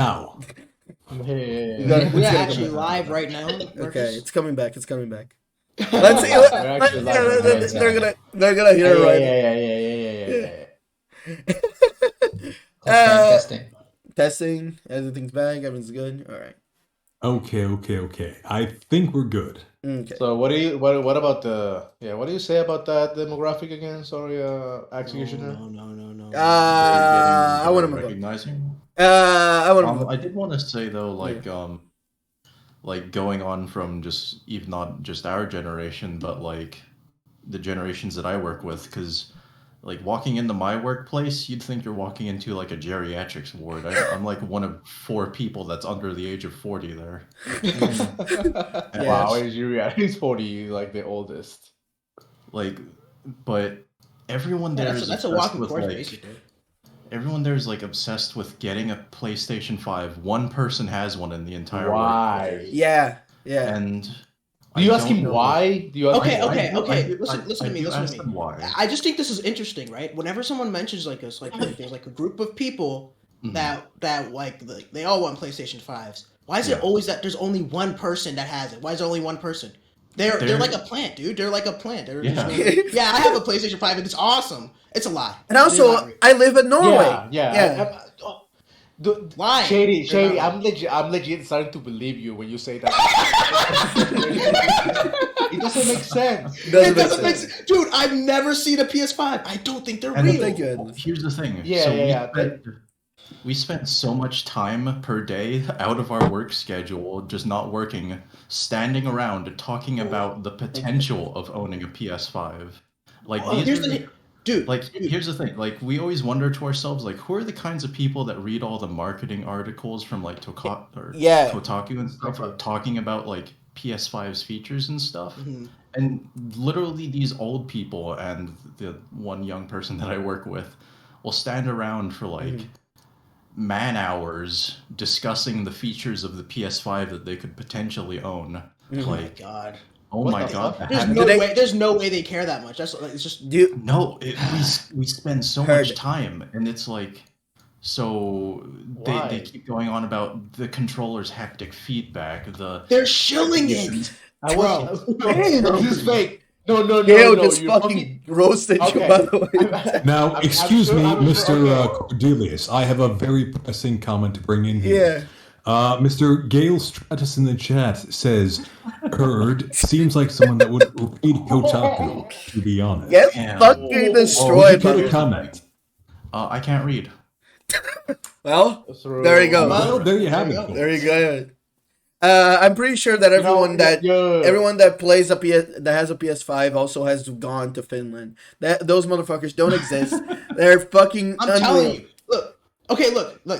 Now. We're actually live right now. Okay, it's coming back. It's coming back. Let's see. They're gonna hear it right. Testing. Testing. Everything's back. Everything's good. All right. Okay. I think we're good. Okay. So what about what do you say about that demographic again? Sorry, executioner. No. I want to recognizing. I I did want to say though, like going on from just even not just our generation, but like the generations that I work with, because like walking into my workplace, you'd think you're walking into like a geriatrics ward. I'm like one of 4 people that's under the age of 40 there. Wow, he's 40, like the oldest. Like, but everyone there is that's a walking course, basically. Everyone there is like obsessed with getting a PlayStation 5. One person has one in the entire Why? workplace. Yeah. And do you ask him why? Do you ask him Okay. why? Listen to me. Why? I just think this is interesting, right? Whenever someone mentions like this, like there's like a group of people that like they all want PlayStation 5s. Why is it always that there's only one person that has it? Why is there only one person? They're like a plant, dude. They're like a plant. They're just I have a PlayStation 5 and it's awesome. It's a lie. And also, I live in Norway. Yeah. Why? Shady, I'm legit starting to believe you when you say that. It doesn't make sense. It doesn't make sense. Dude, I've never seen a PS5. I don't think they're real. Here's the thing. We spent so much time per day out of our work schedule, just not working, standing around talking about the potential of owning a PS5. Like here's the thing. Like we always wonder to ourselves, like who are the kinds of people that read all the marketing articles from like Kotaku and stuff, talking about like PS5's features and stuff. And literally these old people and the one young person that I work with will stand around for like man hours discussing the features of the PS5 that they could potentially own. Like, oh my god! There's no way they care that much. That's it's just we spend so much time, and it's like they keep going on about the controller's haptic feedback. They're shilling it. This is fake. No. Gail just fucking roasted you, by the way. Now, excuse me, Mr. Cordelius. I have a very pressing comment to bring in here. Mr. Gail Stratus in the chat says, Kurd seems like someone that would read Kotaku, to be honest. Get fucking destroyed. Would you care to comment? I can't read. Well, there you go. Well, there you have it. There you go. I'm pretty sure that everyone that plays that has a PS5 also has gone to Finland. Those motherfuckers don't exist. They're fucking. I'm telling you. Look.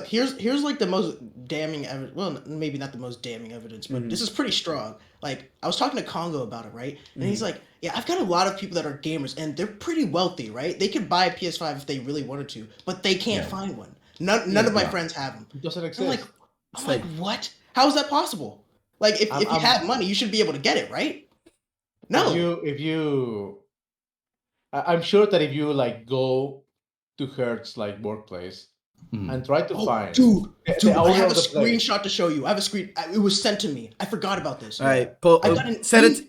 Here's like the most damning evidence. Well, maybe not the most damning evidence, but this is pretty strong. Like I was talking to Congo about it, right? And he's like, "Yeah, I've got a lot of people that are gamers, and they're pretty wealthy, right? They could buy a PS5 if they really wanted to, but they can't find one. None of my friends have them. It doesn't exist. I'm like, what? How is that possible? Like, if you have money, you should be able to get it, right? No. I'm sure that if you like go to Hertz like workplace and try to find, dude, I have a screenshot to show you. I have a screen. It was sent to me. I forgot about this. All right, send it.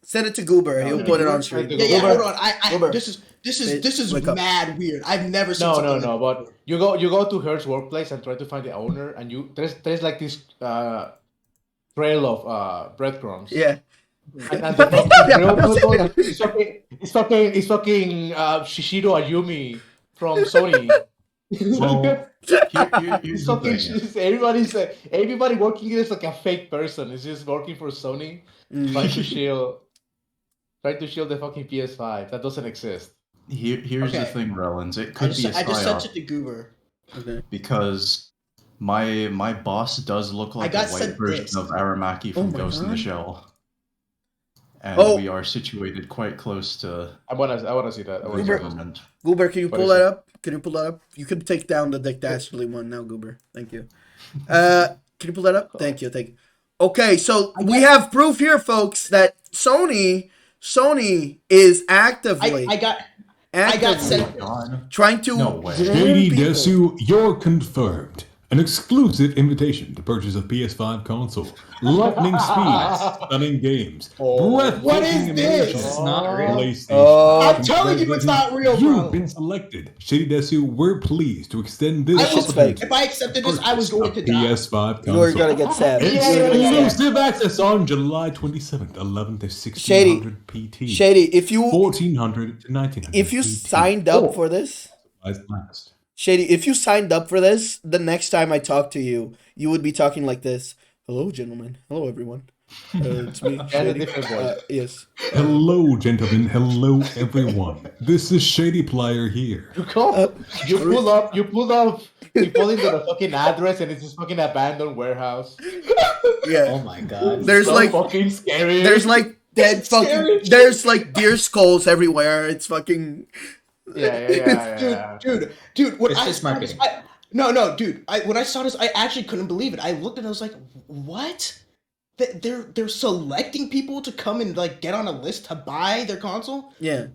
Send it to Goober. He'll put it on screen. Yeah. Hold on. This is mad weird. I've never seen. No. But you go to Hertz workplace and try to find the owner, and there's like this trail of breadcrumbs. Yeah. And it's fucking Shishiro Ayumi from Sony. Everybody working here is like a fake person. It's just working for Sony, trying to shield the fucking PS5 that doesn't exist. Here's the thing, Rollins. It could be a psyop. I just sent it to Goober. Okay. Because my boss does look like a white version of Aramaki from Ghost in the Shell. And we are situated quite close to. I wanna see that. Goober, can you pull that up? You can take down the Dictastally one now, Goober. Thank you. Can you pull that up? Thank you. Okay, so we have proof here, folks, that Sony is actively. I got sent. Trying to. JD Desu, you're confirmed. An exclusive invitation to purchase a PS5 console, lightning speed, stunning games, breathtaking What is emotions. this? It's not real. PlayStation. I'm telling you it's not real, bro. You've been selected. Shady Desu, we're pleased to extend this I was opportunity. If I accepted this, I was going to die. PS5 console. You were gonna get stabbed. Exclusive access on July 27th, 11 to 1600 PT. Shady, if you 1400 to 1900. if you PT. signed up for this, Last. Shady, if you signed up for this, the next time I talk to you, you would be talking like this. Hello, gentlemen. Hello, everyone. It's me, And a Shady. different voice. Yes. Hello, gentlemen. Hello, everyone. This is Shadyplier here. You go. You pull up. You pull into the fucking address, and it's this fucking abandoned warehouse. Yeah. Oh my god. There's So like fucking scary. there's like dead fucking there's like deer skulls everywhere. It's fucking yeah. Dude. When It's I just saw this, marketing. no, dude. When I saw this, I actually couldn't believe it. I looked and I was like, what? They're selecting people to come and like get on a list to buy their console. yeah.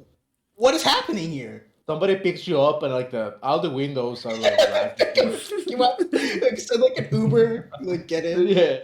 What is happening here? Somebody picks you up, and like all the windows are like black. You want like send like an Uber, like get in. Yeah.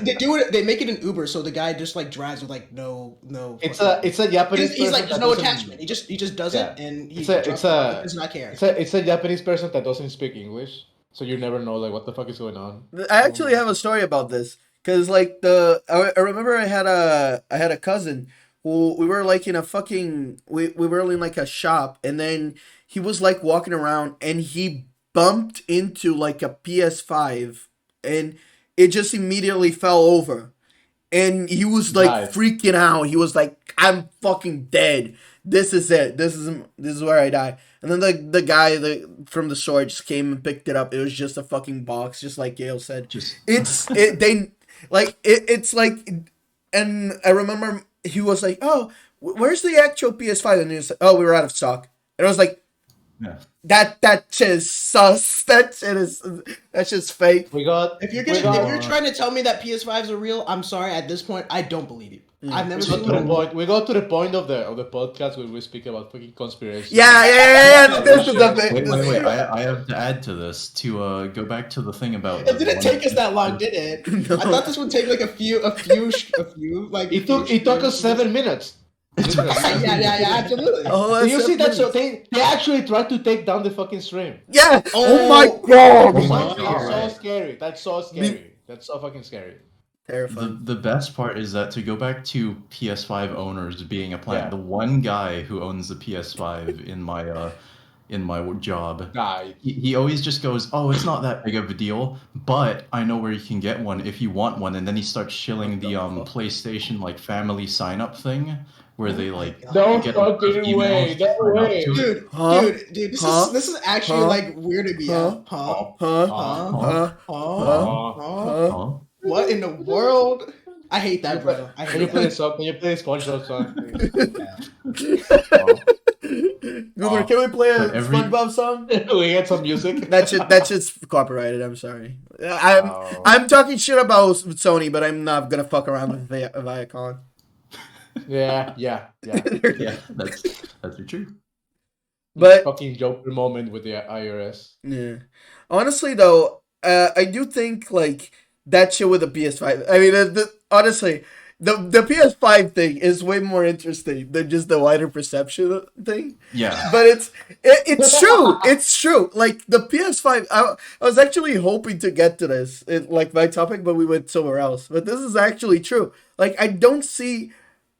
They do it. They make it an Uber, so the guy just like drives with like no. It's a Japanese. He's like person there's no that doesn't- attachment. He just does it, and he It's does not care. It's a Japanese person that doesn't speak English, so you never know like what the fuck is going on. I actually have a story about this because like I remember I had a cousin who we were like in a fucking we were in like a shop, and then he was like walking around and he bumped into like a PS5 and it just immediately fell over, and he was like Nice. freaking out. He was like, I'm fucking dead. This is it. This is where I die. And then the guy from the store just came and picked it up. It was just a fucking box, just like Gail said. It's like, and I remember he was like, "Oh, where's the actual PS5?" And he was like, "Oh, we were out of stock." And I was like, Yeah. "That shit is sus. That's just fake." If you're trying to tell me that PS5s are real, I'm sorry. At this point, I don't believe you. I've never seen one. We got to the point of the podcast where we speak about fucking conspiracy. Yeah. This is a bit. Wait. I have to add to this to go back to the thing about. It didn't take us that long, did it? No. I thought this would take like a few like. It took us 7 minutes. Yeah, absolutely. Oh, Do you see that? that's So they actually tried to take down the fucking stream. yeah. Oh Oh. my god. Oh my That's God. so scary. That's so scary. That's so fucking scary. Terrifying. The best part is that to go back to PS5 owners being a plant, Yeah. the one guy who owns the PS5 in my job, Nah, he always just goes, "Oh, it's not that big of a deal, but I know where you can get one if you want one." And then he starts shilling the PlayStation like family sign up thing, where they like Don't get fucking emails way, to no sign up way. to it. Dude, Huh? dude, Huh? this is actually Huh? like weirding me out. Huh? Huh? Huh? What in the world? I hate that, bro. I Can you hate play a that. song? Can you play a SpongeBob song? Goober, can we play a But every- SpongeBob song? We get some music. That's just copyrighted. I'm sorry. I'm talking shit about Sony, but I'm not gonna fuck around with Viacom. Yeah. Yeah, that's true. But Fucking Joker moment with the IRS. yeah, honestly though, I do think like that shit with the PS5. I mean, honestly, the PS5 thing is way more interesting than just the wider perception thing. Yeah. But it's true. It's true. Like the PS5, I was actually hoping to get to this, like my topic, but we went somewhere else. But this is actually true. Like I don't see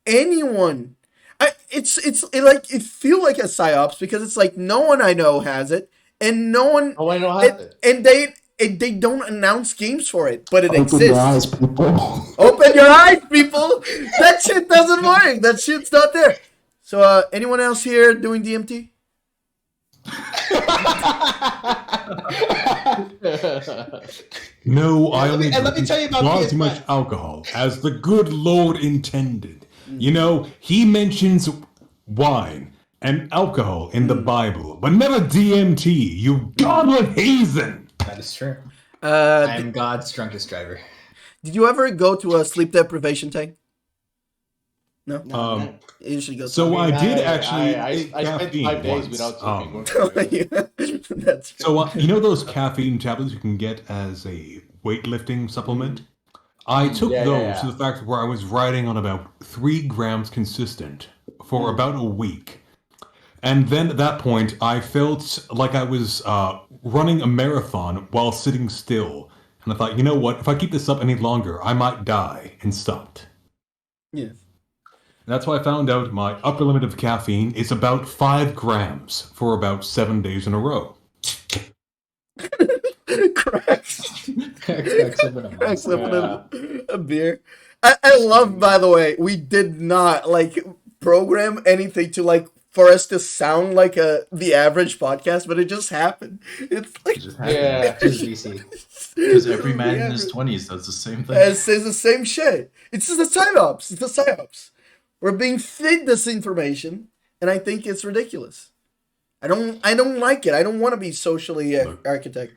anyone. It feel like a psyops because it's like no one I know has it, and no one. Oh, I know how it. And they don't announce games for it, but it exists. Open your eyes, people. Open your eyes, people. That shit doesn't work. That shit's not there. So, anyone else here doing DMT? No, I only and let me tell you about far too PS5. much alcohol, as the good Lord intended. You know, he mentions wine and alcohol in the Bible, but never DMT, you godless heathen! That is true. I'm God's drunkest driver. Did you ever go to a sleep deprivation tank? No, No, Um, it usually goes. So I did I actually I take spent caffeine 5 days once. without taking one. That's true. So you know those caffeine tablets you can get as a weightlifting supplement? I took Yeah, yeah, those yeah. to the fact where I was riding on about 3 grams consistent for about a week. And then at that point, I felt like I was running a marathon while sitting still. And I thought, you know what? If I keep this up any longer, I might die, and stopped. Yeah. And that's why I found out my upper limit of caffeine is about 5 grams for about 7 days in a row. Cracks. Cracks open a Cracks monster. open a beer. I love, by the way, we did not like program anything to like for us to sound like the average podcast, but it just happened. It's like It just happened. Yeah. Just DC. Because every man Yeah, in his but- 20s does the same thing. it says the same shit. It's just the psyops. It's the psyops. We're being fed this information, and I think it's ridiculous. I don't like it. I don't want to be socially architect.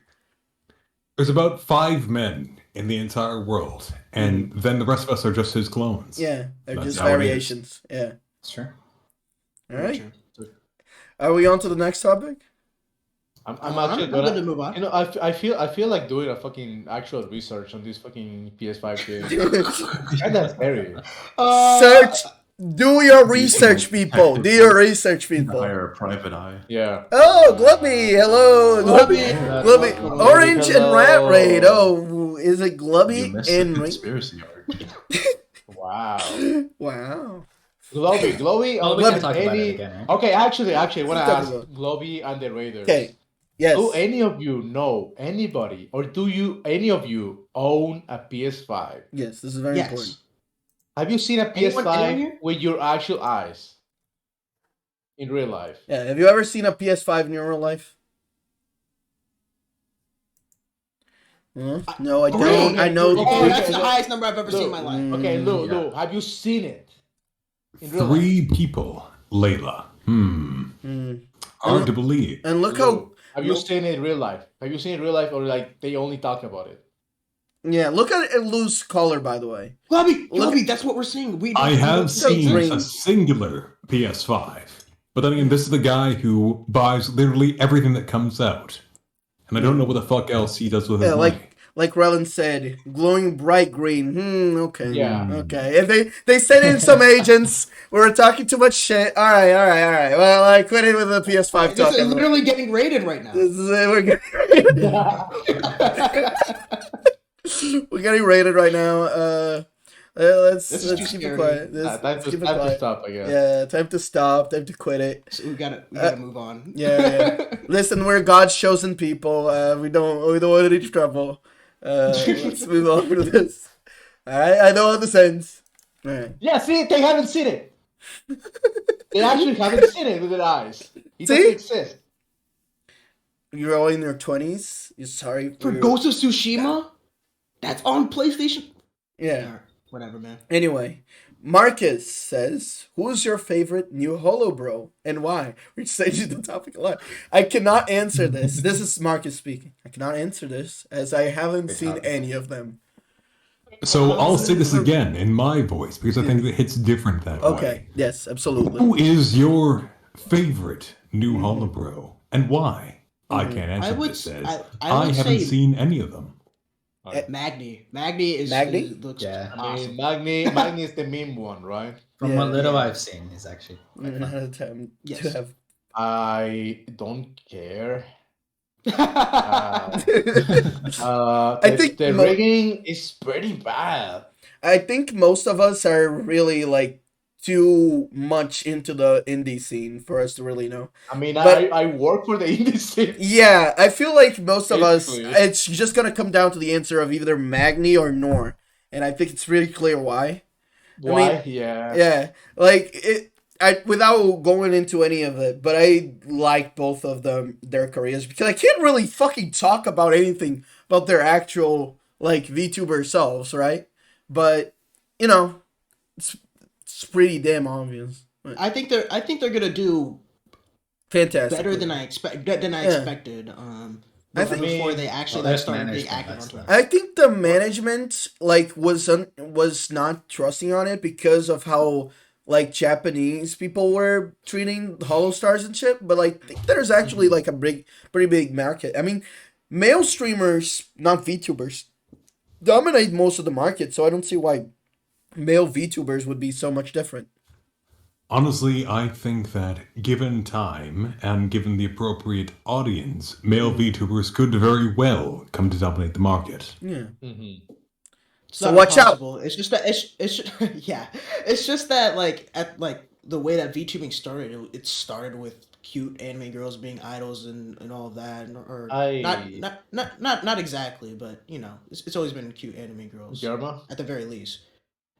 There's about 5 men in the entire world, and then the rest of us are just his clones. Yeah, they're That's just how it is. variations. Yeah. Sure. All right. Are we on to the next topic? I'm I'm actually good gonna to move on. You know, I feel like doing a fucking actual research on this fucking PS5 game. And that's scary. Search. Do your research, people. Do your research, people. Hire a private eye. Yeah. Oh, Glubby. Hello, Glubby. Glubby. Glubby. Orange and Rat Hello. Raid. Oh, is it You Glubby missed the and Raid? conspiracy arc. Wow. Wow. Glowy Well, on we can talk about any... it again, right? Okay, actually, I want to Let's talk ask about Glowy and the Raiders. Okay. Yes. Do any of you know anybody, or any of you own a PS5? Yes, this is very Yes. important. Have you seen a Anyone PS5 here? with your actual eyes in real life? Yeah. Have you ever seen a PS5 in your real life? No, I don't. Really? I know. Oh, Okay. that's the highest number I've ever seen in my life. Okay, Lou, yeah. Lou, have you seen it in real life? 3 people, Layla. Hard to believe. And look Lou, how. have you seen it in real life? Have you seen it in real life, or like they only talk about it? Yeah, look at it loose color, by the way. Glubby, that's what we're seeing. I have seen green. a singular PS5. But then again, this is the guy who buys literally everything that comes out. And I don't know what the fuck else he does with his Yeah, money. like Relin said, glowing bright green. Okay. Yeah. Okay. If they sent in some agents, we were talking too much shit. All right. Well, I quit it with the PS5 This talk. is literally getting rated right now. This is it. We're getting rated right now. Let's This is too keep it scary. quiet. Time Let's to keep it quiet. stop, I guess. Yeah, time to stop. Time to quit it. So we gotta move on. Yeah. Listen, we're God's chosen people. We don't want any trouble. Let's move on to this. All right, I know how this ends. All right. Yeah, see, they haven't seen it. They actually haven't seen it with their eyes. It See? doesn't exist. You're all in your 20s. You're sorry For your- Ghost of Tsushima, that's on PlayStation. Yeah. Whatever, man. Anyway, Marcus says, "Who's your favorite new Holo Bro and why?" We're changing the topic a lot. I cannot answer this. This is Marcus speaking. I cannot answer this as I haven't seen any of them. So I'll say this again in my voice because I think it hits different that way. Okay. Yes, absolutely. Who is your favorite new Holobro and why? I can't answer I would this as I would haven't say- seen any of them. Magni looks Yeah. I awesome. mean, Magni is the meme one, right? From Yeah, what little I've seen, is actually. Not a time Yes. to have. I don't care. I think the mo- rigging is pretty bad. I think most of us are really like too much into the indie scene for us to really know. I mean, But- I work for the industry. Yeah, I feel like most of us, Basically. it's just gonna come down to the answer of either Magni or Nor, and I think it's really clear why. Why? Yeah. Yeah, like it. Without going into any of it, but I like both of them, their careers, because I can't really fucking talk about anything about their actual like VTuber selves, right? But you know, it's pretty damn obvious. I think they're gonna do Fantastic. better than I expected. I think- Before they actually Well, like that's started being management, active on that's Twitter. I think the management like was not trusting on it because of how like Japanese people were treating Hollow Stars and shit, but like there's actually like a pretty big market. I mean, male streamers, not VTubers, dominate most of the market, so I don't see why male VTubers would be so much different. Honestly, I think that given time and given the appropriate audience, male VTubers could very well come to dominate the market. Yeah. Mm-hmm. So watch out. It's just that yeah. It's just that like at like the way that VTubing started, it started with cute anime girls being idols and all of that, or not exactly, but you know, it's always been cute anime girls Germa? at the very least.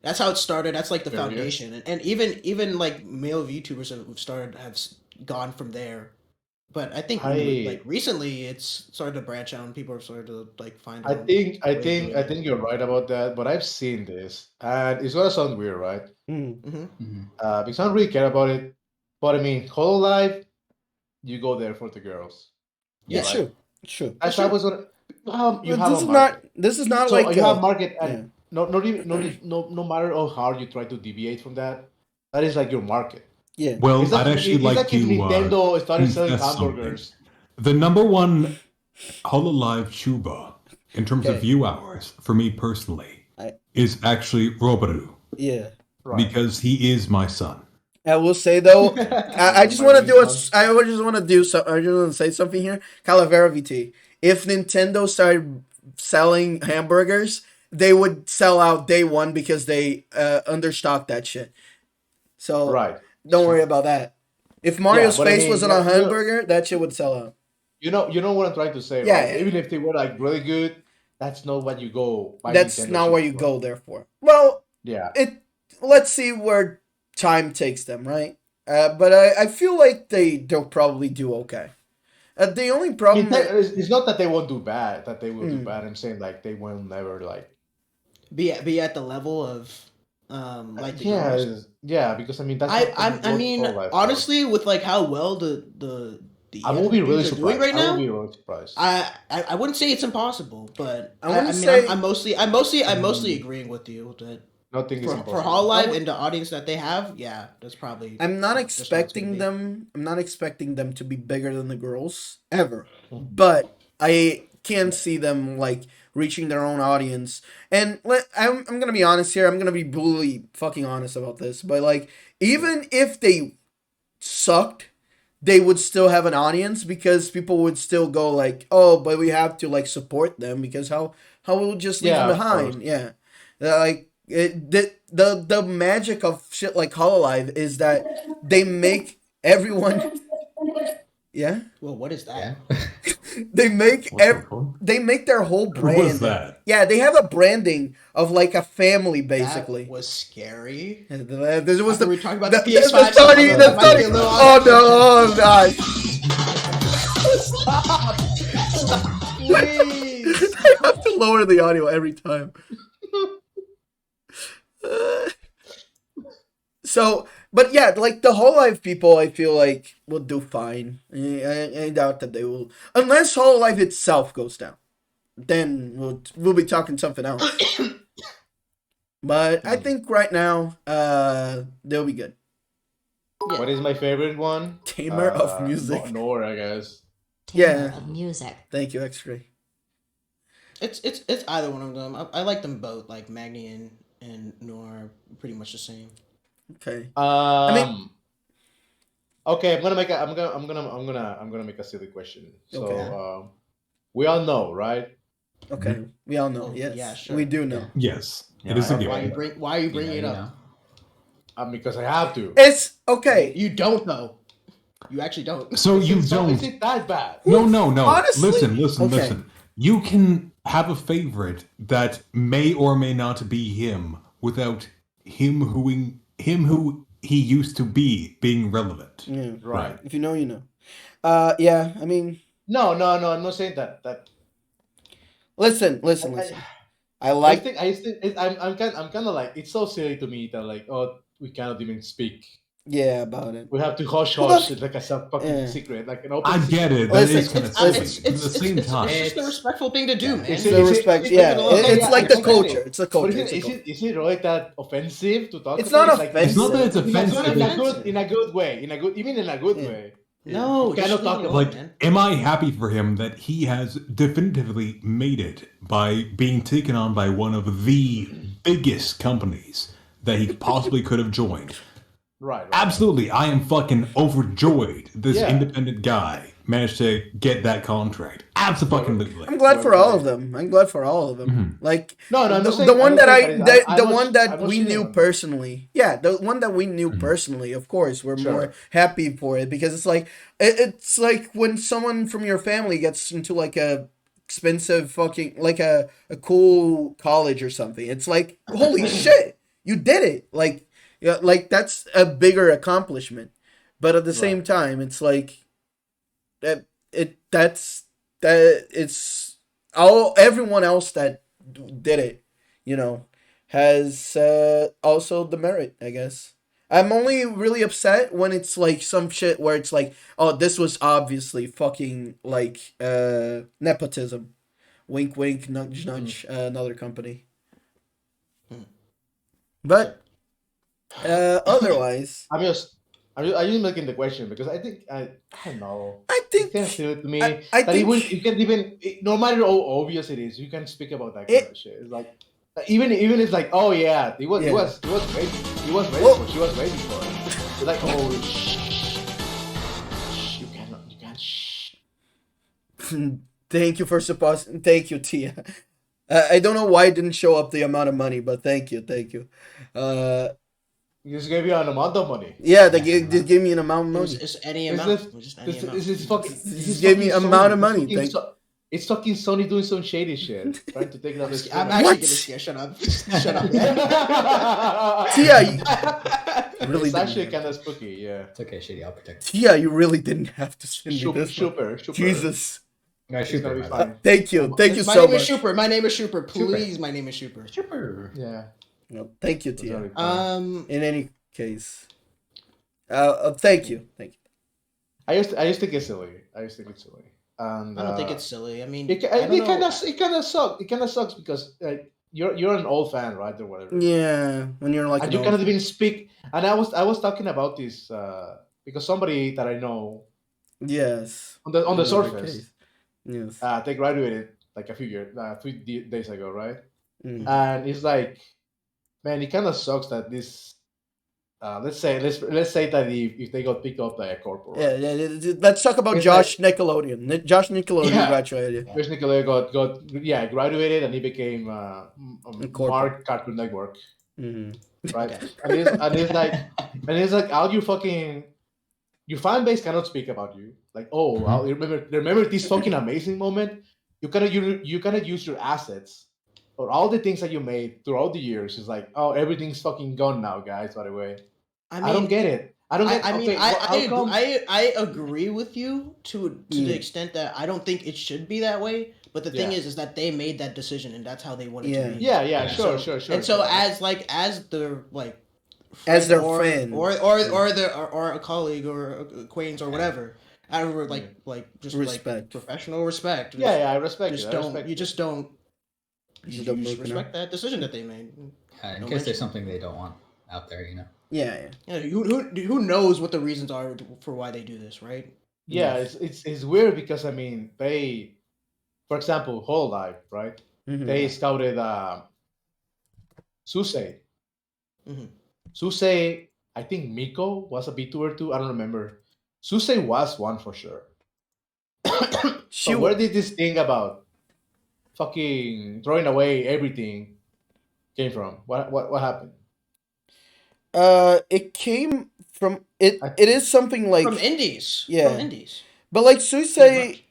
That's how it started. That's like the Very foundation, and even like male VTubers have gone from there. But I think like recently it's started to branch out and people are started to like find. I think you're right about that, but I've seen this, and it's gonna sound weird, right? Because I don't really care about it, but I mean, Hololive, you go there for the girls. Yeah, right? True. As I was gonna, you have this a is market. This is not So like you have market, and yeah. no matter how hard you try to deviate from that, that is like your market. Yeah. Well, It's like, I'd actually it's like like to if Nintendo started selling confess hamburgers. something. The number one Hololive Chuba in terms of view hours for me personally is actually Robaru. Yeah. Right. Because he is my son. I will say though, I just want to do I just want to say something here. Calavera VT. If Nintendo started selling hamburgers, they would sell out day one because they understock that shit. So don't worry about that. If Mario's face wasn't on a hamburger, that shit would sell out. You know what I'm trying to say, Yeah, right? Even if they were like really good, that's not what you go. That's not what you go there for. Well, yeah. Let's see where time takes them, right? But I feel like they'll probably do okay. The only problem it's not that they won't do bad, that they will do bad. I'm saying like they will never like be at the level of like the girls. Yeah, because I mean that's I mean honestly with like how well the I won't be really surprised. Doing right now. I won't be really surprised. I wouldn't say it's impossible, but I'm mostly agreeing with you that nothing is for Hololive and the audience that they have, yeah, that's probably. I'm not expecting them. I'm not expecting them to be bigger than the girls ever, but I can see them like reaching their own audience. And I'm gonna be honest here. I'm gonna be brutally fucking honest about this. But like, even if they sucked, they would still have an audience because people would still go like, oh, but we have to like support them because how we'll just leave them behind. Yeah, like. The magic of shit like Hololive is that they make everyone. Yeah. Well, what is that? they make their whole brand. What was that? Yeah, they have a branding of like a family basically. That was scary. This was we talking about the PS5. The study. Oh no! Oh god! Stop! Please. I have to lower the audio every time. So, but yeah, like the Hololive people, I feel like will do fine. I doubt that they will, unless Hololive itself goes down. Then we'll be talking something else. But I think right now, they'll be good. Yeah. What is my favorite one? Tamer of music. Nor, I guess. Tamer of music. Thank you, X-Ray. It's either one of them. I like them both. Like Magni and Nor are pretty much the same. Okay. I mean, okay. I'm gonna make a silly question. So, Okay. We all know, right? Okay. We all know. Yes. Yeah, sure. We do know. Yes. Yeah, it is a given. Why are you bringing it up? Because I have to. It's okay. You don't though. You actually don't. So you don't. Is it that bad? No. Honestly, Listen. You can have a favorite that may or may not be him without him who he used to be being relevant. Yeah. Right. If you know, you know. Yeah. I mean. No. I'm not saying that. Listen. I'm kind of like, it's so silly to me that like, oh, we cannot even speak. Yeah, about it. We have to hush Well, hush. that's- It's like a fucking Yeah. secret, like an open. I secret. get it. That Listen, is kind of It's silly. But at the same time, it's just the respectful thing to do, man. Is The it- respect, is it- yeah. okay, It's yeah, like I the get culture. it. It's the But culture. is it really that offensive to talk It's about? not It's like- offensive. it's not that it's in a good, offensive. in a good way, even in a good Yeah. way. No, You just cannot leave talk it about- alone, Like, man. am I happy for him that he has definitively made it by being taken on by one of the biggest companies that he possibly could have joined? Right. Absolutely, I am fucking overjoyed this Yeah. independent guy managed to get that contract. Absolutely. I'm glad for all of them. I'm glad for all of them. Like No, I'm the, not saying- the one I'm that not I saying the, that I'm the not- one that I'm not we shitting knew on them. personally. Yeah, the one that we knew personally. Of course, we're Sure. more happy for it because it's like it's like when someone from your family gets into like a expensive fucking like a cool college or something. It's like holy shit, you did it. Like yeah, like that's a bigger accomplishment. But at the same time, it's like that it's all everyone else that did it, you know, has also the merit, I guess. I'm only really upset when it's like some shit where it's like, oh, this was obviously fucking like nepotism. Wink, wink, nudge, nudge. Another company. But otherwise, I'm just making the question because I think I don't know. I think It seems to me I that think you can't even, no matter how obvious it is, you can speak about that kind of shit. It's like even if like, oh yeah, he was waiting Whoa. for, she was waiting for it. It's like, oh shh, you can't shh. Thank you for supposing. Thank you, Tia. I don't know why it didn't show up the amount of money, but thank you. He just gave you an amount of money. Yeah, they gave me an amount of money. It's any Is amount. this- It's just any amount. This is fucking. Just gave me amount of money. It's fucking Sony doing some shady shit, trying to take down this. I'm product. actually gonna scare. Shut up. Shut up. Tia, you really It's actually didn't. kind of spooky, yeah. It's okay, Shady. I'll protect Tia, you really didn't have to send me this. one. Super. Jesus. you. Guys, It's shoot gonna be me. fine. Thank you. Thank you My so name is much. Schuper. My name is Schuper. Please, my name is Schuper. Super. Yeah. No, thank you, it's Tia. gonna be fine. In any case, thank you. Thank you. I used to think it's silly. And I don't think it's silly. I mean, it I don't know. kind of sucks. It kind of sucks because you're an old fan, right, or whatever. Yeah, when you're like, And you cannot even speak. And I was talking about this because somebody that I know yes, on the Another surface, case. Yes. they graduated like a few days ago, right? Mm. And it's like, man, it kind of sucks that this. Let's say that if they got picked up by a corporate, Yeah. Let's talk about It's Josh Nickelodeon. Josh Nickelodeon Yeah. graduated. Chris Nickelodeon graduated and he became corporate. Mark Cartoon Network, Mm-hmm. right? and it's like how you fucking your fan base cannot speak about you. Like, oh, well, remember this fucking amazing moment. You cannot use your assets or all the things that you made throughout the years. It's like, oh, everything's fucking gone now, guys. By the way, I don't get it. I don't get. I agree with you to the extent that I don't think it should be that way. But the thing is that they made that decision and that's how they wanted to be. Yeah, sure. And so as their As their or, friend. or a colleague or acquaintance or whatever, out of just Respect. like professional respect. I respect Just it. don't. You just don't. You don't just broken respect that decision that they made. In No case mention. there's something they don't want out there, Yeah. Yeah, who knows what the reasons are for why they do this, right? Yeah, it's weird because I mean they, for example, Whole Life, right? Mhm. They scouted Susei. Mhm. Susei, I think Miko was a VTuber too. I don't remember. Susei was one for sure. She So where did this thing about fucking throwing away everything came from? What happened? It came from it. It is something like From indies. Yeah. From indies. but like Pretty Susei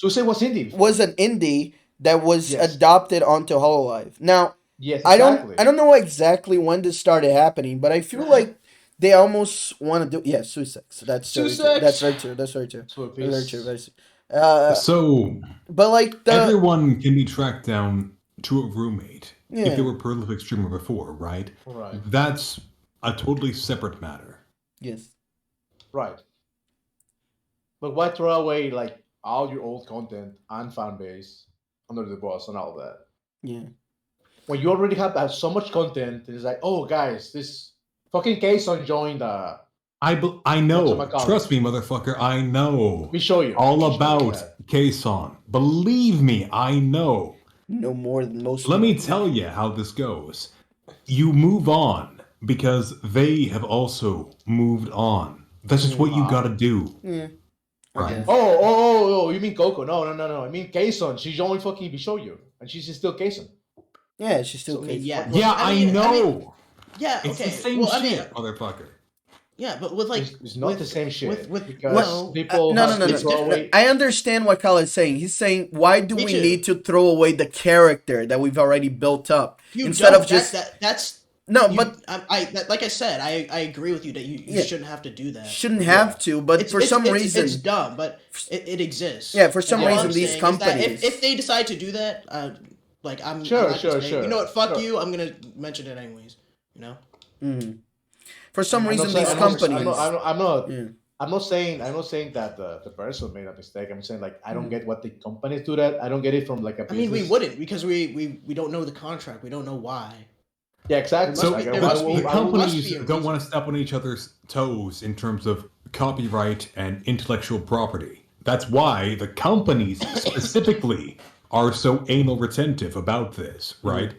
Susei was indie. was an indie that was Yes. adopted onto Hololive. Now Yes, I exactly. don't know exactly when this started happening, but I feel like they almost want to do Susei. So that's very true. Susei. That's very true. That's very true. So Very peace. true. Very true. So But like the everyone can be tracked down to a roommate Yeah. if they were a prolific streamer before, right? Right. That's a totally separate matter. Yes. Right. But why throw away like all your old content and fan base under the bus and all of that? Yeah. When you already have so much content, it's like, oh guys, this fucking Kson joined I know. whatchamacallit. Trust me, motherfucker. I know. We show you. All We show you about that. Kson. Believe me, I know. No more than most. Let me people. tell you how this goes. You move on because they have also moved on. That's just what you gotta do. Yeah. Right. guess. Oh, you mean Coco? No. I mean Kson. She joined fucking Bishoyu. And she's still Kson. Yeah, she's still. So, Kson. yeah. Yeah, I I mean- know. Yeah, It's okay. the same well, I mean, shit, motherfucker. yeah, but with like It's not with, the same shit. with because no, people No. have to it's throw different. away. I understand what Kyle is saying. He's saying, why do Me we too. need to throw away the character that we've already built up you instead don't, of just that's no? you, But like I said, I agree with you that you Yeah. shouldn't have to do that. shouldn't have to. But for some reason, it's dumb, but it exists. Yeah, for some And all reason, I'm these saying is that companies- if they decide to do that, like I'm Sure, not gonna say, sure. You know what? Fuck Sure. you. I'm gonna mention it anyways. You know. for some I'm reason, not saying- these I'm not- companies. I'm Yeah. not saying that the person made a mistake. I'm saying like I don't get what the companies do that. I don't get it from like a I mean, we business. wouldn't because we don't know the contract. We don't know why. Yeah, exactly. So There but must be- the there companies must be a don't reason. want to step on each other's toes in terms of copyright and intellectual property. That's why the companies specifically are so anal retentive about this, right?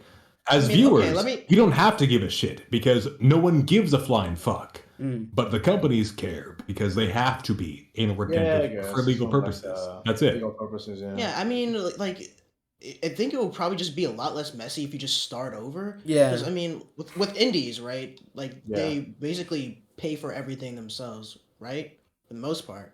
As I mean, okay, viewers, let me- you don't have to give a shit because no one gives a flying fuck. Mm. But the companies care because they have to be anal Yeah, I retentive guess. for legal From, like, purposes. That's it. Legal purposes. Yeah. Yeah, I mean, like, I think it would probably just be a lot less messy if you just start over. Yeah. Because I mean, with indies, right? Like Yeah. they basically pay for everything themselves, right? For the most part,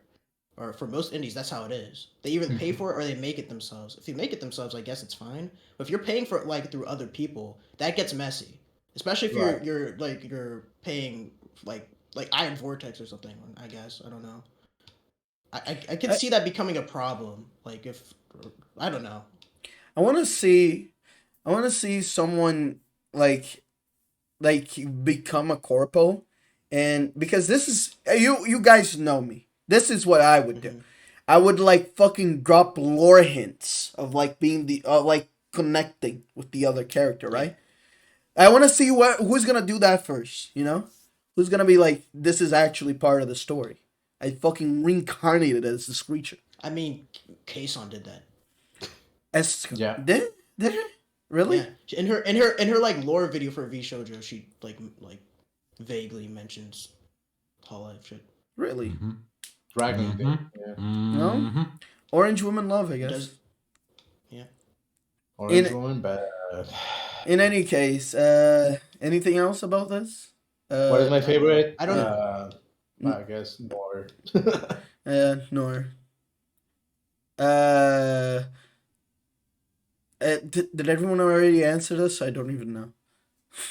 or for most indies, that's how it is. They either pay for it or they make it themselves. If you make it themselves, I guess it's fine. But if you're paying for it like through other people, that gets messy. Especially if Right. you're paying like Iron Vortex or something. I guess I don't know. I can see that becoming a problem. Like if I don't know. I want to see someone like become a corpo, and because this is you guys know me. This is what I would do. I would like fucking drop lore hints of like being the like connecting with the other character, right? I want to see who's gonna do that first. You know, who's gonna be like, this is actually part of the story. I fucking reincarnated as the Screecher. I mean, Kson did that. Yeah. Did it? Really? Yeah, in her like lore video for V Shoujo, she like vaguely mentions Hololive shit. Really? Dragon Mhm. thing. Yeah. No? Mhm. Orange Woman Love, I guess. Does yeah. Orange Woman, bad. In any case, anything else about this? What is my favorite? I don't know. I guess more. Nor. Did everyone already answer this? I don't even know.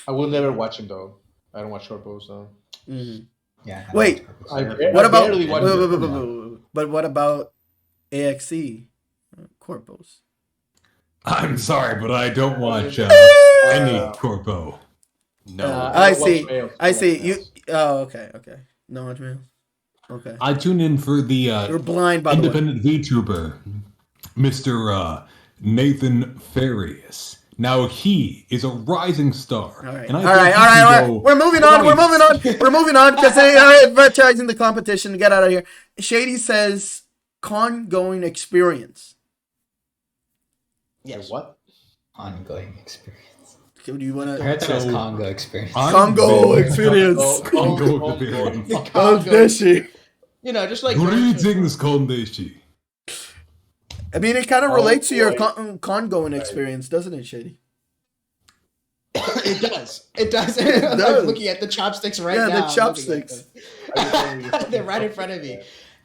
I will never watch him though. I don't watch short posts, so. Mhm. Yeah. I Wait. like I What about? barely watch it. But what about AXE corpos? I'm sorry, but I don't watch any corpo. No. I don't watch see. males. I see. watch You. males. Oh, okay. No one males. Okay. I tune in for the You're blind, by the way. independent VTuber, Mr. Nathan Farias. Now he is a rising star. All right. And All I right. think All he right. can All right. go We're moving on. We're twice. moving on. We're moving on because they are advertising the competition. Get out of here. Shady says con going experience. Yes. What? ongoing experience. Do you want I to? heard that was So- Congo experience. Congo experience. Congo experience. Oh, does she? You know, just like Greetings, Kondeshi. I mean, it kind of Oh, relates to your boy. con-going experience, doesn't it, Shady? It does. It does. does. I'm looking at the chopsticks right Yeah, now. the I'm chopsticks. looking at them. They're right in front of me.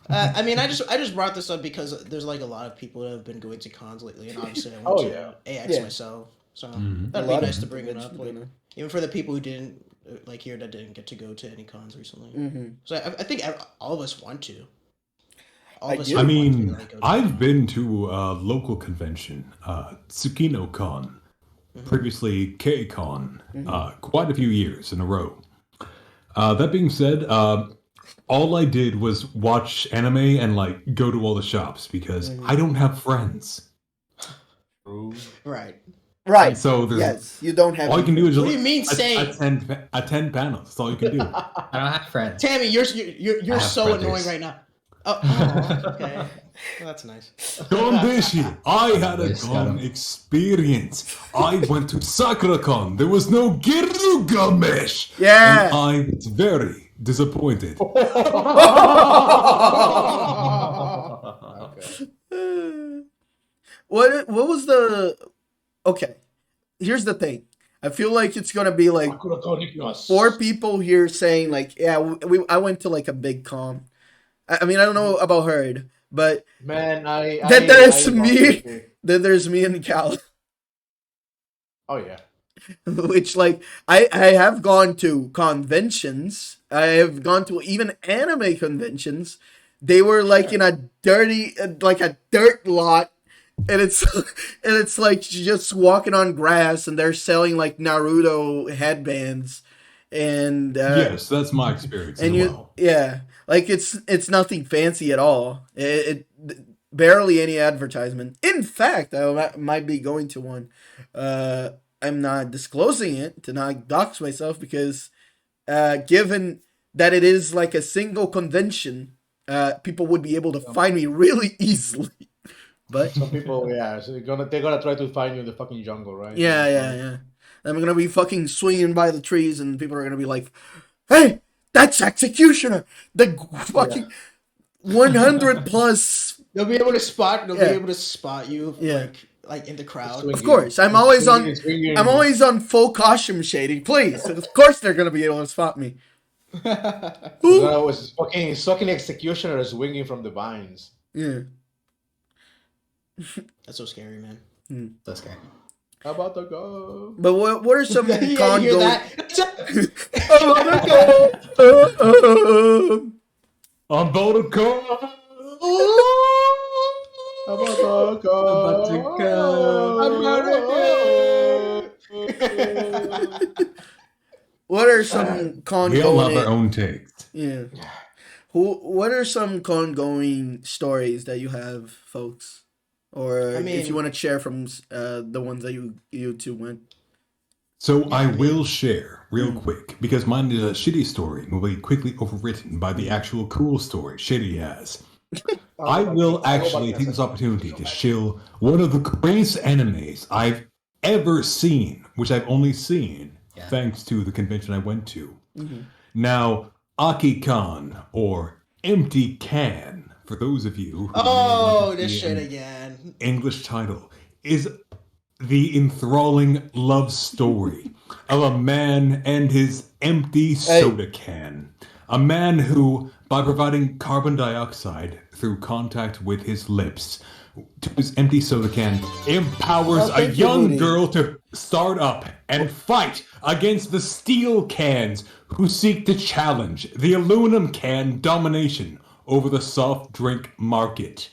I mean, I just brought this up because there's like a lot of people that have been going to cons lately, and obviously I went to AX Yeah. myself, so Mhm. that'd A lot be of nice to people bring it went up. to Like, the- even for the people who didn't like here that didn't get to go to any cons recently. Mm-hmm. So I think all of us want to. All I of us do. would I want to, mean, like, go to I've been to a local convention, Tsukino Con, previously K-Con, quite a few years in a row. That being said, all I did was watch anime and like go to all the shops because I don't have friends. Right. Right. So yes, you don't have. all you can do is just What do you mean say? attend panels. That's all you can do. I don't have friends. Tammy, you're have so brothers. annoying right now. Oh, okay. Well, that's nice. Kondeshi, I had a Just got con 'em. experience. I went to SakuraCon. There was no Gilgamesh. Yeah. And I was very disappointed. What was the? Okay, here's the thing. I feel like it's gonna be like 4 people here saying like, yeah, I went to like a big con. I mean, I don't know about Herd, but Man, then there's me. Then there's me and Cal, Oh yeah. which like I have gone to conventions. I have gone to even anime conventions. They were like in a dirty, like a dirt lot. And it's like just walking on grass, and they're selling like Naruto headbands, and Yes, that's my experience and as well. yeah, like it's nothing fancy at all. It barely any advertisement. In fact, I might be going to one. I'm not disclosing it to not dox myself because, given that it is like a single convention, people would be able to find me really easily. But Some people, yeah, so they're gonna try to find you in the fucking jungle, right? yeah. I'm gonna be fucking swinging by the trees, and people are gonna be like, "Hey, that's Executioner, the fucking 100 plus." They'll be able to spot. They'll Yeah. be able to spot you, Yeah. like in the crowd. Swinging. Of course, I'm always on. Swinging. I'm always on full costume shading. Please, of course they're gonna be able to spot me. That was fucking Executioner swinging from the vines. Yeah. That's so scary, man. That's scary. How about the go? But what are some Yeah, you con hear going? that? I'm about to go. How about the go? What are some con We all have going? our own taste. Yeah. What are some con-going stories that you have, folks? Or I mean- if you want to share from the ones that you two went. So I will share real quick because mine is a shitty story and will be quickly overwritten by the actual cool story Shitty has. I will actually take this opportunity to shill one of the greatest animes I've ever seen, which I've only seen thanks to the convention I went to. Now, Aki-Kan, or Empty Can, for those of you who Oh, may this see shit an again. English title, is the enthralling love story of a man and his empty soda can. A man who, by providing carbon dioxide through contact with his lips to his empty soda can, empowers a thank you, young Rudy. girl to start up and fight against the steel cans who seek to challenge the aluminum can domination over the soft drink market.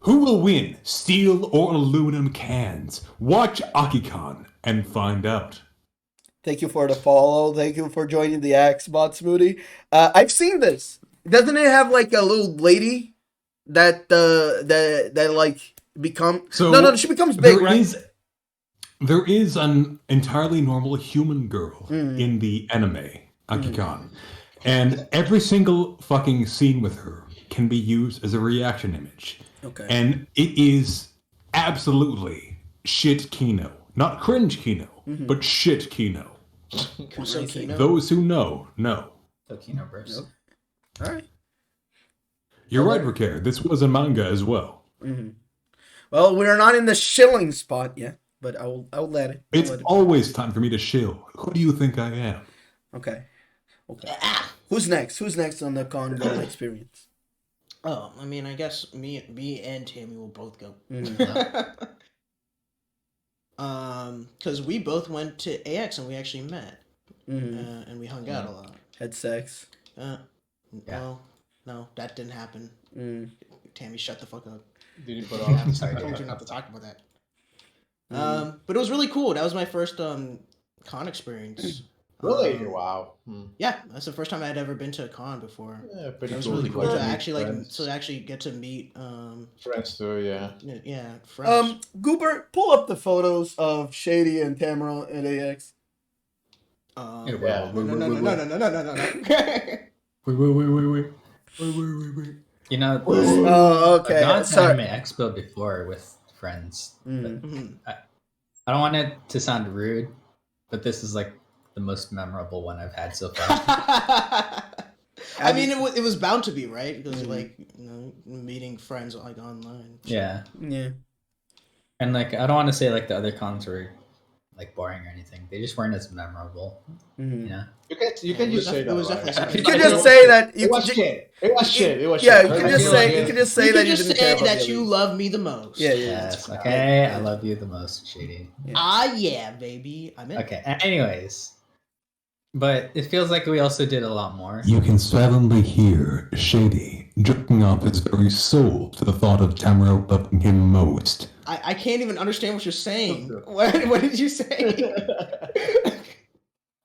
Who will win, steel or aluminum cans? Watch Aki-Kan and find out. Thank you for the follow. Thank you for joining the Xbot Smoothie. I've seen this. Doesn't it have like a little lady that like become? So No, she becomes big, there right? there is an entirely normal human girl in the anime, Aki-Kan. And every single fucking scene with her can be used as a reaction image. Okay. And it is absolutely shit Kino. Not cringe Kino, but shit Kino. So Kino. Those who know. So Kino verse. All right. You're right, Ricker. This was a manga as well. Well, we're not in the shilling spot yet, but I'll let it. It's always time for me to shill. Who do you think I am? Okay. Who's next? Who's next on the con-going experience? Oh, I mean, I guess me and Tammy will both go. Because we both went to AX and we actually met, and we hung out a lot. Had sex. Well, no, that didn't happen. Tammy, shut the fuck up. Didn't put I on. told you not to talk about that. But it was really cool. That was my first con experience. Really? Wow. Yeah, that's the first time I'd ever been to a con before. Yeah, pretty It was cool. really cool Like, to meet actually friends. get to meet Friends too, yeah. yeah, friends. Goober, pull up the photos of Shady and Tamer and AX. No. Wait. You know, Oh, okay. I've gone to Sorry. Anime Expo before with friends. Mm. But I don't want it to sound rude, but this is like the most memorable one I've had so far. I mean, it was bound to be, right? Because like, meeting friends like online. Yeah. Yeah. And like, I don't want to say like the other cons were like boring or anything. They just weren't as memorable. Mm-hmm. You know. You can just say that. It was right? definitely You can just say that It was shit. It was shit. It was Yeah, shit. you can Right? just Like, say you can just say you that can you just didn't say care about that the you others. love me the most. Yeah. Yes. Okay. I love you the most, Shady. Yeah, baby. I'm in. Okay. Anyways, but it feels like we also did a lot more. You can silently hear Shady jerking off his very soul to the thought of Tamer loving him most. I can't even understand what you're saying. What did you say?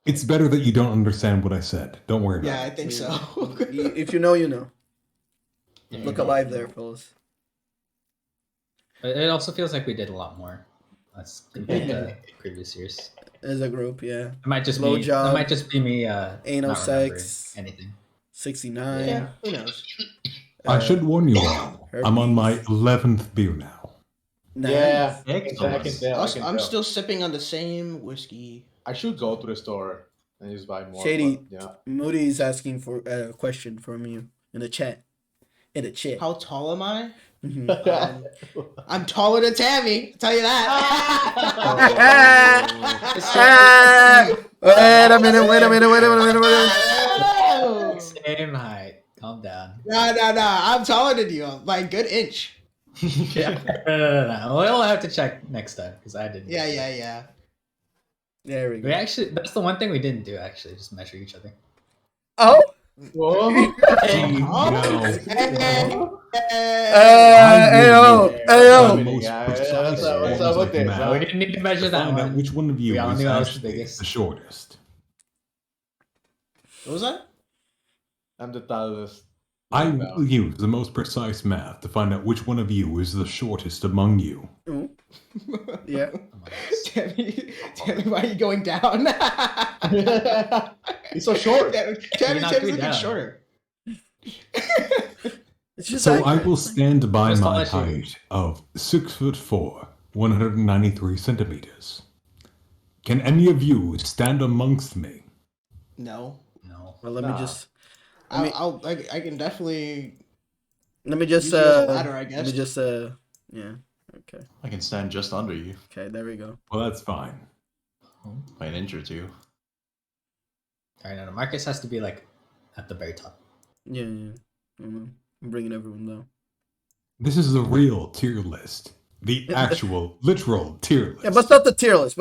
It's better that you don't understand what I said. Don't worry about Yeah, I it. think so. If you know, you know. Yeah. Look alive there, fellas. But it also feels like we did a lot more. Let's compared to previous years. As a group, yeah. It might just Blow be. job, It might just be me. anal not remembering sex. Anything. 69. Yeah, who knows? I should warn you all. I'm on my 11th beer now. Nice. Yeah, I Excellent. can tell. I can I'm tell. still sipping on the same whiskey. I should go to the store and just buy more. Shady. But, yeah. Moody is asking for a question from you in the chat. In the chat. How tall am I? Mhm. I'm taller than Tammy. I'll tell you that. Wait a minute. Same height. Calm down. No. I'm taller than you. Like good inch. No. We'll have to check next time because I didn't. Yeah. There we go. We actually. That's the one thing we didn't do. Actually, just measure each other. Oh. Whoa. Ayo. The most precise What's up with this? math We didn't need to measure that find out one. which one of you We all is knew I was the actually biggest. the shortest. What was that? I'm the tallest. I will use the most precise math to find out which one of you is the shortest among you. Oh. Yeah. Tammy, why are you going down? He's so short. Tammy's knocked me looking down. shorter. It's just So like, I will stand by Just my let you- height of 6'4", 193 centimeters. Can any of you stand amongst me? No. No. well, let me Nah. just I can definitely. let me just Use it as a ladder, I guess. let me just yeah. Okay. I can stand just under you Okay, there we go. Well, that's fine. by an inch or two. All right, no, Marcus has to be like at the very top. Yeah. I'm bringing everyone down. This is the real tier list. The actual, literal tier list. Yeah, but not the tier list.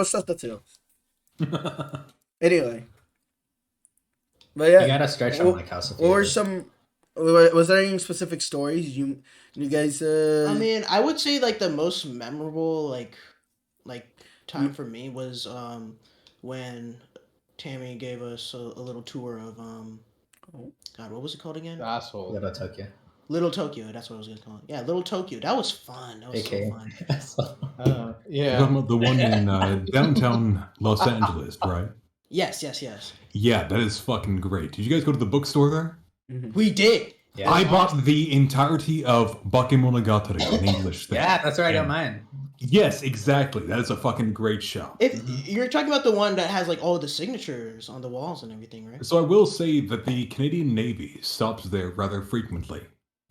Anyway. But yeah. You gotta stretch on like House of Or Fevers. some was there any specific stories you guys I mean, I would say like the most memorable like time for me was when Tammy gave us a little tour of God, what was it called again? Asshole. Little Tokyo. Little Tokyo. That's what I was gonna call it. Yeah, Little Tokyo. That was fun. That was Okay. so fun. You're Yeah. talking about the one in downtown Los Angeles, right? Yes. Yeah, that is fucking great. Did you guys go to the bookstore there? We did. Yeah. I bought the entirety of Bakemonogatari in English. Thing. Yeah, that's where I got And- mine. Yes, exactly. That is a fucking great shop. If you're talking about the one that has like all the signatures on the walls and everything, right? So I will say that the Canadian Navy stops there rather frequently.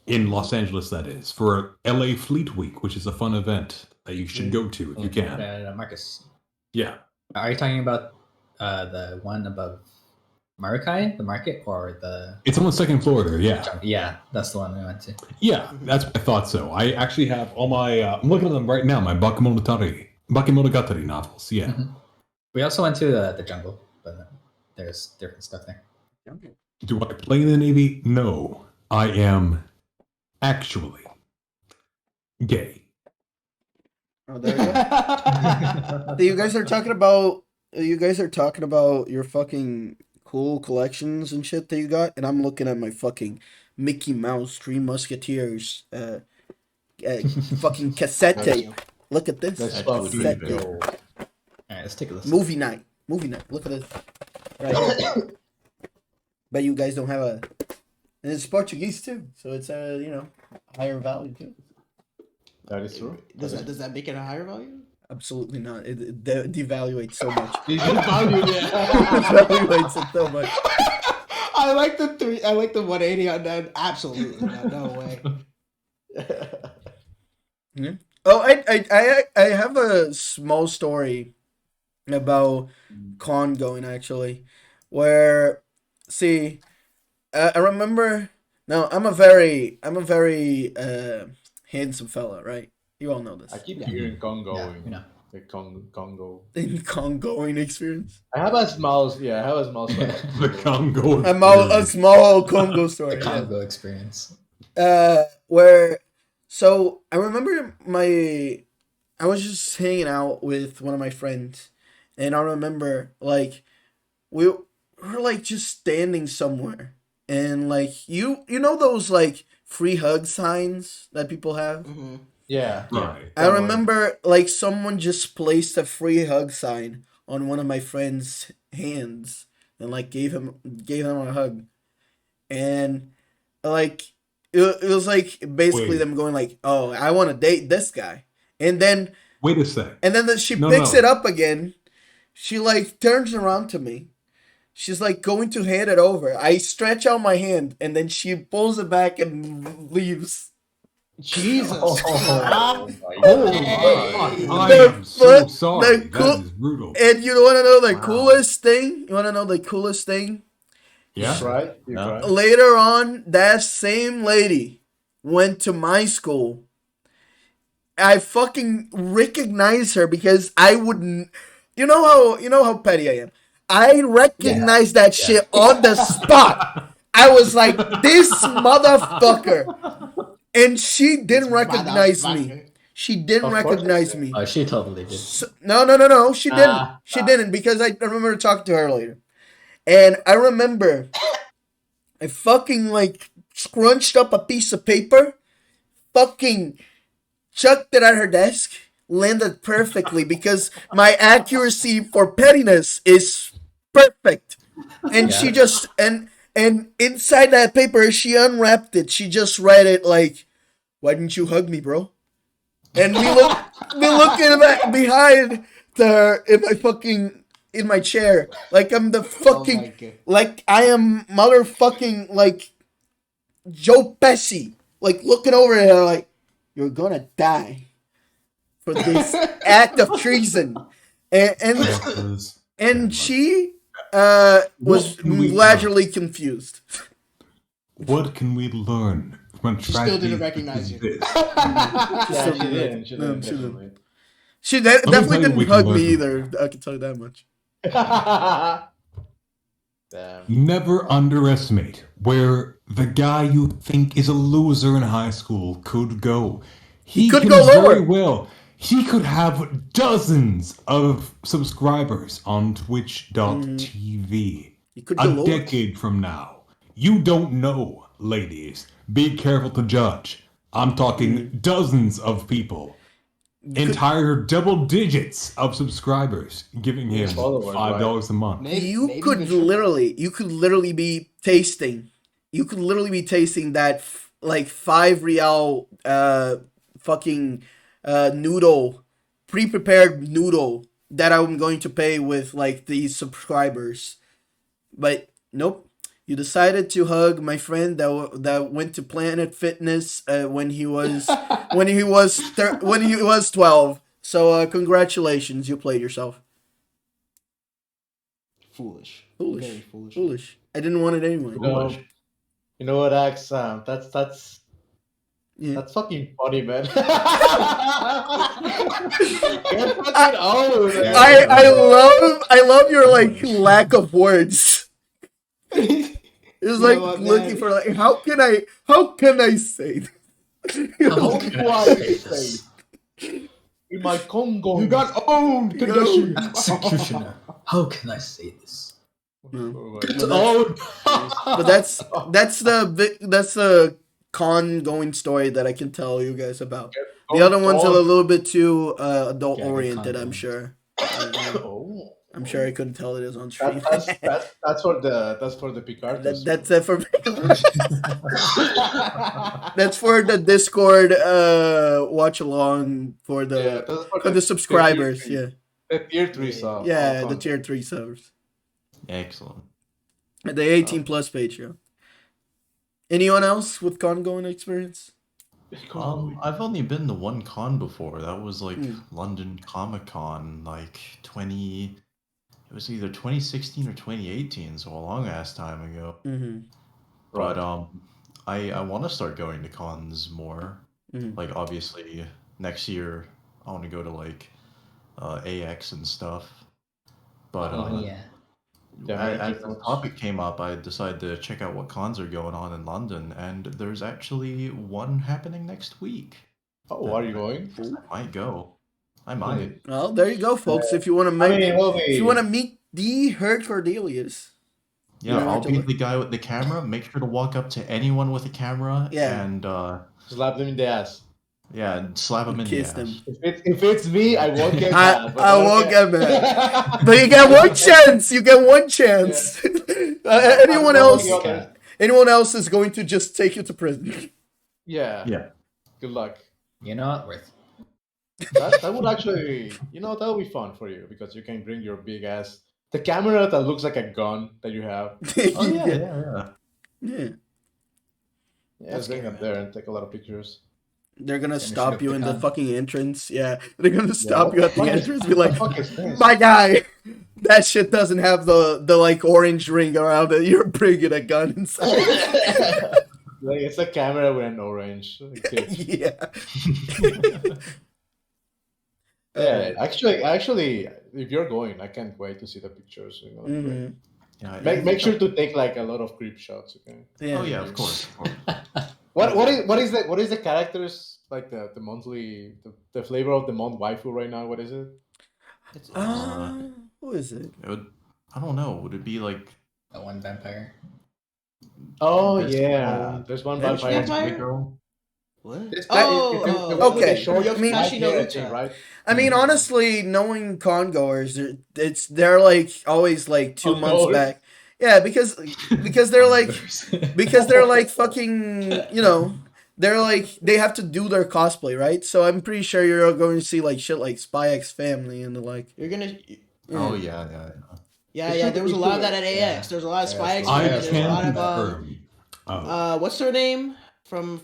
In Los Angeles, that is, for LA Fleet Week, which is a fun event that you should go to if you can. Marcus, Yeah. are you talking about the one above Marukai, the market, or the? It's on the second floor there, yeah. Yeah, that's the one we went to. Yeah, that's what I thought so. I actually have all my, I'm looking at them right now, my Bakemonogatari novels, yeah. Mhm. We also went to the jungle, but there's different stuff there. Do I play in the Navy? No. I am actually gay. Oh, there you go. So you guys are talking about you guys are talking about your fucking cool collections and shit that you got, and I'm looking at my fucking Mickey Mouse Three Musketeers fucking cassette tape. Look at this. That's Actually fucking pretty dope. dope. All right, let's take a listen. Movie night. Look at this. Right here. Bet you guys don't have a. And it's Portuguese too, so it's higher value too. That is true. Does that make it a higher value? Absolutely not. It devaluates so much. Value, It devaluates it so much. I like the 180 on that. Absolutely not. No way. Yeah. Oh, I have a small story about con going actually, where see, I remember. Now I'm a very handsome fella, right? You all know this. I keep hearing Congo. Yeah, you know. The Congo. In con-going experience. I have a small The Congo. A small Congo story. The Congo experience. Where so I remember I was just hanging out with one of my friends, and I remember like we were like just standing somewhere, and like you know those like free hug signs that people have. Mm-hmm. Yeah. Right. I remember like someone just placed a free hug sign on one of my friend's hands and like gave him a hug, and like it was like basically Wait. them going like, oh, I want to date this guy, and then Wait a sec. she No, picks no. it up again. She like turns around to me. She's like going to hand it over. I stretch out my hand, and then she pulls it back and leaves. Jesus. Oh, I The am so fuck- sorry. the That cool- is brutal. And you want to know the coolest thing? You want to know the coolest thing? Yeah. Right? You No. tried? Later on, that same lady went to my school. I fucking recognize her because I wouldn't. You know how petty I am. I recognize that shit on the spot. I was like, this motherfucker. And she didn't recognize me. She didn't Of course recognize I me. Oh, she totally did. No. She didn't. She didn't because I remember talking to her later. And I remember I fucking like scrunched up a piece of paper, fucking chucked it at her desk, landed perfectly because my accuracy for pettiness is perfect. And she just and inside that paper she unwrapped it. She just read it like, "Why didn't you hug me, bro?" And we looking back behind her in my chair, like I'm the fucking like I am motherfucking like Joe Pesci, like looking over at her like, you're gonna die for this act of treason, and she was gradually confused. What can we learn from She still didn't recognize you. Yeah, she didn't. She No, didn't. she didn't. definitely. She tell definitely you didn't we can hug learn me from either. I can tell you that much. Damn. Never underestimate where the guy you think is a loser in high school could go. He could can go lower. very well. He could have dozens of subscribers on Twitch.tv. You could A go lower. decade from now. You don't know, ladies. Be careful to judge. I'm talking dozens of people. Entire double digits of subscribers giving him followers, $5 a month. Maybe You could even literally be tasting. You could literally be tasting that like $5 fucking noodle, pre-prepared noodle that I'm going to pay with like these subscribers. But nope. You decided to hug my friend that went to Planet Fitness when he was 12. So congratulations, you played yourself. foolish. Foolish. Very foolish. Foolish. I didn't want it anyway. You know what, Axe? That's Yeah. That's fucking funny, man. You're fucking old, man. I love your like lack of words. It's like what, looking man? for like how can I say this? How can I Why say you say this? in my Congo. You got owned, Kadeshi. Executioner. How can I say this? But that's the con going story that I can tell you guys about. The other ones are a little bit too adult oriented, I'm sure. I'm sure I couldn't tell it is on stream. That's for the Picard. That's it for that's for the Discord watch along for the subscribers. The tier 3 subs. Yeah, the tier 3 subs. Excellent. The 18 plus page. Yeah. Anyone else with con going experience? I've only been to one con before. That was like London Comic Con, like it was either 2016 or 2018, so a long ass time ago. Mm-hmm. But I want to start going to cons more. Like obviously next year I want to go to like AX and stuff. But as the topic came up, I decided to check out what cons are going on in London, and there's actually one happening next week. Oh, are you going? I might go. I might. Well, there you go, folks. If you want to meet the Herd Cordelius. Yeah, I'll be the guy with the camera. Make sure to walk up to anyone with a camera and slap them in the ass. Yeah, and slap them in the ass. Them. If it's me, I won't get mad. I won't get mad. But you get one chance. You get one chance. Yeah. Anyone else is going to just take you to prison. Yeah. Good luck. You know what? Worth. That would actually, that would be fun for you because you can bring your big ass, the camera that looks like a gun that you have. Yeah. Just bring them there and take a lot of pictures. They're gonna stop you in the fucking entrance. Yeah, they're gonna stop you at the entrance. Be like, my guy, that shit doesn't have the like orange ring around it. You're bringing a gun inside. Like it's a camera with an orange. Yeah. Yeah. Actually, if you're going, I can't wait to see the pictures. Yeah, make sure to take like a lot of creep shots. Okay. Yeah. Oh yeah, of course. What is the characters like the monthly the flavor of the month waifu right now? What is it? Who is it? I don't know. Would it be like that one vampire? Oh yeah, there's one vampire. Girl. What? Okay. Right? I mean, honestly, knowing con goers, they're like always like 2 months back. Yeah, because they're like fucking, they're like they have to do their cosplay, right? So I'm pretty sure you're going to see like shit like Spy X Family and the like. You're gonna. Oh yeah. Yeah. There was a lot of that at AX. There's a lot of Spy X Family. There's a lot of what's her name from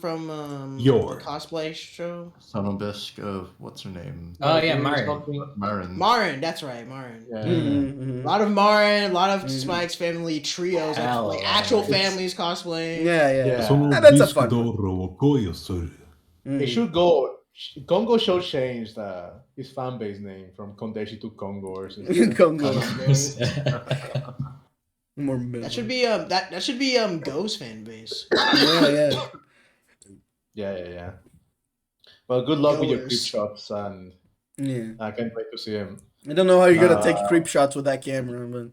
Your the cosplay show? Sonobisk of what's her name? Oh yeah, Marin. Marin, that's right, Marin. Yeah. Mm-hmm. A lot of Marin, a lot of Spy X Family trios, like actual families cosplaying. Yeah. That's a fun one. They should go. Congo should change his fan base name from Kondeshi to Kongors. Congo. That should be that should be Go's fan base. Yeah. Well, good luck with your creep shots, and I can't wait to see him. I don't know how you're gonna take creep shots with that camera, but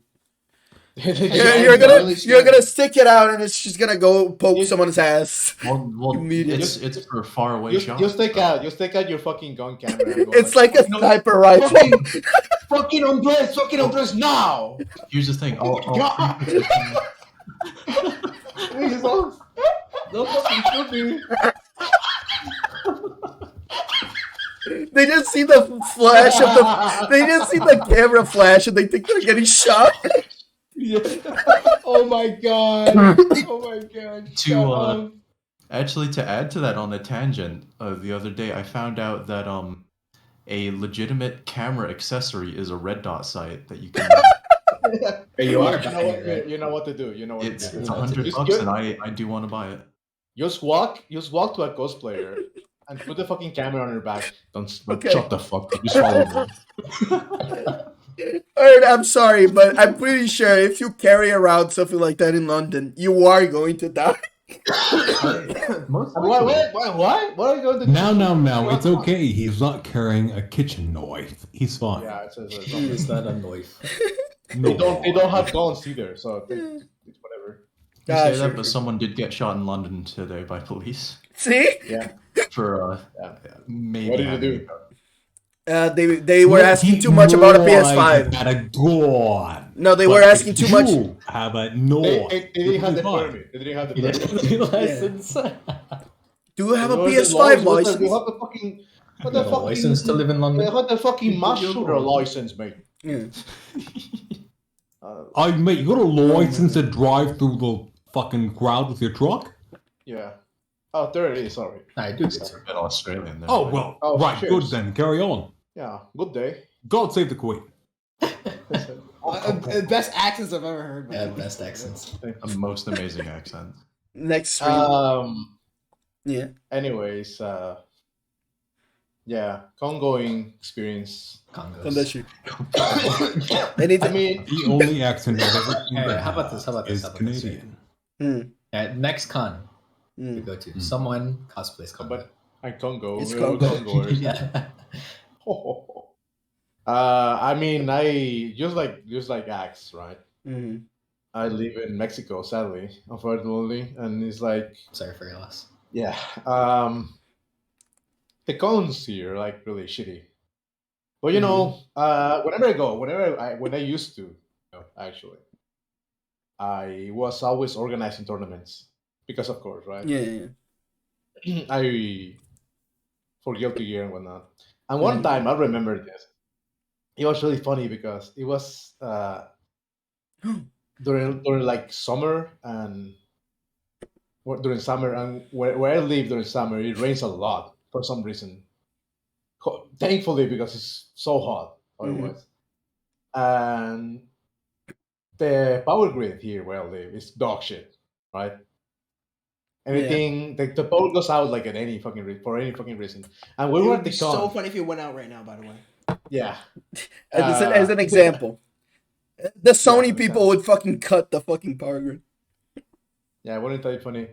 you're gonna stick it out and it's just gonna go poke someone's ass. Well, it's for far away shots. Just take out your fucking gun camera. It's like a sniper rifle. Fucking undress now. Here's the thing. Please don't fucking shoot me. They just see the flash of they just see the camera flash and they think they're getting shot. Yeah. Oh my god. Actually, to add to that on a tangent, the other day I found out that a legitimate camera accessory is a red dot sight that you can. You know what to do. It's $100 and I do want to buy it. Just walk to a cosplayer and put the fucking camera on her back. Shut the fuck up. Just follow me. Alright, I'm sorry, but I'm pretty sure if you carry around something like that in London, you are going to die. What are you going to do? Now, it's okay. He's not carrying a kitchen knife. He's fine. Yeah, is that a knife? No, They don't have guns either, so it's whatever. You say Sure, that, but someone did get shot in London today by police See? Yeah. for maybe What did you having do? a gun. They were asking too much about a PS5. At a gun. No, they But were asking if too much. you have a no. They didn't have the permit. They didn't have the permit. license. Do you have a What was the PS5 laws? license? You have the fucking what the Got a fucking license to live in London? You have the fucking mass shooter license, mate. Yeah. Mate, you got a license to drive through the fucking crowd with your truck? Yeah. Oh, there it is. Sorry. I do. It's a bit Australian there. Oh, well, Oh, right, cheers. good then. Carry on. Yeah. Good day. God save the Queen. Best accents I've ever heard. Yeah, best accents. The most amazing accent. Next stream. Yeah. Anyways, yeah, ongoing experience. Congos. Anything? I mean, The only accent I've ever seen Alright, that how about this? How about this? is How about this? Canadian. Next con we go to, someone cosplays Congo. but I Congo. It's we're all Congo. Congoers. Yeah. I mean, I just like Axe, right? Mm-hmm. I live in Mexico, sadly, unfortunately, and it's like, Sorry for your loss. yeah, the cons here are like really shitty. But you know, whenever I go, when I used to, actually, I was always organizing tournaments because, of course, right? Yeah. I for Guilty Gear and whatnot. And one time I remember this. It was really funny because it was during like summer and during summer and where I live during summer it rains a lot for some reason. Thankfully because it's so hot otherwise. And the power grid here where I live is dog shit, right? Anything the power goes out like at any fucking for any fucking reason. And we It were would at be the so con. funny if it went out right now. By the way. Yeah. As an example, the Sony people would fucking cut the fucking power grid. Yeah, I wouldn't tell you funny.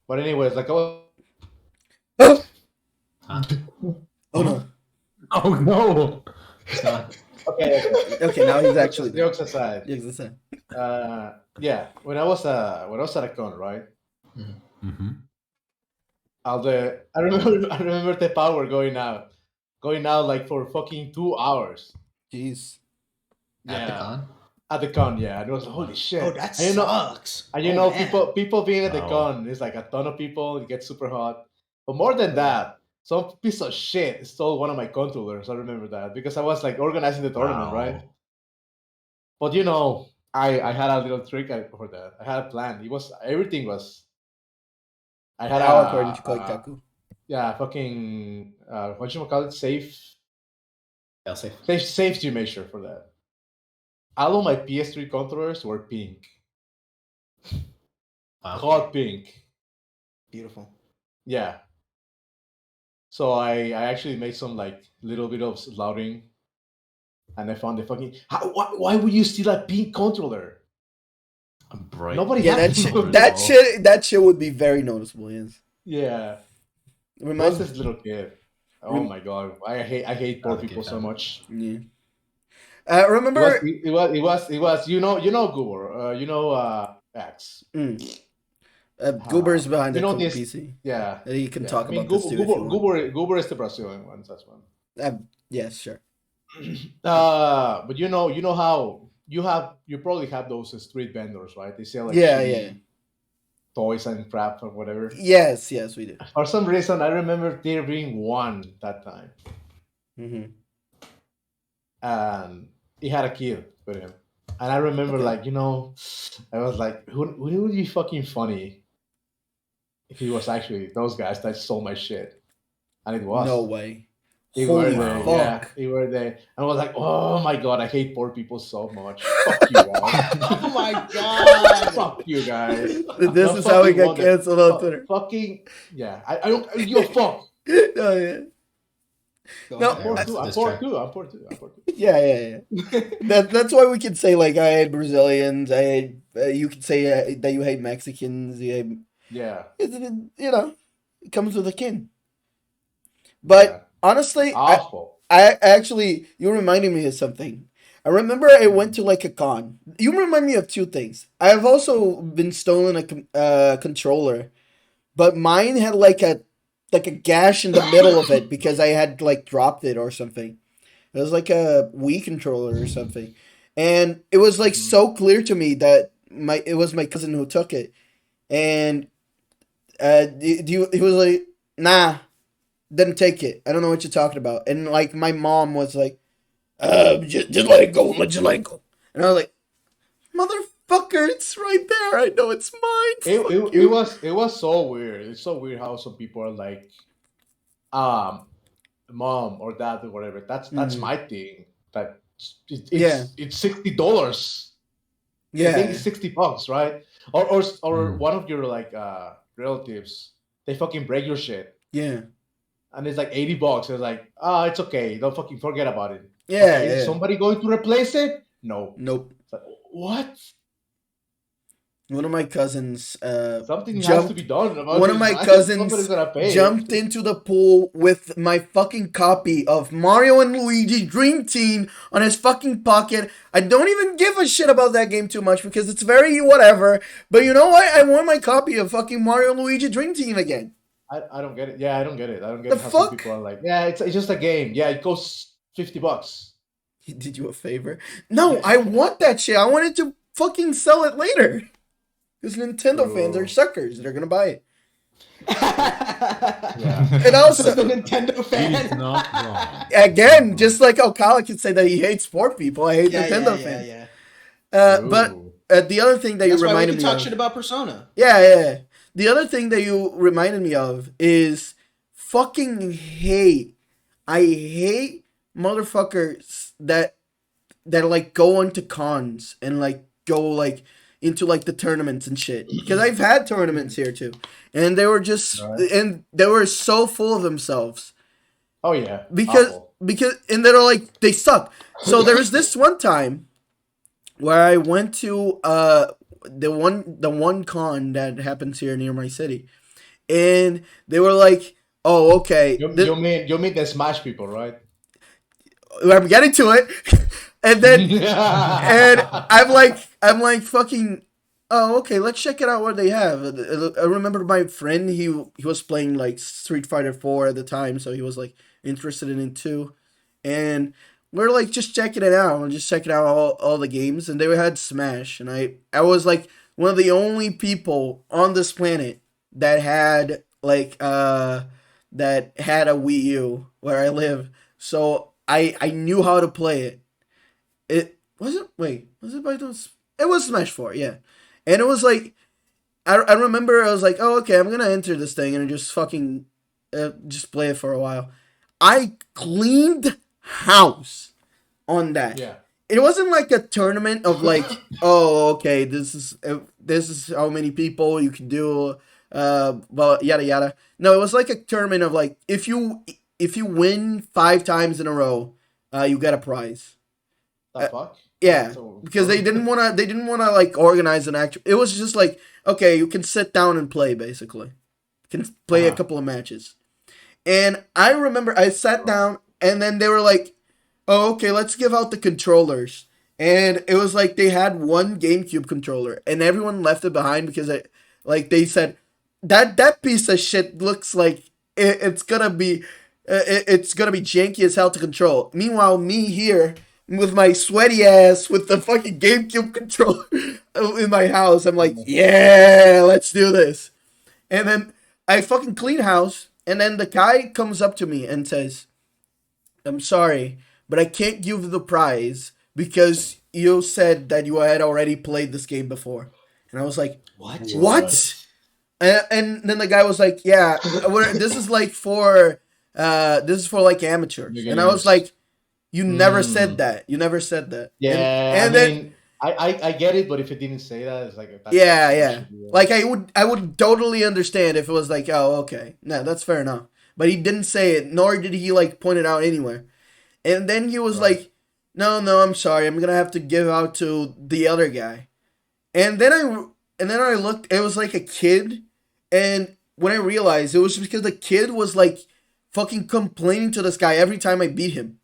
But anyways, like I was Oh no. Oh, no. It's not. okay. Okay, now he's actually there. Jokes aside. Yeah, when I was at a con, right? Mm-hmm. I remember the power going out like for fucking 2 hours. Jeez. At the con? At the con, yeah, and it was holy shit. Oh, that and sucks. And you Oh, know, man. people being at the Wow. con, it's like a ton of people. It gets super hot. But more than that, some piece of shit stole one of my controllers. I remember that because I was like organizing the tournament, Wow. right? But you know, I had a little trick for that. I had a plan. Everything was. I had Now according to Koikaku. yeah, fucking what you call it? Safe Failsafe. safety measure for that. All of my PS3 controllers were pink, Wow. hot pink. Beautiful. Yeah. So I actually made some like little bit of slaughtering, and I found the fucking. Why would you steal a pink controller? Bright. Nobody Yeah, had that shit would be very noticeable. Yes. Yeah. It reminds What's this little kid? Oh my god, I hate poor people so much. Yeah. Remember? It was you know Goober, X. Goober's behind you the know cool this- PC. Yeah. He can Yeah. talk I mean, about this too. if you want. Goober is the Brazilian one. That's one. Yes, sure. But you know how you probably have those street vendors, right? They sell like shitty toys and crap or whatever. Yes, we do. For some reason, I remember there being one that time, Mm-hmm. and he had a kid with him. And I remember, like, I was like, who would be fucking funny if he was actually those guys that stole my shit? And it was. No way. They Holy were there, fuck. yeah. They were there. And I was like, oh my god, I hate poor people so much. Fuck you guys. Oh my god. Fuck you guys. This No is how we fucking get wonder. canceled on Twitter. Fucking, yeah. I don't give a fuck. Oh, yeah. No, I'm poor that's too. the I'm distract. poor too. Yeah. That's why we can say, like, I hate Brazilians. I hate. You can say that you hate Mexicans. You hate. Yeah. It comes with a kin. But honestly, Awful. I actually, you reminded me of something. I remember I went to like a con. You remind me of two things. I've also been stolen a controller, but mine had like a gash in the middle of it because I had like dropped it or something. It was like a Wii controller or something, and it was like so clear to me that it was my cousin who took it, and he was like, nah, didn't take it. I don't know what you're talking about. And like my mom was like, just let it go, just let it go. And I was like, motherfucker, it's right there. I know it's mine. It was so weird. It's so weird how some people are like, mom or dad or whatever. That's my thing. That it's $60. Yeah, I think it's $60, right? Or one of your like relatives, they fucking break your shit. Yeah. And it's like $80. It's like, it's okay. Don't fucking forget about it. Yeah, okay, yeah. Is somebody going to replace it? No. Nope. It's like, what? One of my cousins something has to be done about one this. of my cousins jumped it. into the pool with my fucking copy of Mario and Luigi Dream Team on his fucking pocket. I don't even give a shit about that game too much because it's very whatever. But you know what? I want my copy of fucking Mario and Luigi Dream Team again. I don't get it. Yeah, I don't get it. I don't get the how fuck? Some people are like, yeah, it's just a game. Yeah, it costs $50. He did you a favor? No, I want that shit. I wanted to fucking sell it later. Because Nintendo fans are suckers. They're going to buy it. Yeah. And also, the Nintendo fan. He's not wrong. Again, just like Kala could say that he hates sport people, I hate Nintendo fans. But the other thing that you reminded me of. Talk shit about Persona. Yeah. The other thing that you reminded me of is fucking hate. I hate motherfuckers that like go into cons and like go like into like the tournaments and shit. Because I've had tournaments here too. And they were just and they were so full of themselves. Oh yeah. Because and they're like they suck. So there was this one time where I went to the one con that happens here near my city. And they were like, "Oh, okay." You mean the Smash people, right? I'm getting to it. And then and I'm like fucking, oh, okay, let's check it out what they have. I remember my friend, he was playing like Street Fighter 4 at the time, so he was like interested in it too. And we're like just checking it out. We're just checking out all the games, and they had Smash, and I was like one of the only people on this planet that had like that had a Wii U where I live. So I knew how to play it. It was Smash 4, yeah. And it was like I remember I was like, oh, okay, I'm gonna enter this thing and just fucking just play it for a while. I cleaned house on that. Yeah. It wasn't like a tournament of like, oh, okay, this is how many people you can do, well, yada yada. No, it was like a tournament of like if you win 5 times in a row, you get a prize. The fuck? Yeah, because they didn't wanna like organize an actual. It was just like, okay, you can sit down and play basically. You can play a couple of matches. And I remember I sat down and then they were like, oh, okay, let's give out the controllers. And it was like they had one GameCube controller and everyone left it behind because they said that piece of shit looks like it's gonna be janky as hell to control. Meanwhile, me here with my sweaty ass with the fucking GameCube controller in my house, I'm like, yeah, let's do this. And then I fucking clean house, and then the guy comes up to me and says, I'm sorry, but I can't give you the prize because you said that you had already played this game before. And I was like, what? And then the guy was like, yeah, this is for like amateurs. And I was like, you never said that. You never said that. Yeah, then I get it, but if it didn't say that, it's like yeah. Like I would totally understand if it was like, oh, okay, no, that's fair enough. But he didn't say it, nor did he like point it out anywhere. And then he was like, no, I'm sorry, I'm gonna have to give out to the other guy. And then I looked. It was like a kid, and when I realized it was because the kid was like fucking complaining to this guy every time I beat him.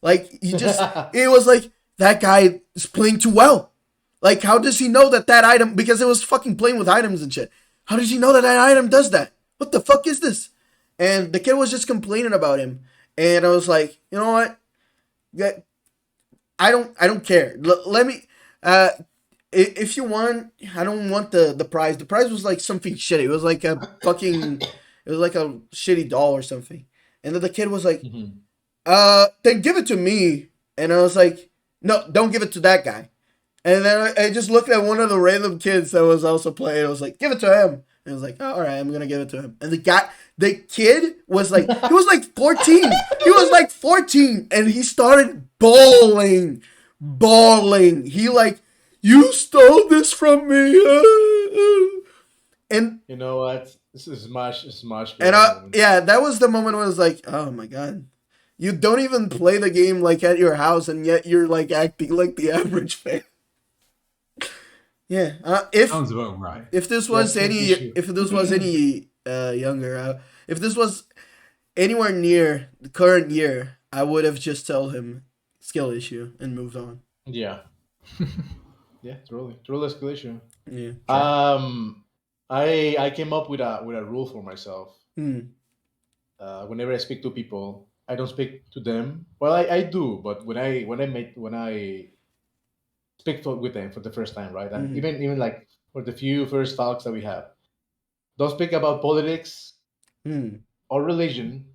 Like it was like that guy is playing too well. Like how does he know that item? Because it was fucking playing with items and shit. How does he know that item does that? What the fuck is this? And the kid was just complaining about him, and I was like, you know what? Yeah, I don't care. Let me. If you want, I don't want the prize. The prize was like something shitty. It was like a fucking. It was like a shitty doll or something. And then the kid was like, then give it to me. And I was like, no, don't give it to that guy. And then I just looked at one of the random kids that was also playing. I was like, give it to him. And I was like, oh, all right, I'm gonna give it to him. And the kid was like, he was like 14. He was like 14, and he started bawling. He like, you stole this from me. And you know what? This is Smash. And that was the moment where I was like, oh my god. You don't even play the game like at your house, and yet you're like acting like the average fan. Yeah, Sounds about right. If this was any younger, if this was anywhere near the current year, I would have just told him skill issue and moved on. Yeah. Yeah, truly escalation. Yeah. I came up with a rule for myself. Whenever I speak to people, I don't speak to them. Well, I do, but when I speak with them for the first time, right? And even like for the few first talks that we have, don't speak about politics or religion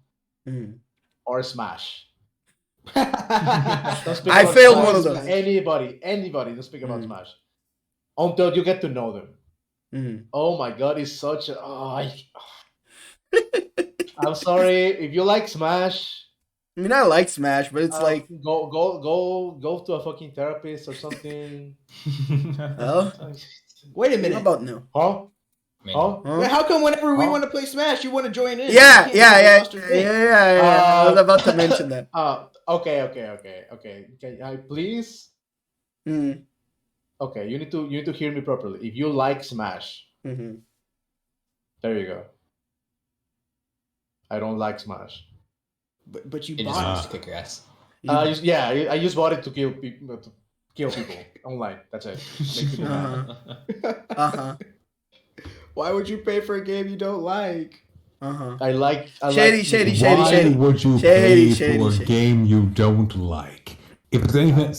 or Smash. I failed one of those. Anybody, don't speak about Smash until you get to know them. Oh my god, it's such a. I'm sorry if you like Smash. I mean, I like Smash, but it's like go to a fucking therapist or something. Oh, wait a minute. How about no? Huh? Wait, how come whenever we want to play Smash, you want to join in? Yeah. I was about to mention that. Okay. Can I please? Okay, you need to hear me properly. If you like Smash, there you go. I don't like Smash. But you just bought to kick your ass. I just bought it to kill people online. That's it. Make people mad. Why would you pay for a game you don't like? I like Shady. Why would you pay for a game you don't like? If it's anything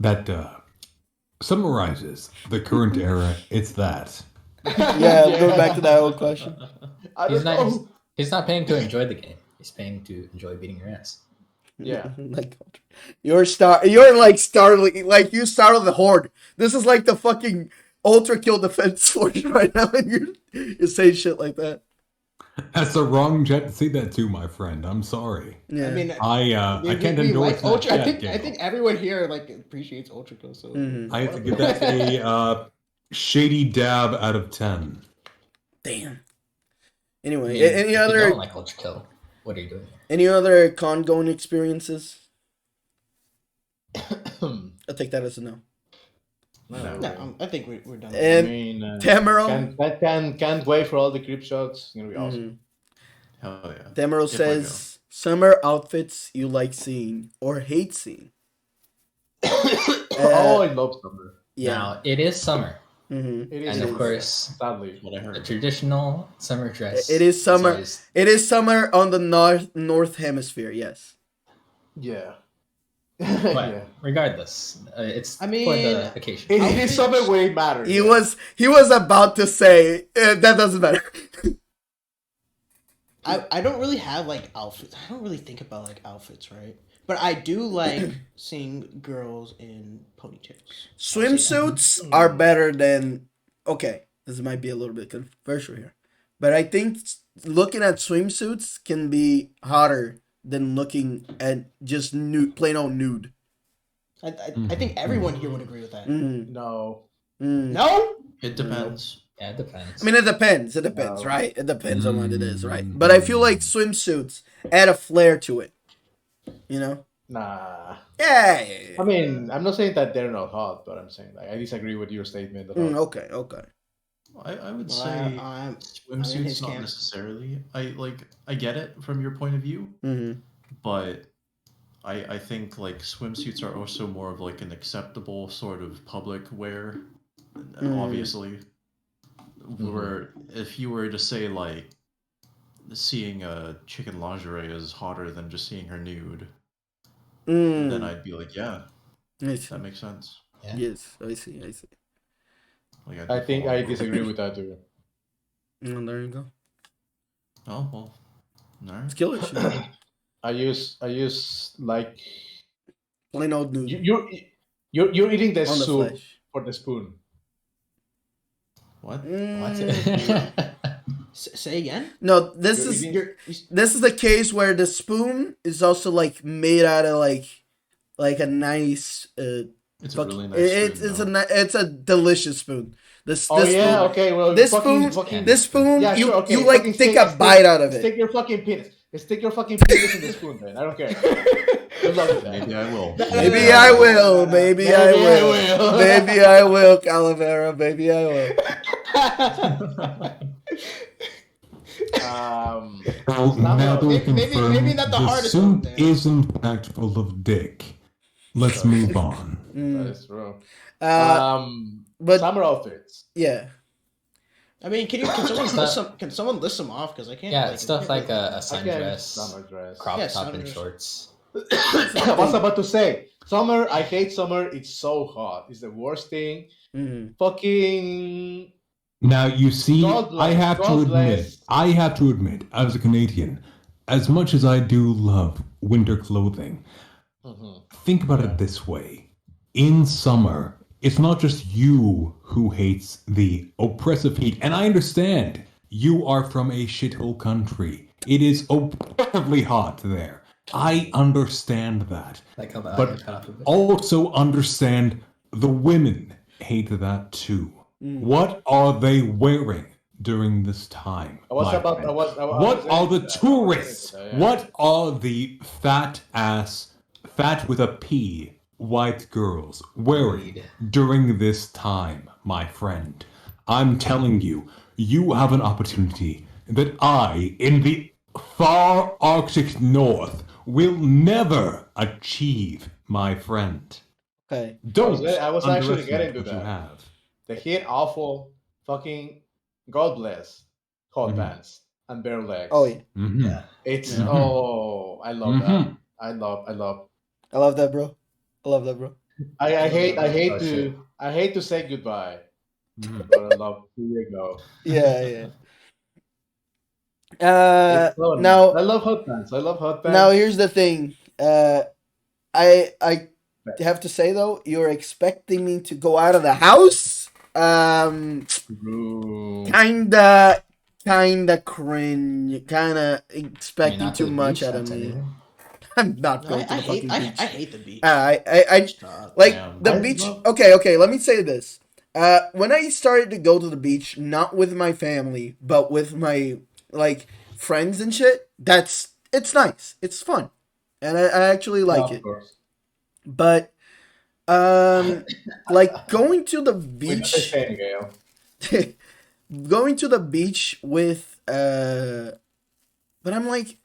that summarizes the current era, it's that. Yeah, go back to that old question. He's not paying to enjoy the game. He's paying to enjoy beating your ass. Yeah. Like you're like startling, like you startled the horde. This is like the fucking ultra kill defense force right now, and you're saying shit like that. That's the wrong jet to say that to, my friend. I'm sorry. Yeah. I mean, I can't endorse like Ultra. that I think everyone here like appreciates Ultra Kill. So I have to give that a shady dab out of 10. Damn. Anyway, If any you other don't like Ultra Kill, what are you doing here? any other con going experiences? I'll take that as a no. no, I think we're done. And I mean, Tamero can't wait for all the creep shots. It's gonna be awesome. Hell yeah. Tamero If I says summer outfits you like seeing or hate seeing. Oh, I love summer. Yeah. Now, it is summer. Mm-hmm. It is, And of course, sadly, What I the heard. traditional summer dress. It is summer. always- It is summer on the north hemisphere. Yes. yeah. But Yeah. regardless, it's for mean, the occasion. It is summer way matter. He was about to say that doesn't matter. I don't really have like outfits. I don't really think about like outfits, right? But I do like seeing girls in ponytails. Swimsuits are better than. Okay, this might be a little bit controversial here, but I think looking at swimsuits can be hotter than looking at just nude, plain old nude. I think everyone here would agree with that. No. No? It depends. Yeah, it depends. I mean, it depends. It depends, right? It depends on what it is, right? But I feel like swimsuits add a flair to it. You know? Nah. Yeah. I mean, I'm not saying that they're not hot, but I'm saying like I disagree with your statement. Okay. I would Well, say I'm in his swimsuits not camp. necessarily. I get it from your point of view, Mm-hmm. but I think like swimsuits are also more of like an acceptable sort of public wear, obviously. Where if you were to say like seeing a chick in lingerie is hotter than just seeing her nude, then I'd be like, yeah, that makes sense. Yeah. Yes, I see. Like I think I disagree with that too. There you go. Oh well, alright. Skill issue. I use like Plain old nude you're eating the on the soup flesh. for the spoon. What? Say again. No, this You're is eating- this is the case where the spoon is also like made out of like a nice. It's a really nice spoon, It's a delicious spoon. This Oh this yeah, spoon, okay. Well, this fucking, spoon, this spoon, Yeah, sure, okay. you like fucking take stick- a bite out of Stick it. your fucking penis. Stick your fucking penis in the spoon, man. I don't care. Good luck with that. Maybe I will. Maybe I will. Maybe I will. Maybe I will, Calavera. Maybe I will. Well, now that we maybe confirmed not the the hardest one soup there. is in fact full of dick, let's move on. That is true. But Summer outfits. yeah, I mean, can someone list some off? Because I can't. Yeah, it's stuff like a Again, sundress, summer dress. crop Yeah, top, and sundress. shorts. I was about to say summer. I hate summer. It's so hot. It's the worst thing. Fucking. Now you see, God bless- I have God bless. to admit, as a Canadian, as much as I do love winter clothing, think about it this way: in summer, it's not just you who hates the oppressive heat, and I understand you are from a shithole country. It is oppressively hot there. I understand that. Like how the But audio cut off a bit. also understand the women hate that too. What are they wearing during this time? I was my about. friend? I was What saying are the that. tourists? Yeah. What are the fat with a P, white girls wearing during this time, my friend? I'm telling you, you have an opportunity that I, in the far Arctic North, will never achieve, my friend. okay. Don't. I was actually underestimate getting to what you that. have. The heat awful. Fucking. God bless. Hot pants and bare legs. Oh yeah, Mhm. Yeah. It's Mhm. I love that. I love. I love that, bro. I love that, bro. I hate Oh, shit. I hate to say goodbye, Mhm. but I love. Here you go. Yeah. It's fun. Now I love hot pants. I love hot pants. Now here's the thing. I have to say though, you're expecting me to go out of the house. Ooh. Kinda cringe. Kinda I mean, expecting not to too the much beach, out of that's me. anything. I'm not No, going to I the fucking hate. beach. I hate the beach. I Stop. like Damn. the I beach. love- Okay. Let me say this. When I started to go to the beach, not with my family, but with my like friends and shit, it's nice. It's fun, and I actually like Of it. course. But like going to the We're not the beach, same, Gail. going to the beach with but I'm like,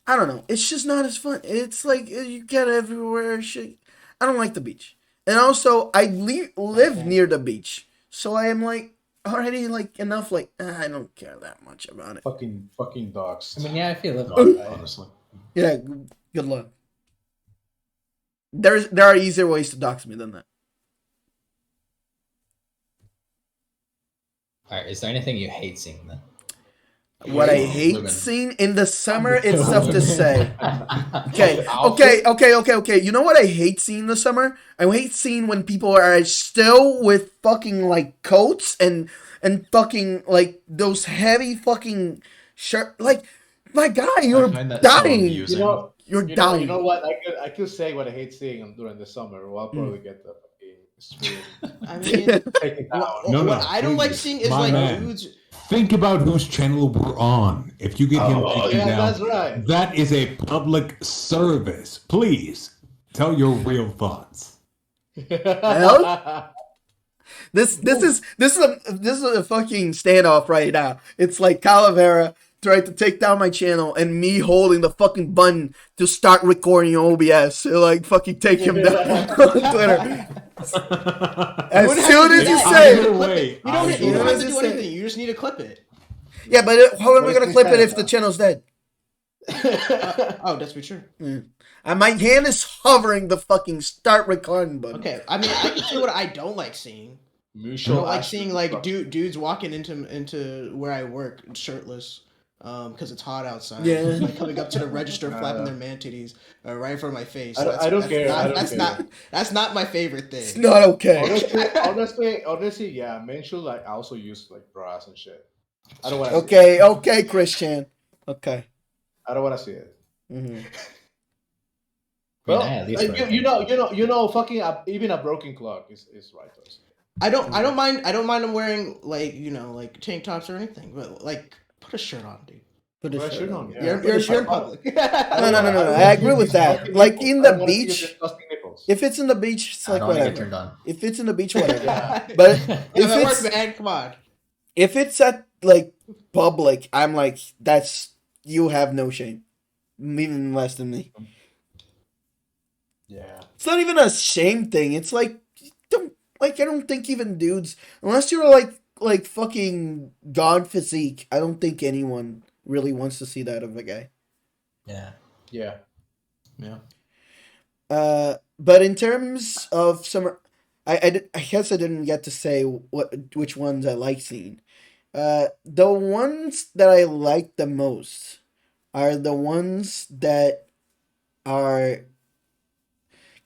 I don't know. It's just not as fun. It's like you get everywhere. Shit. I don't like the beach. And also, I live near the beach, so I am like already like enough. Like I don't care that much about it. Fucking dogs. I mean, yeah, if you live God, by, honestly. Yeah, good luck. There are easier ways to dox me than that. all right, is there anything you hate seeing then? What I Well, hate living. seeing in the summer, it's tough to say. Okay. Outfit? You know what I hate seeing in the summer? I hate seeing when people are still with fucking like coats and fucking like those heavy fucking shirt. Like, my guy, you're I find that so dying. amusing. You're You dying. know what? I could say what I hate seeing during the summer. Well, I'll probably get the fucking stream. I mean, Take it down. what I don't like please, seeing is my like man. dudes. Think about whose channel we're on. If you get him Oh, taken yeah, down, that's right. that is a public service. Please tell your real thoughts. Hell? This is a fucking standoff right now. It's like Calavera tried to take down my channel, and me holding the fucking button to start recording OBS, to, like, fucking take him down on Twitter. As soon as you say it. You don't have to do anything. You just need to clip it. Yeah, but how am I gonna clip it if the channel's dead? Oh, that's for sure. And my hand is hovering the fucking start recording button. Okay, I mean, I can say what I don't like seeing. I don't like seeing like dudes walking into where I work shirtless, because it's hot outside. Yeah. Like coming up to the register, flapping their man titties right in front of my face. I don't care. That's not my favorite thing. It's not okay. Honestly, yeah. Men should like also use like bras and shit. I don't want. Okay, Christian. Okay. I don't want to see it. Mm-hmm. Well, you know, fucking even a broken clock is right. I don't mind them wearing like tank tops or anything, but like put a shirt on, dude. Put a shirt on. Yeah. You're in public. No. I agree with that. Like in the beach, if it's in the beach, it's like whatever. If it's in the beach, whatever. But if it's man, come on. If it's at like public, I'm like, you have no shame, even less than me. Yeah, it's not even a shame thing. It's like I don't think even dudes, unless you're like fucking god physique, I don't think anyone really wants to see that of a guy. Yeah. But in terms of summer, I guess I didn't get to say which ones I like seeing. The ones that I like the most are the ones that are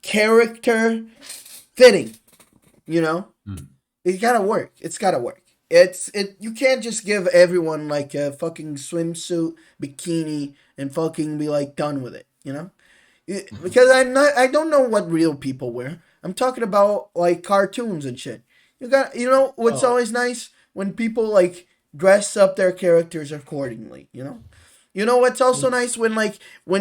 character fitting. You know, It gotta work. It's gotta work. You can't just give everyone like a fucking swimsuit, bikini, and fucking be like done with it. You know, because I don't know what real people wear. I'm talking about like cartoons and shit. You know what's always nice when people like dress up their characters accordingly. You know what's also nice when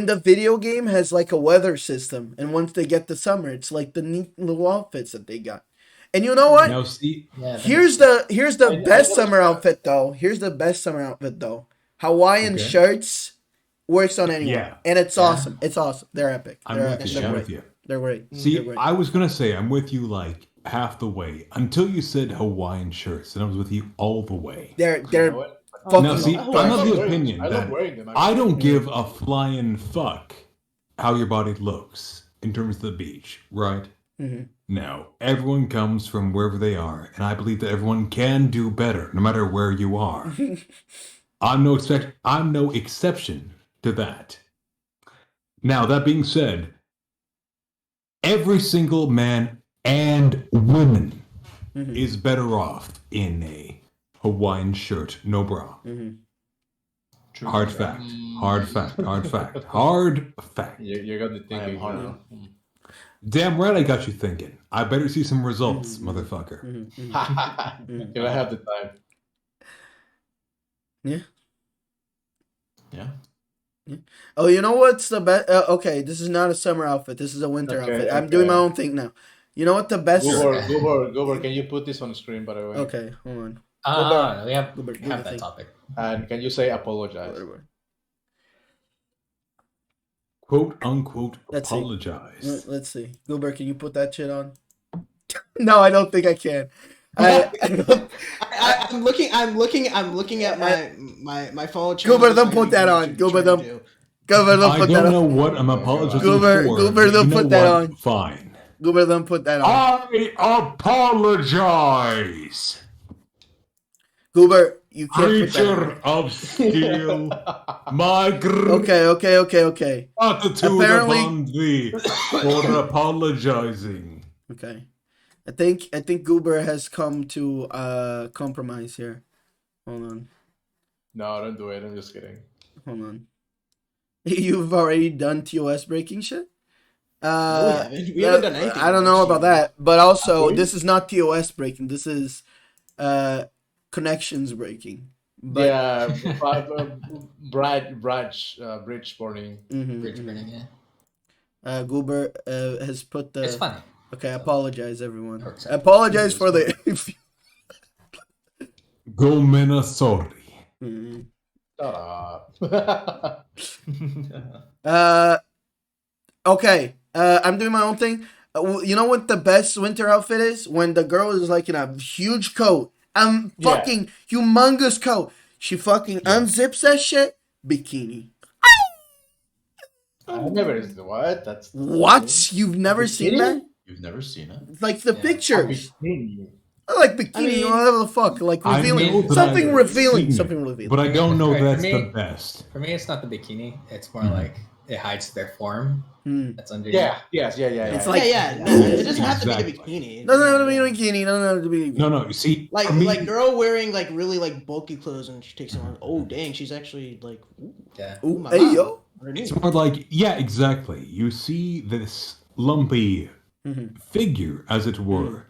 the video game has like a weather system, and once they get to summer, it's like the neat little outfits that they got. And you know what? Now see, here's the best summer outfit though. Hawaiian shirts works on anyone, and it's awesome. It's awesome. They're epic. I'm with you. They're great. See, They're great. I was gonna say I'm with you like half the way until you said Hawaiian shirts, and I was with you all the way. They're now see, I'm of the opinion that I don't Mm. give a flying fuck how your body looks in terms of the beach, right? Mm-hmm. Now, everyone comes from wherever they are, and I believe that everyone can do better, no matter where you are. I'm no exception to that. Now, that being said, every single man and woman is better off in a Hawaiian shirt, no bra. True. Hard fact. Hard fact. You're gonna be thinking hard. Damn right I got you thinking. I better see some results, motherfucker. If I have the time. Yeah. Oh, you know what's the best? Okay, this is not a summer outfit. This is a winter outfit. I'm doing my own thing now. You know what the best? Goober, can you put this on the screen, by the way? Okay, hold on. We have that topic. And can you say apologize? Quote unquote Let's see. apologize. Let's see. Goober, can you put that shit on? No, I don't think I can. I'm looking at my phone. Goober, don't put that on. Goober, don't put that on. I don't know what I'm apologizing Goober, for. Goober, don't put that on. Fine. Goober, don't put that on. I apologize. Goober, you can't Creature put that on. of steel, my Okay. gratitude Apparently- upon thee for apologizing. Okay. I think Goober has come to compromise here. Hold on. No, don't do it. I'm just kidding. Hold on. You've already done TOS breaking shit? We haven't done anything. I don't know about that. But also, this is not TOS breaking. This is connections breaking. But, yeah, bridge burning. Bridge burning, yeah. Goober has put the... It's funny. Okay, I apologize, everyone. Works I out. apologize for the... Go mena sorry. Mhm. Shut up. Okay. I'm doing my own thing. You know what the best winter outfit is? When the girl is like in a huge coat, fucking humongous coat. She fucking unzips that shit. Bikini. I never. What? That's What? You've never seen that? You've never seen it? Like the Yeah. pictures. bikini. I like bikini, I mean- or whatever the fuck. Like I revealing. know that Something I've revealing. seen Something it, revealing. but I don't know For that's me- the best. For me, it's not the bikini. It's more Mhm. like it hides their form. Hmm. That's underneath. Yeah. Yes. Yeah. It's Yeah. like- No, it doesn't have to be Exactly. the bikini. Doesn't have to be Yeah. a bikini. Doesn't have to be. No. You see, Like for me, like girl wearing like really like bulky clothes and she takes them on. Oh dang, she's actually like ooh, Yeah. Ooh, my hey God. yo. underneath. it's more like, yeah, exactly. You see this lumpy Mhm. figure, as it were,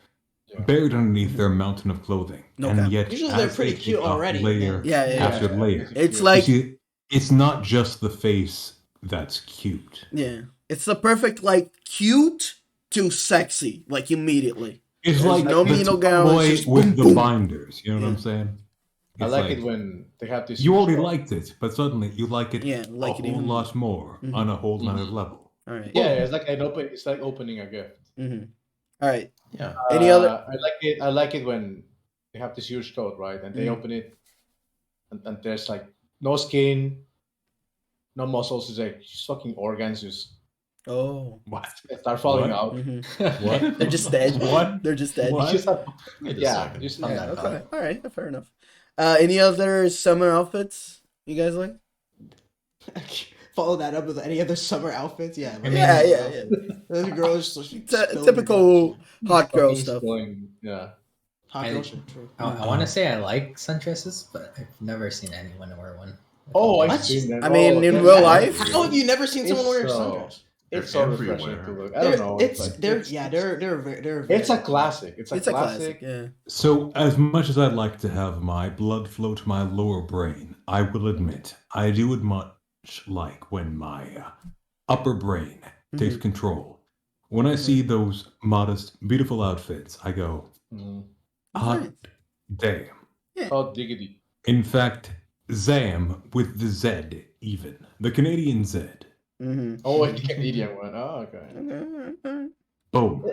Yeah. buried underneath their mountain of clothing, Okay. and yet Usually they're as pretty they cute take off already, layer Yeah, yeah, after yeah. layer. It's You like see, it's not just the face that's cute. yeah. It's the perfect like cute to sexy like immediately. It's There's like no the mean, no gal, it's boy just with boom, the boom. binders. You know what Yeah. I'm saying? I It's like it when they have this. you huge already top. liked it, but suddenly you like it Yeah, like a it whole even lot more Mhm. on a whole nother level. All right. Yeah, it's like an open. It's like opening a gift. Mm-hmm. All right. Yeah. Any other? I like it. I like it when they have this huge coat, right? And they Mhm. open it, and there's like no skin, no muscles. It's like just fucking organs just Oh. What? start falling What? out. Mhm. What? They're just dead. What? They're just dead. What? It's just like, Wait a yeah, second. just Yeah. like, Okay. All right. Fair enough. Any other summer outfits you guys like? Follow that up with any other summer outfits. Yeah. I mean- Yeah. The girl is just Typical hot girl fucking stuff. spilling, yeah. hot girl shit. True. I want to say I like sundresses, but I've never seen anyone wear one. Oh, I've What? seen that. I mean, Oh, in that's- real life? How have you never seen someone wear a It's so- sundress? It's They're so refreshing everywhere. to look. I don't know. It's like- they're it's- yeah they're very It's a classic. It's a It's a classic. classic. Yeah. So, as much as I'd like to have my blood flow to my lower brain, I will admit I do it much like when my upper brain takes control. When I see those modest, beautiful outfits, I go, Mhm. hot Nice. damn. Oh, diggity. In fact, Zam with the Z, even. The Canadian Z. Mm-hmm. Oh, the Canadian one. Oh, okay. Boom.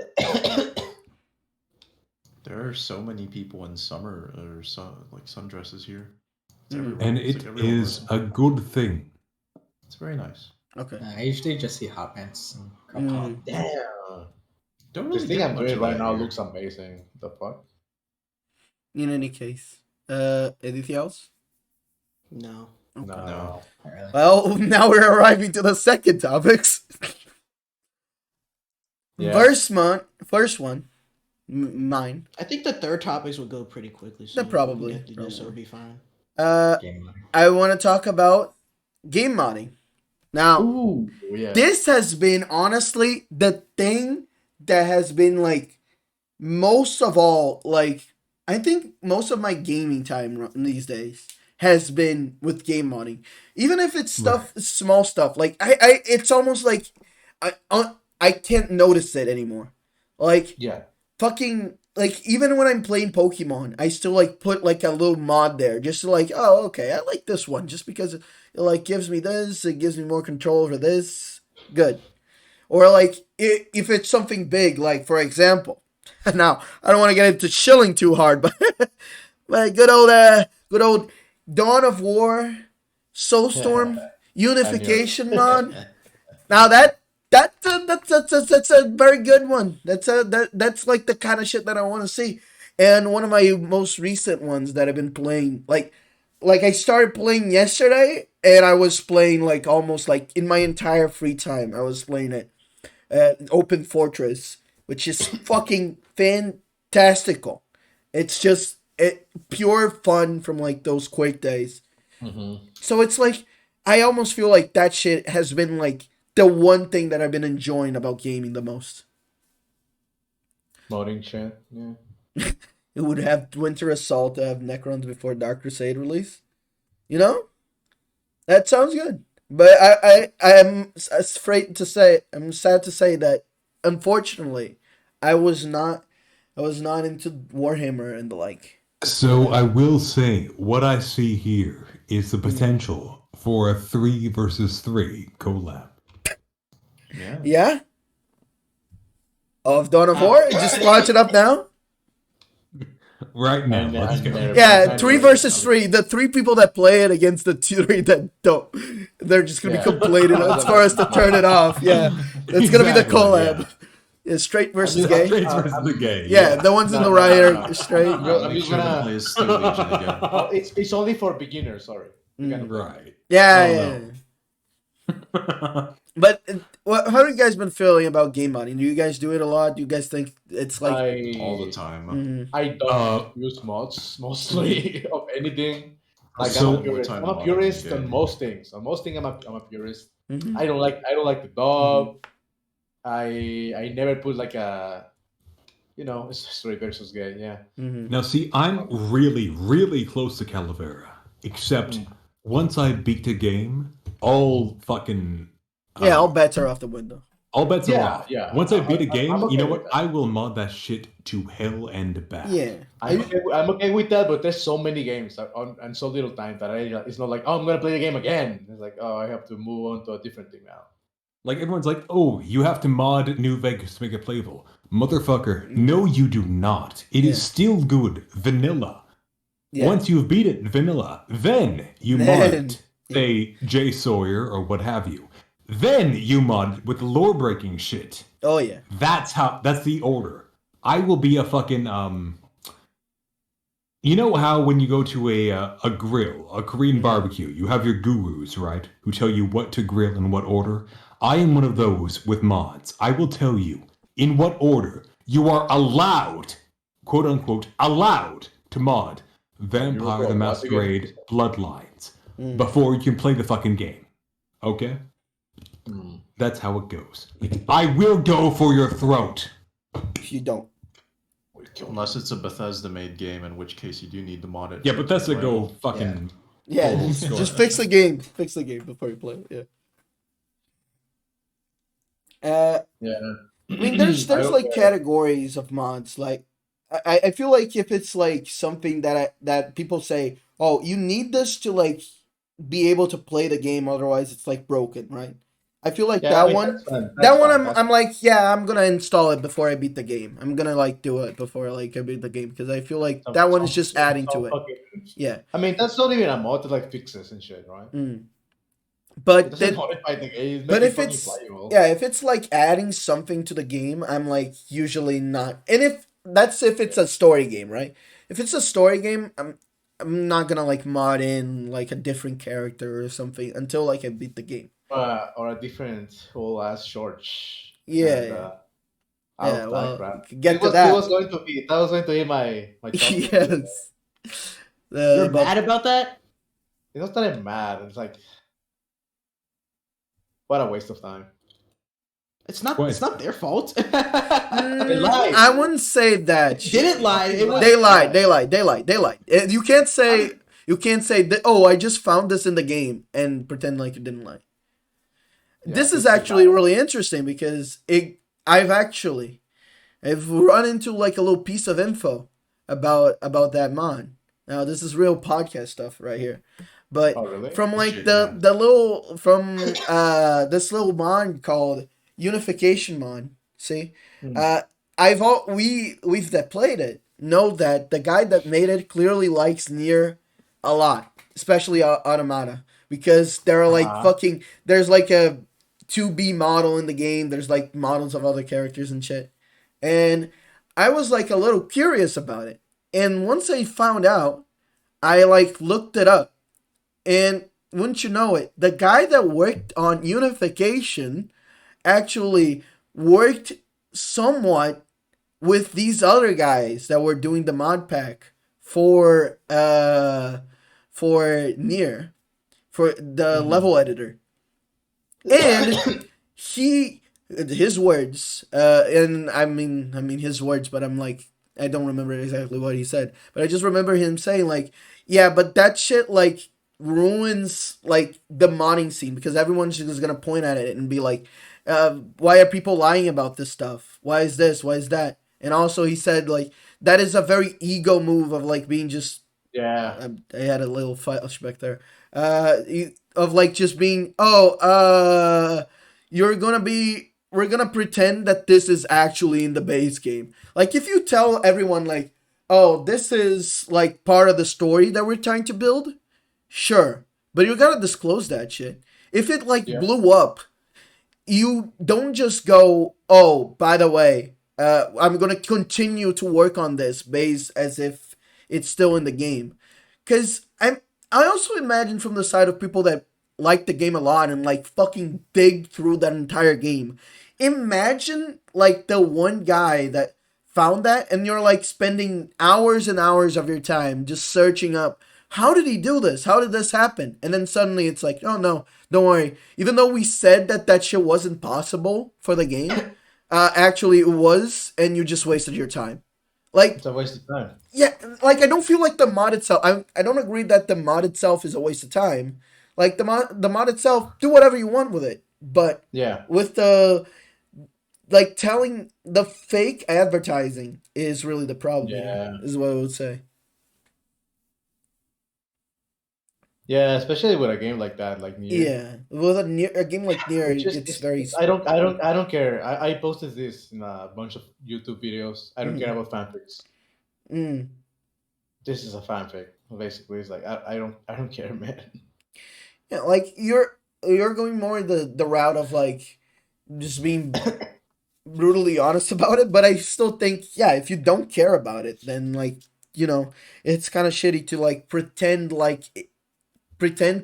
There are so many people in summer or like sundresses here. It's Mm. everywhere. And It's it like everywhere. is a good thing. It's very nice. Okay. I usually just see hot pants and crop top. Mm. Damn. Don't really This thing get I'm much doing of right that now here. looks amazing. The fuck? In any case, anything else? No. Okay. No. No. Not really. Well, now we're arriving to the second topics. Yeah. First one, mine. I think the third topics would go pretty quickly. So Yeah, probably, we can get through this, so it'll be fine. Game mode. I want to talk about game modding. Now, Ooh, yeah. this has been honestly the thing that has been like most of all, like I think most of my gaming time these days has been with game modding. Even if it's stuff, small stuff, like I it's almost like I can't notice it anymore. Like Yeah. fucking like even when I'm playing Pokemon, I still like put like a little mod there just to like, oh okay, I like this one just because it like gives me this, it gives me more control over this. Good. Or like if it's something big, like for example, now I don't want to get into shilling too hard, but like good old Dawn of War, Soulstorm, Unification mod. Now that's a very good one. That's like the kind of shit that I want to see. And one of my most recent ones that I've been playing, like I started playing yesterday, and I was playing like almost like in my entire free time. I was playing it, Open Fortress, which is fucking fantastical. It's just pure fun from like those Quake days. Mm-hmm. So it's like I almost feel like that shit has been like the one thing that I've been enjoying about gaming the most. Modding shit. Yeah. It would have Winter Assault to have Necrons before Dark Crusade release. You know? That sounds good. But I am afraid to say, I'm sad to say that unfortunately I was not into Warhammer and the like. So I will say, what I see here is the potential for a 3 versus 3 collab. Yeah. Of Dawn of War? Just launch it up now? Right now, let's go. Yeah, 3 versus 3. The 3 people that play it against the 3 that don't. They're just going to be complaining. It's for us to turn it off. Yeah. It's going to be the collab. Yeah. Straight versus gay. Straight versus the gay. Yeah, the ones in the right are straight. I'm Make just sure to gonna. play as Steel Legion again. It's only for beginners. Sorry. Right. Yeah, Oh, yeah. But how have you guys been feeling about game modding? Do you guys do it a lot? Do you guys think it's like All the time. Mhm. I don't use mods mostly of anything. Like So- I'm a purist on most things. On most things, I'm a purist. Mhm. I don't like the dub. I never put like a, it's straight versus gay. Yeah. Mhm. Now, see, I'm really, really close to Calavera. Except once I beat the game, all fucking Yeah, all bets are off the window. all bets are Yeah, off. yeah. Once I beat a game, I'm you know okay what? with that. I will mod that shit to hell and back. Yeah. I'm okay with that, but there's so many games and so little time that it's not like, oh, I'm gonna play the game again. It's like, oh, I have to move on to a different thing now. Like everyone's like, oh, you have to mod New Vegas to make it playable. Motherfucker, no, you do not. It is still good, vanilla. Yeah. Once you've beat it vanilla, then you mod it, say Jay Sawyer or what have you. Then you mod with lore breaking shit. Oh yeah. That's the order. I will be a fucking you know how when you go to a grill, a Korean barbecue, you have your gurus, right? Who tell you what to grill in what order? I am one of those with mods. I will tell you in what order you are allowed, quote unquote, allowed to mod Vampire the Masquerade Bloodlines before you can play the fucking game. Okay? That's how it goes. I will go for your throat. If you don't. Unless it's a Bethesda-made game, in which case you do need to mod it. Yeah, but that's a go fucking... Yeah, just fix the game. Fix the game before you play it. Yeah. Yeah. I mean, there's like categories of mods. Like, I feel like if it's like something that people say, oh, you need this to like be able to play the game, otherwise it's like broken, right? I feel like that one. I'm like, yeah, I'm gonna install it before I beat the game. I'm gonna like do it before like I beat the game because I feel like that one is just adding to it. Yeah. I mean, that's not even a mod that like fixes and shit, right? But then, modify the game. But if it's if it's like adding something to the game, I'm like usually not. And if it's a story game, right? If it's a story game, I'm not gonna like mod in like a different character or something until like I beat the game. Or a different whole ass shorts. Yeah. And, well, get to that. That was going to be my yes. You're mad about that? It's not that I'm mad. It's like, what a waste of time. It's not their fault. They lied. I wouldn't say that. They didn't lie. They lied. You can't say that, oh, I just found this in the game and pretend like you didn't lie. Yeah, this is actually really interesting because I've run into like a little piece of info about that mod. Now this is real podcast stuff right here. But really? From like this little mod called Unification mod. See? We've that played it know that the guy that made it clearly likes Nier a lot, especially Automata, because there are like there's like a 2B model in the game. There's like models of other characters and shit. And I was like a little curious about it. And once I found out, I like looked it up. And wouldn't you know it, the guy that worked on Unification actually worked somewhat with these other guys that were doing the mod pack for Nier, for the level editor. And his words, and I mean his words, but I'm like, I don't remember exactly what he said, but I just remember him saying like, yeah, but that shit like ruins like the modding scene because everyone's just gonna point at it and be like, why are people lying about this stuff? Why is this? Why is that? And also he said like that is a very ego move of like being just I had a little flashback there. Of like just being we're gonna pretend that this is actually in the base game. Like if you tell everyone like, oh, this is like part of the story that we're trying to build, sure. But you gotta disclose that shit. If it like blew up, you don't just go, oh, by the way, I'm gonna continue to work on this base as if it's still in the game. Cause I also imagine from the side of people that like the game a lot and like fucking dig through that entire game. Imagine like the one guy that found that and you're like spending hours and hours of your time just searching up how did he do this? How did this happen? And then suddenly it's like, oh no, don't worry. Even though we said that shit wasn't possible for the game, actually it was, and you just wasted your time. Like It's a waste of time. yeah, like I don't feel like the mod itself. I don't agree that the mod itself is a waste of time. Like the mod itself, do whatever you want with it. But with the like telling the fake advertising is really the problem. Yeah. Is what I would say. Yeah, especially with a game like that, like Nier. Yeah, with a game like Nier, it's very. I don't care. I posted this in a bunch of YouTube videos. I don't care about fanfics. This is a fanfic. Basically, it's like I don't care, man. Yeah, like you're going more the route of like just being brutally honest about it, but I still think if you don't care about it, then like it's kind of shitty to like pretend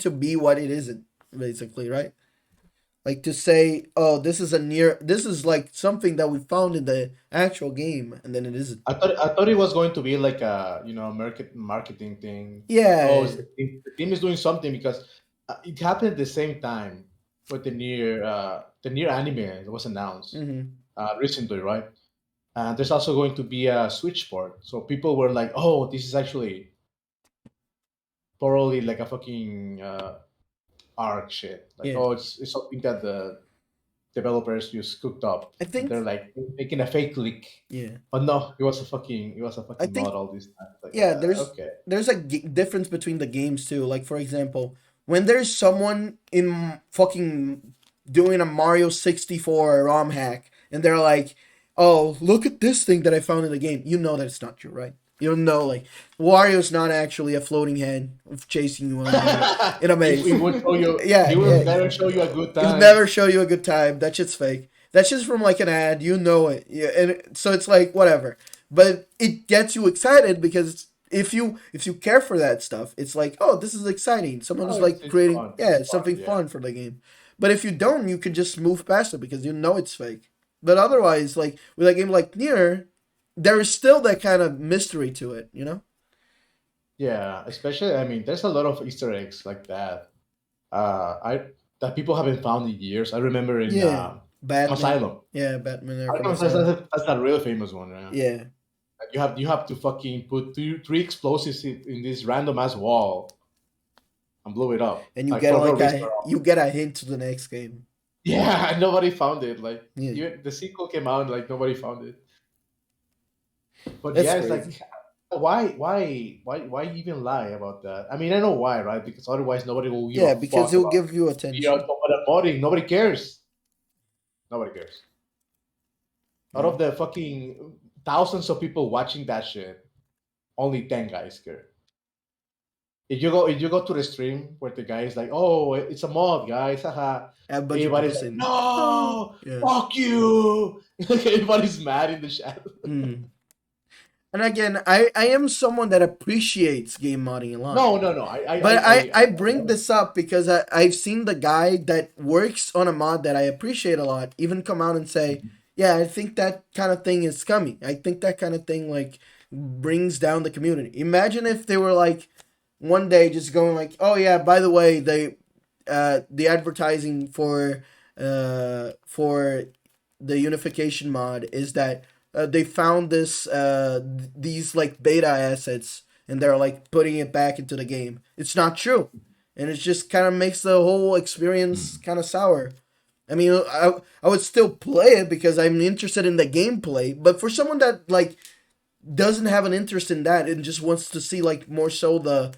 to be what it isn't, basically, right? Like to say, oh, this is like something that we found in the actual game, and then it isn't. I thought it was going to be like a marketing thing. Yeah. Like, oh, the team is doing something because it happened at the same time with the Nier anime that was announced recently, right? And there's also going to be a Switch port, so people were like, oh, this is actually probably like a fucking arc shit. Like, oh, it's something that the developers just cooked up. I think they're like making a fake leak. Yeah. But no, it was a fucking I think, mod all this time. Like, there's a difference between the games too. Like for example, when there's someone in fucking doing a Mario 64 ROM hack, and they're like, "Oh, look at this thing that I found in the game." You know that it's not true, right? You don't know, like, Wario's not actually a floating head chasing you in a maze. He would show you. He will never show you a good time. He'll never show you a good time. That shit's fake. That's just from like an ad. You know it. Yeah, and so it's like whatever. But it gets you excited because if you care for that stuff, it's like, oh, this is exciting. Someone's like creating something fun for the game. But if you don't, you can just move past it because you know it's fake. But otherwise, like with a game like Nier, there is still that kind of mystery to it, you know? Yeah, especially, I mean, there's a lot of Easter eggs like that. That people haven't found in years. I remember in Batman. Asylum. Yeah, Batman. That's a real famous one, right? Yeah. You have to fucking put three explosives in this random ass wall and blow it up. And you get a hint to the next game. Yeah, and nobody found it. Like even the sequel came out, like nobody found it. But That's it's crazy. like, why even lie about that? I mean, I know why, right? Because otherwise nobody will. Because he'll give you attention. Nobody cares. Nobody cares. Out of the fucking thousands of people watching that shit, only 10 guys care. If you go to the stream where the guy is like, "Oh, it's a mod, guys," haha. Everybody's like, "No, fuck you!" Everybody's mad in the chat. And again, I am someone that appreciates game modding a lot. No. I bring this up because I've seen the guy that works on a mod that I appreciate a lot even come out and say, yeah, I think that kind of thing is scummy. I think that kind of thing like brings down the community. Imagine if they were like one day just going like, oh yeah, by the way, the advertising for the unification mod is that they found these like beta assets and they're like putting it back into the game. It's not true, and it just kind of makes the whole experience kind of sour. I mean, I would still play it because I'm interested in the gameplay. But for someone that like doesn't have an interest in that and just wants to see like more so the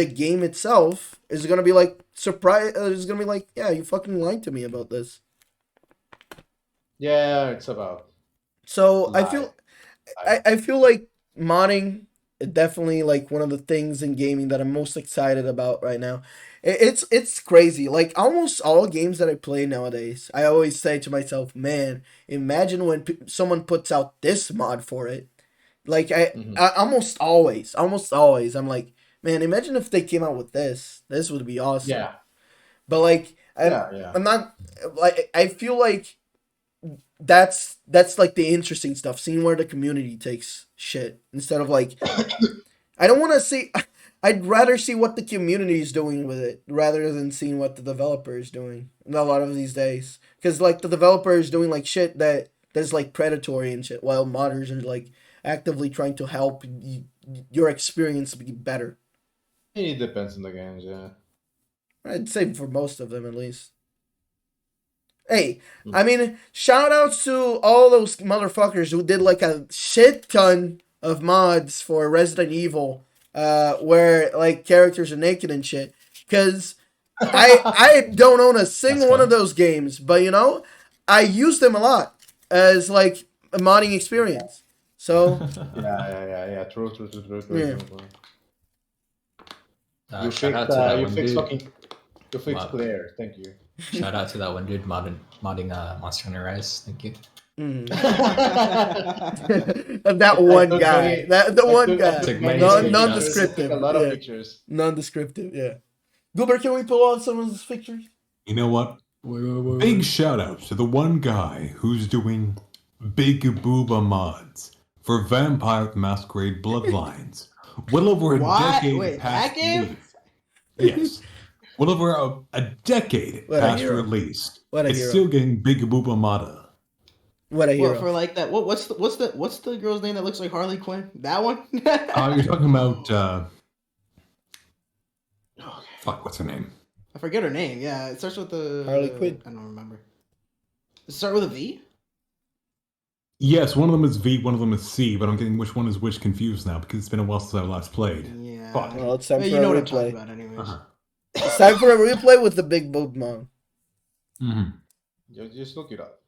game itself, is gonna be like surprise. Is gonna be like, yeah, you fucking lied to me about this. Yeah, it's about. So Lie. I feel like modding is definitely like one of the things in gaming that I'm most excited about right now. It's crazy. Like almost all games that I play nowadays, I always say to myself, "Man, imagine when someone puts out this mod for it." Like I almost always, I'm like, "Man, imagine if they came out with this. This would be awesome." Yeah. But like I'm not like I feel like that's like the interesting stuff, seeing where the community takes shit instead of like I don't want to see. I'd rather see what the community is doing with it rather than seeing what the developer is doing a lot of these days. Because like the developer is doing like shit that's like predatory and shit, while modders are like actively trying to help your experience be better. It depends on the games, yeah. I'd say for most of them at least. Hey, I mean, shout outs to all those motherfuckers who did like a shit ton of mods for Resident Evil, where like characters are naked and shit. Cause I don't own a single one of those games, but you know, I use them a lot as like a modding experience. So yeah. True. Yeah. You Shout out to that one dude. You fixed Claire. Thank you. Shout out to that one dude modding Monster Hunter Rise. Thank you. That one guy. The one guy. Non-descriptive. A lot of pictures. Non-descriptive, yeah. Goober, can we pull out some of his pictures? You know what? Big shout out to the one guy who's doing big booba mods for Vampire the Masquerade Bloodlines. Well over a decade past release. Yes. Well over a decade past release. It's still getting big booba moda. What a hero. For like that. What's the girl's name that looks like Harley Quinn? That one? You're talking about fuck, what's her name? I forget her name. Yeah, it starts with the Harley Quinn. I don't remember. Does it start with a V? Yes, one of them is V, one of them is C, but I'm getting which one is which confused now because it's been a while since I last played. Yeah. Fuck. Well, it's time for you a know what I'm replay. talking about, anyways. It's time for a replay with the big boob mom. Just look it up.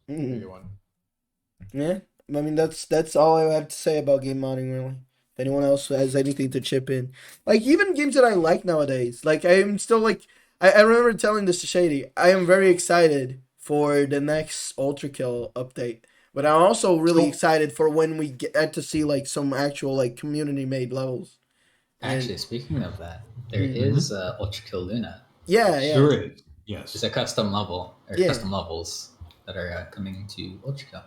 Yeah, I mean that's all I have to say about game modding. Really, if anyone else has anything to chip in, like even games that I like nowadays, like I'm still like I remember telling this to Shady. I am very excited for the next Ultra Kill update, but I'm also really excited for when we get to see like some actual like community made levels. Actually, speaking of that, there is Ultra Kill Luna. Yeah. Sure is. Yes. It's a custom level or custom levels that are coming to Ultra Kill.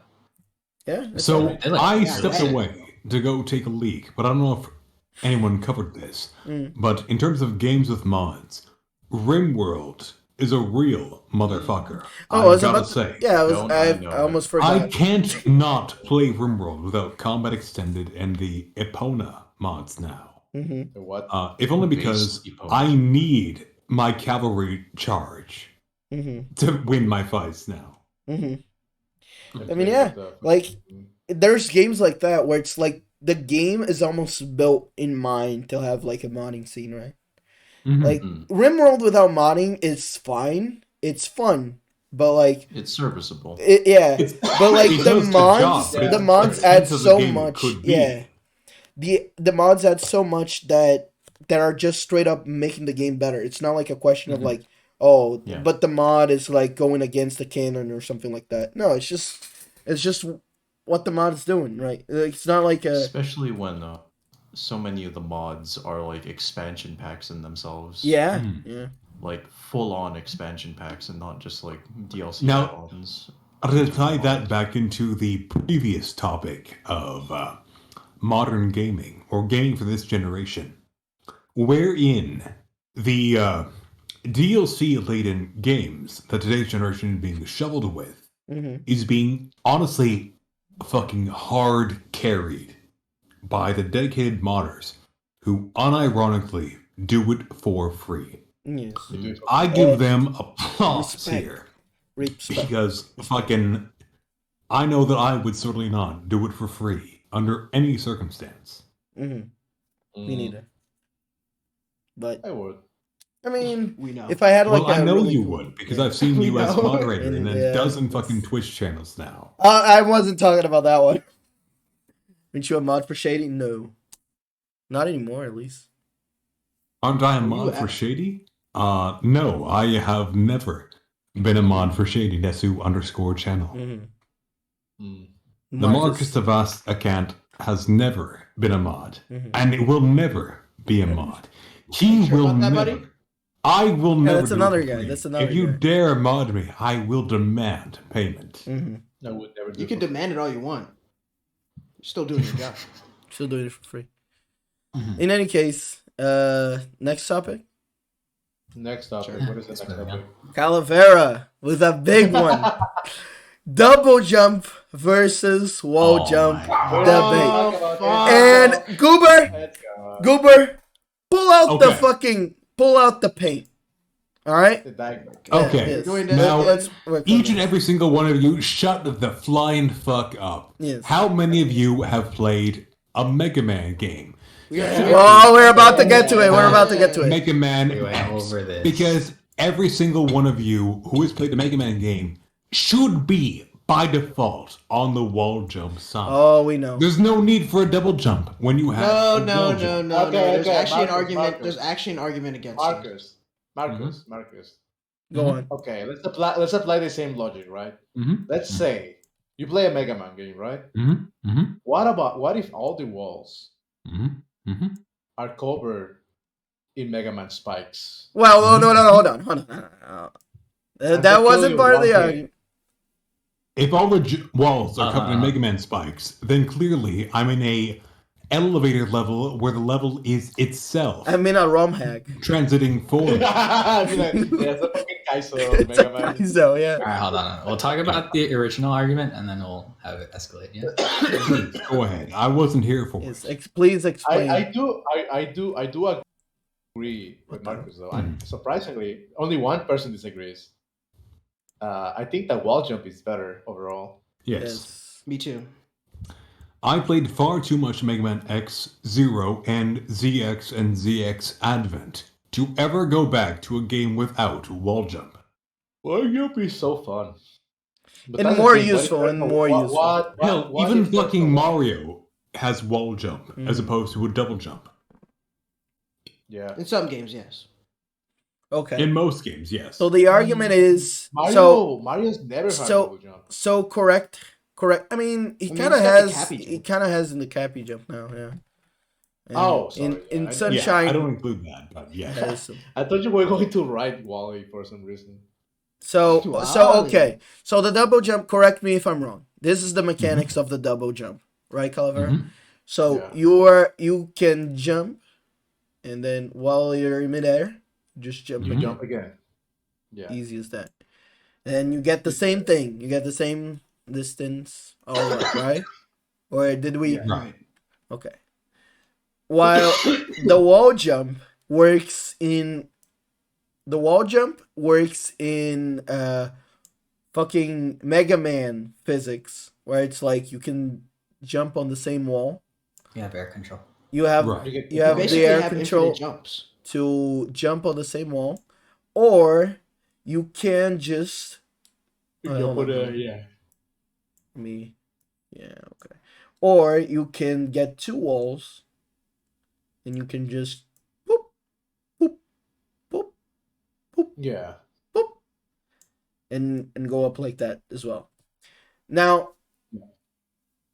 Yeah. So I stepped away to go take a leak, but I don't know if anyone covered this. But in terms of games with mods, RimWorld is a real motherfucker. I gotta say. Yeah, I almost forgot. I can't not play RimWorld without Combat Extended and the Epona mods now. What? If only because I need my cavalry charge to win my fights now. I mean, yeah, like there's games like that where it's like the game is almost built in mind to have like a modding scene, right? Like RimWorld without modding is fine, it's fun, but like it's serviceable. But like the mods add so much. Yeah, the mods add so much that are just straight up making the game better. It's not like a question of like, but the mod is like going against the canon or something like that. No, it's just what the mod is doing, right? It's not like especially when so many of the mods are like expansion packs in themselves. Yeah. Like full on expansion packs and not just like DLC add-ons. To tie that back into the previous topic of modern gaming or gaming for this generation, wherein the DLC-laden games that today's generation is being shoveled with is being honestly fucking hard carried by the dedicated modders who unironically do it for free. Yes. I give them applause here. Reap stuff. Because fucking, I know that I would certainly not do it for free under any circumstance. Me neither. But I would. I mean, We know. if I had like Well, I a know really you cool- would, because yeah. I've seen We you as know. moderator in Yeah, a dozen that's- fucking Twitch channels now. I wasn't talking about that one. Aren't you a mod for Shady? No. Not anymore, at least. Aren't I a Were mod you for at- Shady? No, I have never been a mod for Shady Nesu _ channel. The Marcus Tavas account has never been a mod, and it will never be a mod. He Sure will about that, never. buddy? I will never. that's do it another for guy, free. that's another If you guy. dare mod me, I will demand payment. I would never do You can it. demand it all you want. You're still doing your job. Still doing it for free. In any case, next topic. Next topic. Sure. What is the next topic? Calavera with a big one. Double jump versus wall Oh jump my debate. Oh, fuck. And Goober, Let's go. Goober, pull out Okay. pull out the paint. All right. The diagram. Okay, Yes. Going to- now Let's work on each and this. every single one of you, shut the flying fuck up. Yes. How many of you have played a Mega Man game? Oh, we're about to get to it. We're about to get to it. Mega Man We went X. over this. Because every single one of you who has played the Mega Man game should be, by default, on the wall jump side. Oh, we know. There's no need for a double jump when you have No, a no, wall no, jump. no, no. There's Okay, actually an Marcus, argument. Marcus. There's actually an argument against it. Marcus. Go on. Okay, let's apply the same logic, right? Mhm. Let's say you play a Mega Man game, right? Mhm. Mhm. What if all the walls Mhm. Mhm. are covered in Mega Man spikes? Well, no, hold on. I'm That just wasn't telling you part of one the thing. argument. If all the walls are covered in Uh-huh. Mega Man spikes, then clearly I'm in a elevator level where the level is itself I'm in a ROM hack. transiting forward. I mean, that's a fucking Kaizo of Mega Man. So yeah. All right, hold on. We'll talk about the original argument, and then we'll have it escalate. Yeah. Please, go ahead. I wasn't here for Yes, it. please explain. I do agree with Marcus though. And surprisingly, only one person disagrees. I think that wall jump is better overall. Yes. Me too. I played far too much Mega Man X, Zero, and ZX and ZX Advent to ever go back to a game without wall jump. Wall jump is so fun. But And that's the more thing, useful, what- and more what- useful. Hell, what even if there's fucking a wall- Mario has wall jump as opposed to a double jump. Yeah. In some games, yes. Okay. In most games, yes. So the argument is so Mario's never had so- double jump. so correct. Correct. I mean, he I mean, kind of he's got the has. Cappy He jump. kind of has in the Cappy jump now. Yeah. And Oh, sorry, in yeah, I- yeah, Sunshine. I don't include that, but yeah. has some. I thought you were going to write Wally for some reason. So Wow. okay. So the double jump. Correct me if I'm wrong. This is the mechanics of the double jump, right, Calavera? Mhm. So Yeah. you can jump, and then while you're in midair, just jump You again. jump again. Yeah. Easy as that. And you get the same thing. You get the same distance, all that, right? Or did we? Right. Okay. While the wall jump works in fucking Mega Man physics, where it's like you can jump on the same wall. You have air control. You have Right. You you have Basically the air have control infinite jumps. to jump on the same wall, or you can just hold on. Yeah. Okay. Or you can get two walls, and you can just boop, boop, boop, Yeah. boop, and go up like that as well. Now,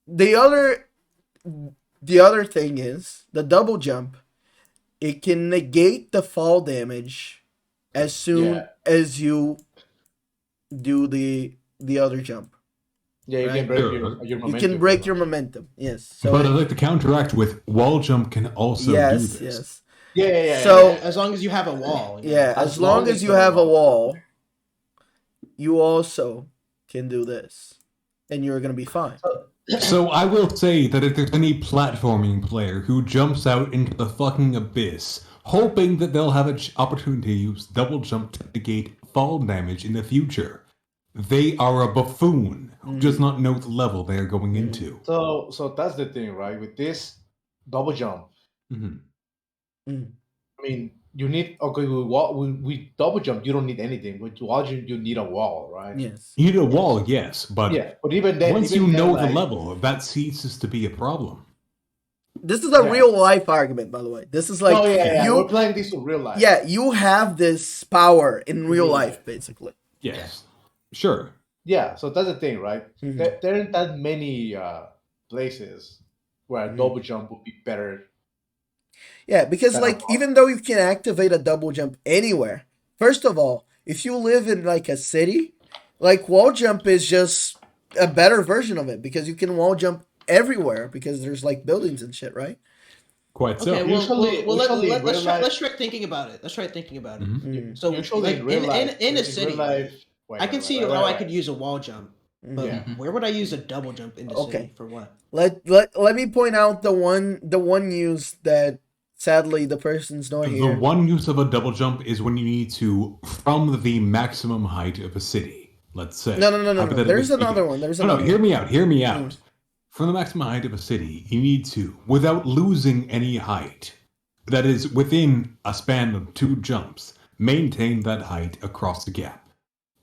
the other thing is the double jump. It can negate the fall damage as soon Yeah. as you do the other jump. Yeah, you Right. can break Sure. your You momentum. can break your momentum. Yes. So But I'd like to counteract with wall jump can also do yes, this. yes. Yeah. So- As long as you have a wall. you know. Yeah, as long as you have a wall, you also can do this, and you're gonna be fine. So I will say that if there's any platforming player who jumps out into the fucking abyss, hoping that they'll have an opportunity to use double jump to negate fall damage in the future, they are a buffoon who does not know the level they are going into. So that's the thing, right? With this double jump, Mhm. I mean, you need with double jump, you don't need anything. With wall jump, you need a wall, right? Yes. You need a wall, yes, but Yeah, but even then, once you even then, know the like, level, that ceases to be a problem. This is a real life argument, by the way. This is like we're playing this in real life. Yeah, you have this power in real life, basically. Yes, sure. Yeah, so that's the thing, right? There aren't that many places where a double jump would be better. Yeah, because Than a like wall. even though you can activate a double jump anywhere, first of all, if you live in like a city, like wall jump is just a better version of it because you can wall jump everywhere because there's like buildings and shit, right? Quite so. Okay, well, Usually in real life- let's try thinking about it. Let's try thinking about it. Mhm. So, Usually like in real life, in a in city, real life, I can see how I could use a wall jump, but Yeah. where would I use a double jump in the city for what? Let me point out the one use that sadly the person's not The here. one use of a double jump is when you need to, from the maximum height of a city, let's say. No. hypothetically There's speaking. another one. There's No, another hear one. me out. Hear me out. From the maximum height of a city, you need to, without losing any height, that is within a span of 2 jumps, maintain that height across the gap.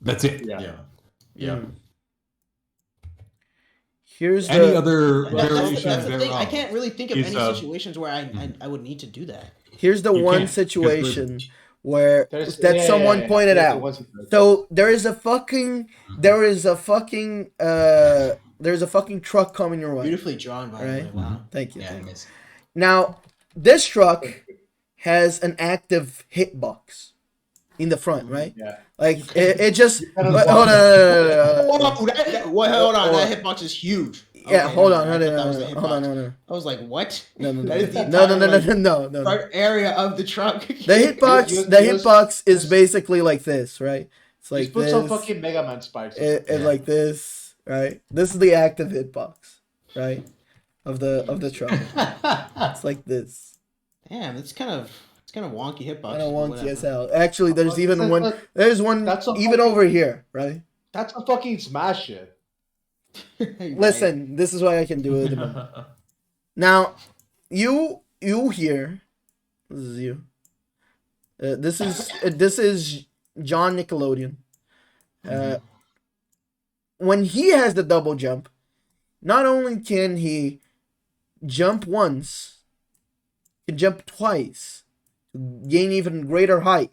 That's it. Yeah. Here's Any the other That's variation the thing. thereof I can't really think of is, any situations where I would need to do that. here's the You one can't, because situation where There's- that yeah, someone yeah, yeah. pointed There's the out. one situation. So there's a fucking truck coming your way. Beautifully drawn, by the way. Right. Wow. Thank you. Yeah, Thank you. miss. Now, this truck has an active hitbox in the front, right? Yeah. Like it just gotta hold walk on. Hold on, that hitbox is huge. Yeah, Okay, hold never on, mind. I hold thought that was the on, hitbox. hold on. I was like, what? No. That is the entire, No. front area of the truck. The hitbox is basically like this, right? It's like Just put this, some fucking Mega Man spikes. and like this, right? This is the active hitbox, right? Of the truck. It's like this. Damn, it's kind of wonky hitbox. I don't want whatever. TSL. Actually, there's even one. There's one That's a even fucking- over here, right? That's a fucking smash it. Listen, this is why I can do it. Now, you here. This is you. This is John Nickelodeon. When he has the double jump, not only can he jump once, he can jump twice, gain even greater height,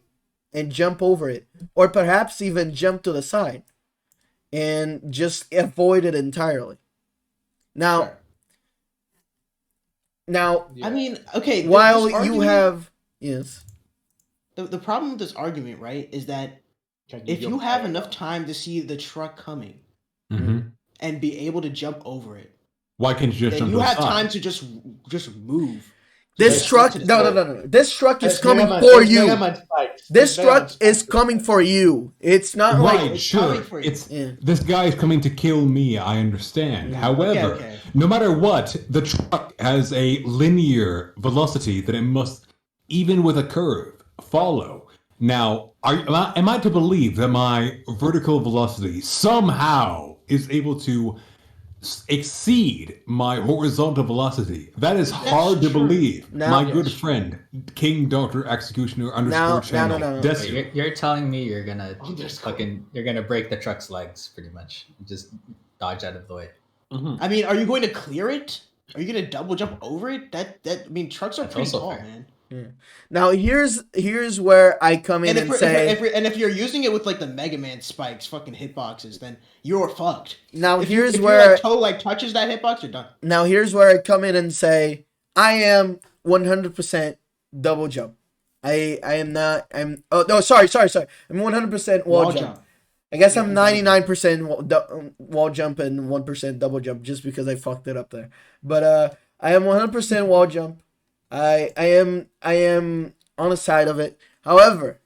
and jump over it, or perhaps even jump to the side, and just avoid it entirely. Now, Sure. now, I mean, okay. while this you argument- have yes, the problem with this argument, right, is that if you have enough time to see the truck coming Mhm. and be able to jump over it, Why can't you just then jump you to the have side? time to just move. this Just truck. get to the No. side. This truck is There's coming Mega Man- for there's you. Mega Man spikes. This There's Mega Man truck is spikes. coming for you. It's not Right, like it's sure. coming for you. It's Yeah. this guy is coming to kill me. I understand. However, okay. no matter what, the truck has a linear velocity that it must, even with a curve, follow. Now, am I to believe that my vertical velocity somehow is able to exceed my horizontal velocity? That is hard to true. believe. Now- My good friend, King Doctor Executioner Now- _channel. no. Desu. Wait, you're telling me you're gonna Underscore. you're gonna break the truck's legs pretty much. Just dodge out of the way. I mean, are you going to clear it? Are you going to double jump over it? I mean, trucks are That's pretty also tall, fair. man. now. Here's where I come in And and say. if you're using it with like the Mega Man spikes, fucking hitboxes, then you're fucked. Now If here's if where your toe like touches that hitbox, you're done. Now here's where I come in and say I am 100% double jump. I am not. I'm. Oh no, sorry. I'm 100% wall jump. I guess I'm 99% wall jump and 1% double jump just because I fucked it up there. But I am 100% wall jump. I am on the side of it. However,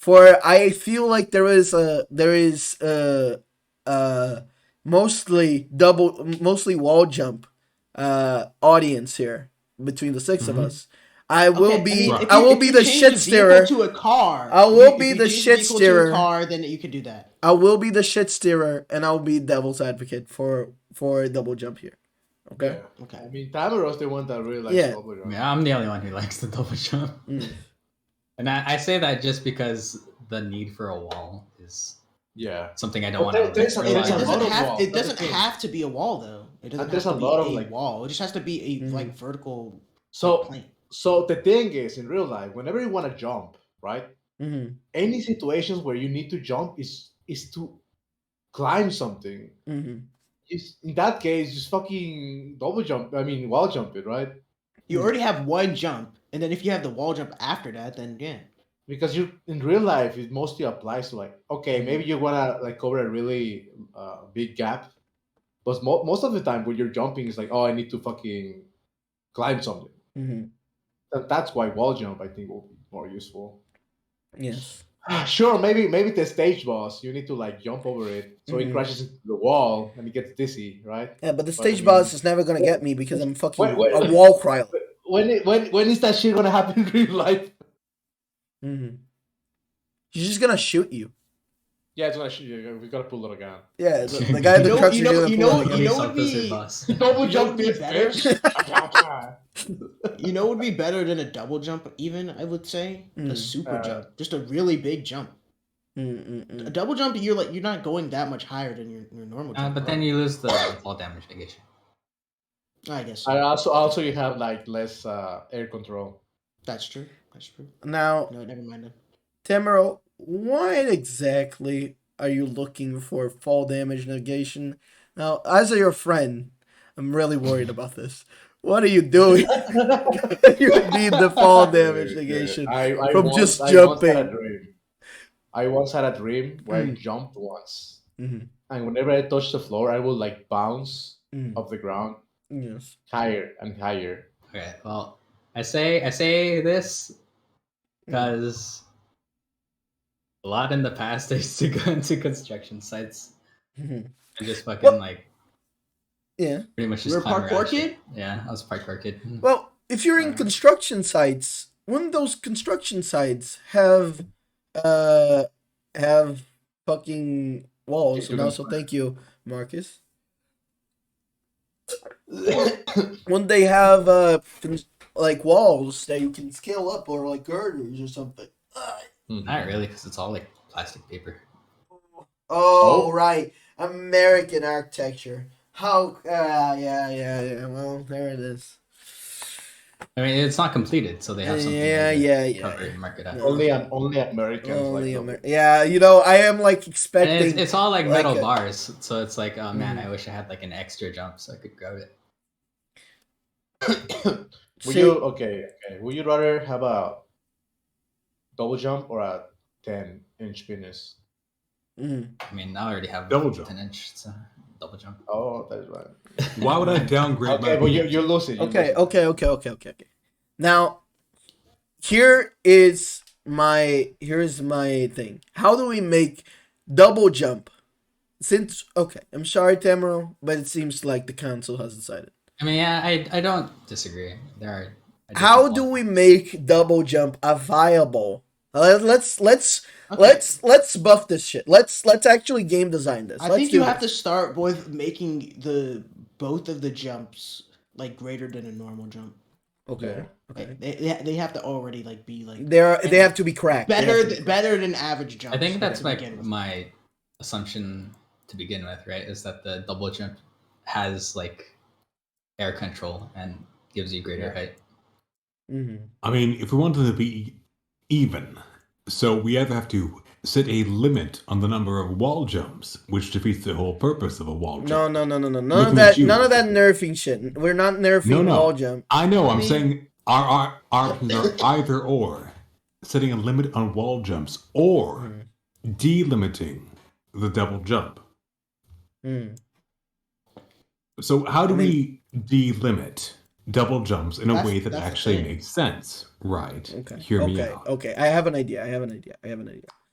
I feel like there is mostly mostly wall jump audience here between the 6 of us. I will Okay, be. if I will if be you the change shit the steerer. vehicle to a car. I will if be you the change shit vehicle steerer. to a car, then you could do that. I will be the shit steerer, and I'll be devil's advocate for a double jump here. Okay. Yeah. Okay. I mean, Tamer was the one that really likes Yeah. double jump. Yeah, I'm the only one who likes the double jump. And I say that just because the need for a wall is Yeah. something I don't But want to there's a It lot doesn't of have. walls. It That's the doesn't thing. have to be a wall though. It doesn't there's have to a be lot of, a like- wall. It just has to be a like vertical So plane. so the thing is, in real life, whenever you want to jump, right? Mm-hmm. Any situations where you need to jump is to climb something. Mm-hmm. In that case, just fucking double jump. I mean, wall jump it, right? You already have one jump, and then if you have the wall jump after that, then yeah. Because you in real life, it mostly applies to like, okay, maybe you wanna like cover a really big gap, but most of the time when you're jumping, it's like, oh, I need to fucking climb something. Mm-hmm. That's why wall jump I think will be more useful. Yes. Sure, maybe the stage boss, you need to like jump over it so it crashes into the wall and he gets dizzy, right? Yeah, but the I stage mean- boss is never gonna get me because I'm fucking Wait. a wall cry. When is that shit gonna happen in real life? Mm-hmm. He's just gonna shoot you. Yeah, it's gonna shoot you. We gotta pull out a gun. Yeah, the guy in the trucks are gonna pull out a gun. You know Police what would be- officer boss. Double You know jump what would be this better? bitch. You know what would be better than a double jump? Even I would say a super jump, just a really big jump. A double jump, you're not going that much higher than your normal jump. But then you lose the fall damage negation. I guess And also you have like less air control. that's true. That's true. Now, No, never mind then. Tamara, why exactly are you looking for fall damage negation? Now, as your friend, I'm really worried about this. What are you doing? You need the fall damage negation from just jumping. I once had a dream where I jumped once, and whenever I touched the floor, I would like bounce off the ground Yes. higher and higher. Okay, well, I say this because a lot in the past I used to go into construction sites and just fucking Yeah. pretty much You just were a climb around parkour shit. kid? Yeah, I was a parkour kid. Well, if you're in construction sites, wouldn't those construction sites have fucking walls? And also, thank you, Marcus. Wouldn't they have like walls that you can scale up or like girders or something? Not really, because it's all like plastic paper. Oh, right, American architecture. How? Yeah. Well, there it is. I mean, it's not completed, so they have something to cover it and mark it up. Only Americans. Only like yeah, you know, I am like And expecting. it's all like like metal a- bars, so it's like, oh man, I wish I had like an extra jump so I could grab it. Would See- you okay? Would you rather have a double jump or a 10-inch penis? Mhm. I mean, I already have Double jump. 10-inch, so double jump. Oh, that's right. Why would I downgrade Okay, my but penis? you're losing. Okay. Now, here's my thing. How do we make double jump? Since I'm sorry, Tamara, but it seems like the council has decided. I mean, yeah, I don't disagree. There are. I do How think do all- we make double jump a viable? Let's buff this shit. Let's actually game design this. I think you have to start with making both of the jumps like greater than a normal jump. Okay. Like, they have to already like be like They have to be cracked. They have to be cracked. better than average jumps. I think that's to like begin with. my assumption to begin with, right? Is that the double jump has like air control and gives you greater height. Mhm. I mean, if we want them to be even, so we either have to set a limit on the number of wall jumps, which defeats the whole purpose of a wall jump. No. None Looking of at that. you. None of that nerfing shit. We're not nerfing No. wall jump. I know, I'm saying our options are either or. Setting a limit on wall jumps or delimiting the double jump. So how do we delimit double jumps in a way that that's the actually thing. makes sense? Right. Okay. Hear me out. Okay. I have an idea.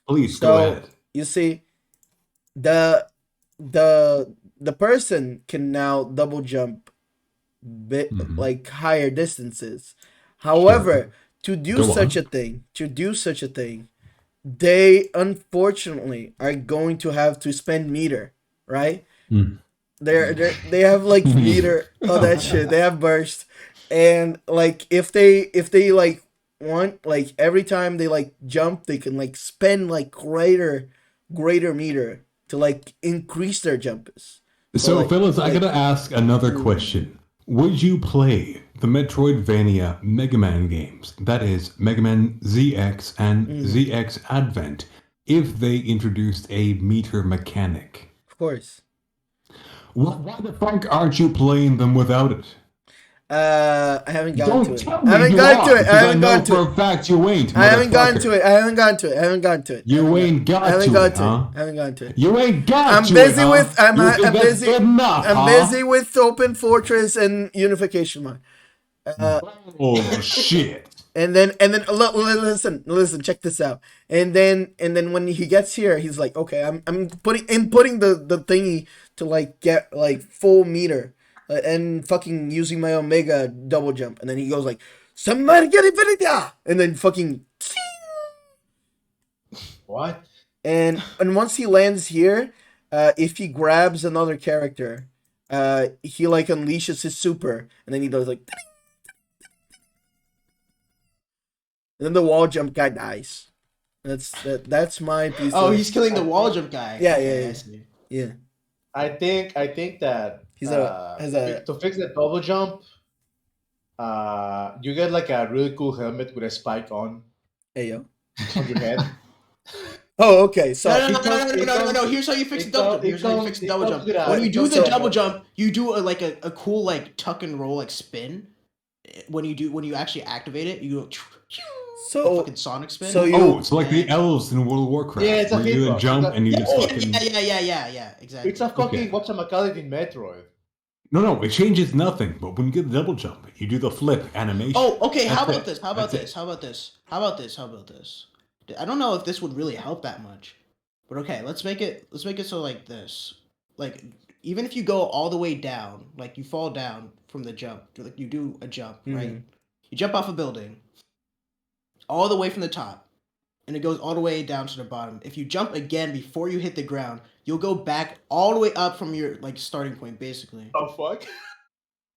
Please So, go ahead. You see, the person can now double jump like higher distances. However, to do Go such on. a thing, they unfortunately are going to have to spend meter, right? Hmm. They have like meter, all that shit. They have burst, and like if they like want, like every time they like jump, they can like spend like greater meter to like increase their jumps. So, like- fellas, I like- gotta ask another question. Would you play the Metroidvania Mega Man games, that is, Mega Man ZX and ZX Advent, if they introduced a meter mechanic? Of course. Why the fuck aren't you playing them without it? I haven't gotten to Don't it. tell I me haven't you gotten are, to it. I because I haven't know gotten to for it. a fact you ain't, I haven't gotten to motherfucker. it. I haven't gotten to it. I haven't gotten to it. You ain't got I haven't to gotten it, to huh? it. I haven't gotten to it. You ain't got I'm to busy it, huh? with I'm You think that's busy good enough, I'm huh? busy with Open Fortress and Unification Mode. Oh shit! And then listen, check this out. And then when he gets here, he's like, okay, I'm putting the thingy to like get like full meter, and fucking using my Omega double jump. And then he goes like, somebody get infinity, and then fucking. What? And once he lands here, if he grabs another character, he like unleashes his super, and then he does like. And then the wall jump guy dies. That's my piece. Oh, of, he's killing the wall jump guy. Yeah, Okay, yeah. I see. yeah. I think that to fix the double jump, you get like a really cool helmet with a spike on Yo. your head. Oh, okay. So No. Here's how you fix the double jump. Here's how you fix the double jump. When you do the double jump, you do a cool like tuck and roll like spin. When you actually activate it, you go fucking Sonic spin. So you Oh, it's like the elves in World of Warcraft. Yeah, it's a where you do a hitbox. jump and you just fucking. Yeah, exactly. It's a fucking Okay. whatchamacallit in Metroid. No, it changes nothing. But when you get the double jump, you do the flip animation. Oh, okay. How That's about it. this? How about That's this? it. How about this? How about this? How about this? I don't know if this would really help that much, but okay, let's make it so like this. Like even if you go all the way down, like you fall down from the jump, like you do a jump, right? You jump off a building, all the way from the top, and it goes all the way down to the bottom. If you jump again before you hit the ground, you'll go back all the way up from your like starting point, basically. Oh fuck!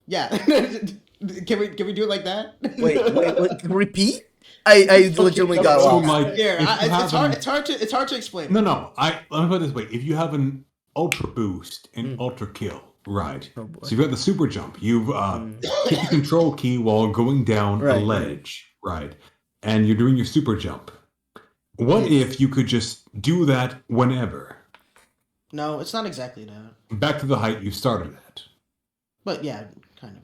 Yeah. Can we do it like that? wait. Repeat. I legitimately got So, lost. like, Yeah, if you have it's hard to explain. No. Let me put it this way: if you have an ultra boost and ultra kill, right? Oh, boy. So you've got the super jump. You've hit the control key while going down a ledge, right? And you're doing your super jump. What if you could just do that whenever? No, it's not exactly that. Back to the height you started at. But yeah, kind of.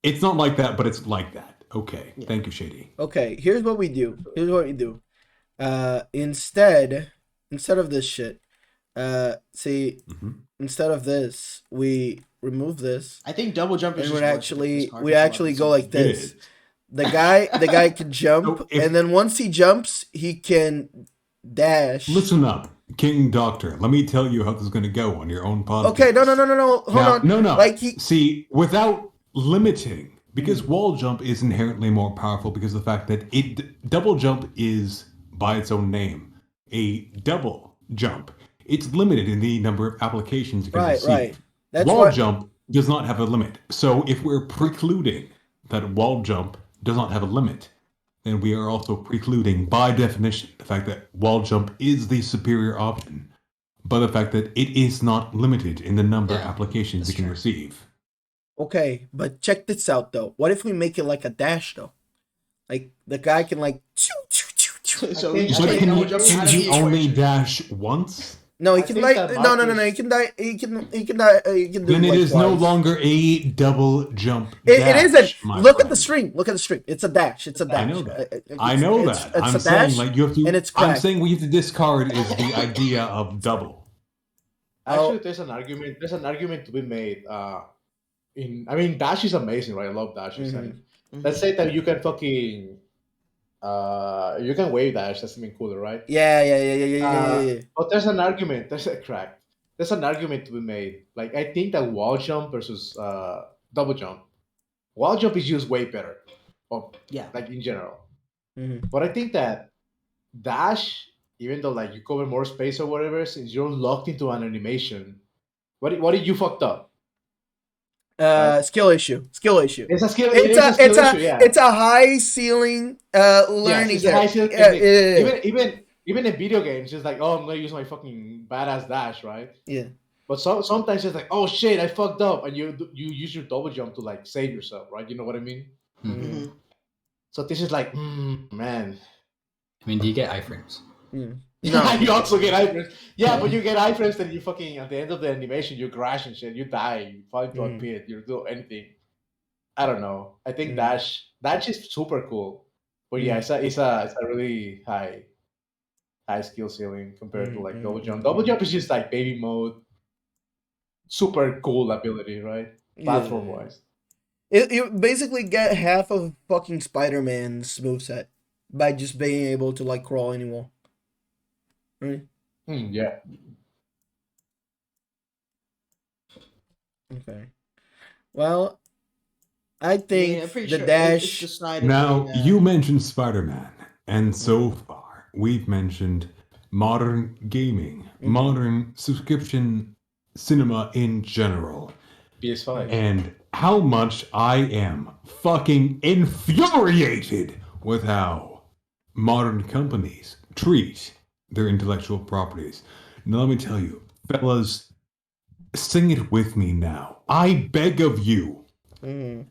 It's not like that, but it's like that. Okay, Yeah. thank you, Shady. Okay, here's what we do. Instead of this shit, instead of this, we remove this, I think double jump is and just we actually go like this. The guy can jump, So if- and then once he jumps, he can dash. Listen up, King Doctor. Let me tell you how this is going to go on your own podcast. Okay, no. Hold on. No. Like See, without limiting, because wall jump is inherently more powerful because of the fact that double jump is, by its own name, a double jump. It's limited in the number of applications you can receive. Right. That's wall why. jump does not have a limit. So if we're precluding that wall jump does not have a limit, then we are also precluding, by definition, the fact that wall jump is the superior option, by the fact that it is not limited in the number of applications it can receive. Okay, but check this out though. What if we make it like a dash though? Like the guy can like. So think- But can double jump out of he the only equation. dash once? No, he I can think like that no. Marcus- He can die. He can die. He can do. Then it like is no twice. longer a double jump. It dash, isn't. my Look at friend. the string. It's a dash. It's a dash. I know that. It's- I know it's- that. It's I'm a dash, saying like you have to. and it's I'm cracked. saying what you have to discard is the idea of double. Actually, there's an argument. There's an argument to be made. Dash is amazing, right? I love dashes. And let's say that you can fucking, you can wave dash. That's even cooler, right? Yeah. But there's an argument. There's an argument to be made. Like I think that wall jump versus double jump. Wall jump is just way better. Yeah. like in general. Mm-hmm. But I think that dash, even though like you cover more space or whatever, since you're locked into an animation, what did you fucked up? Skill issue. Skill issue. It's a skill. It's It is a skill issue. a Yeah. it's a high ceiling learning. It's a high skill Yeah, technique. Even in video games, it's like, oh, I'm gonna use my fucking badass dash, right? Yeah. But sometimes it's like, oh shit, I fucked up, and you use your double jump to like save yourself, right? You know what I mean? Mm-hmm. So this is like, man. I mean, do you get iframes? No. You also get iframes. Yeah, but you get iframes, then you fucking at the end of the animation, you crash and shit. You die. You fall into a pit. You do anything. I don't know. I think dash is super cool. But yeah, it's a really high skill ceiling compared to like double jump. Double jump is just like baby mode. Super cool ability, right? Platform wise. You basically get half of fucking Spider-Man's moveset by just being able to like crawl anymore. Right? Yeah. Okay. Well, I think pretty the sure dash. it's decided Now, that- you mentioned Spider-Man, and so far we've mentioned modern gaming, modern subscription cinema in general, PS5. and how much I am fucking infuriated with how modern companies treat their intellectual properties. Now, let me tell you, fellas, sing it with me now. I beg of you.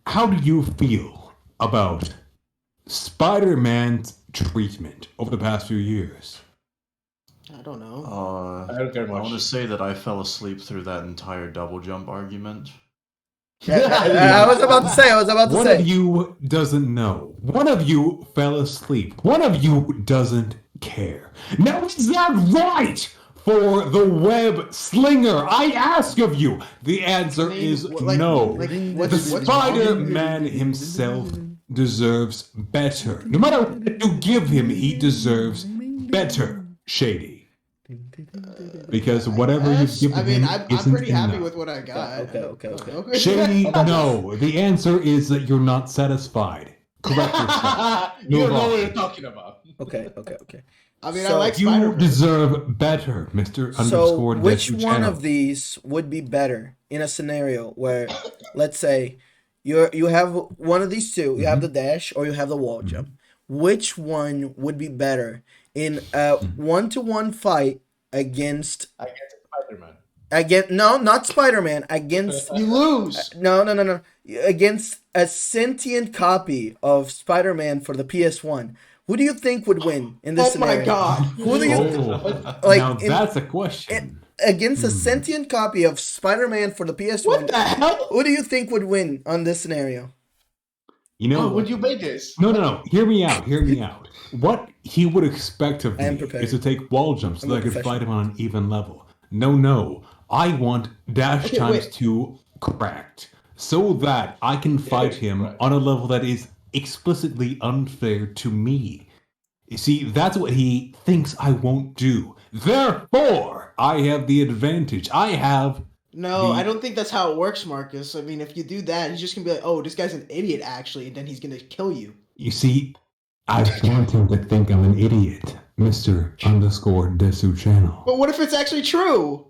How do you feel about Spider-Man's treatment over the past few years? I don't know. I don't care I want to much. say that I fell asleep through that entire double jump argument. I was about to say. One of you doesn't know. One of you fell asleep. One of you doesn't care. Now, is that right for the web slinger? I ask of you. The answer is no. The Spider-Man himself deserves better. No matter what you give him, he deserves better, Shady. Because whatever you've given him I'm isn't pretty happy enough. with what I got. Okay. Shady, no. The answer is that you're not satisfied. Correct yourself. You don't Move know on. what you're talking about. Okay. I mean, So I like You Spider-Man. deserve better, Mr. So, Underscore which Desu one channel. of these would be better in a scenario where, let's say, you have one of these two, you have the dash or you have the wall jump? Which one would be better in a one-to-one fight against Spider-Man. no, not Spider-Man, against You lose. no, against a sentient copy of Spider-Man for the PS1? Who do you think would win in this Oh my scenario? god. Who do you Oh, like now in- that's a question. against a sentient copy of Spider-Man for the PS1? What the hell? Who do you think would win on this scenario? You know, Would you make this? no. Hear me out. What he would expect of I am me prepared. is to take wall jumps so I'm that a I could professional. fight him on an even level. No. I want dash Okay, times wait. 2 cracked so that I can fight him right. on a level that is explicitly unfair to me. You see, that's what he thinks I won't do. Therefore, I have the advantage. I have No, The- I don't think that's how it works, Marcus. I mean, if you do that, he's just gonna be like, "Oh, this guy's an idiot," actually, and then he's gonna kill you. You see, I want him to think I'm an idiot, Mr. Underscore Desu channel. But what if it's actually true?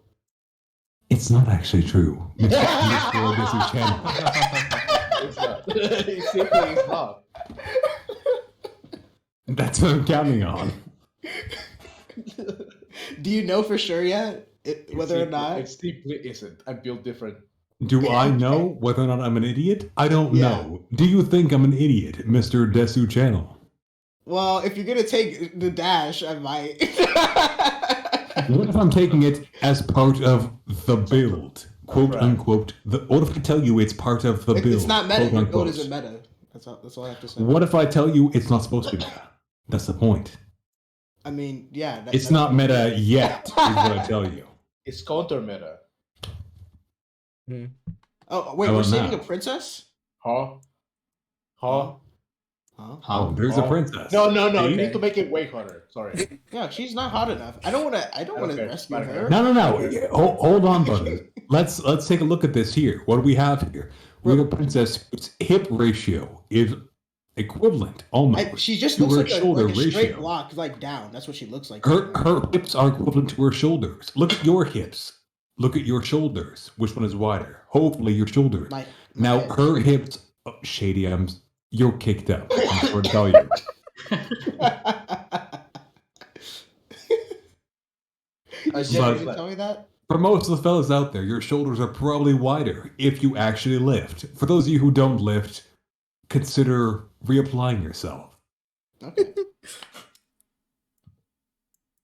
It's not actually true, Mr. Underscore Desu channel. It's not. It simply is not. That's what I'm counting on. Do you know for sure yet whether or not? It simply isn't. I'm built different. Do I know whether or not I'm an idiot? I don't Yeah. know. Do you think I'm an idiot, Mr. Desu channel? Well, if you're gonna take the dash, I might. What if I'm taking it as part of the build? Quote Right. unquote. What if I tell you it's part of the build? It's not meta. quote Your unquote? build isn't meta. That's all I have to say. What if I tell you it's not supposed to be meta? That's the point. I mean, yeah. It's not meta yet, is what I tell you. It's counter meta. Oh wait, How we're about saving now? a princess? Huh? Huh? Oh, there's a princess. No. You See? need to make it way harder. Sorry. Yeah, she's not hot enough. I don't want to Okay, rescue fine. her. No. Hold on, brother. Let's take a look at this here. What do we have here? We have a princess whose hip ratio is equivalent almost. She just to looks her like shoulder a straight ratio. block, like down. That's what she looks like. Her hips are equivalent to her shoulders. Look at your hips. Look at your shoulders. Which one is wider? Hopefully your shoulders. My Now hips. her hips. Oh, Shady, you're kicked out. I'm going to tell you. You tell me that? For most of the fellas out there, your shoulders are probably wider if you actually lift. For those of you who don't lift, consider reapplying yourself. Okay.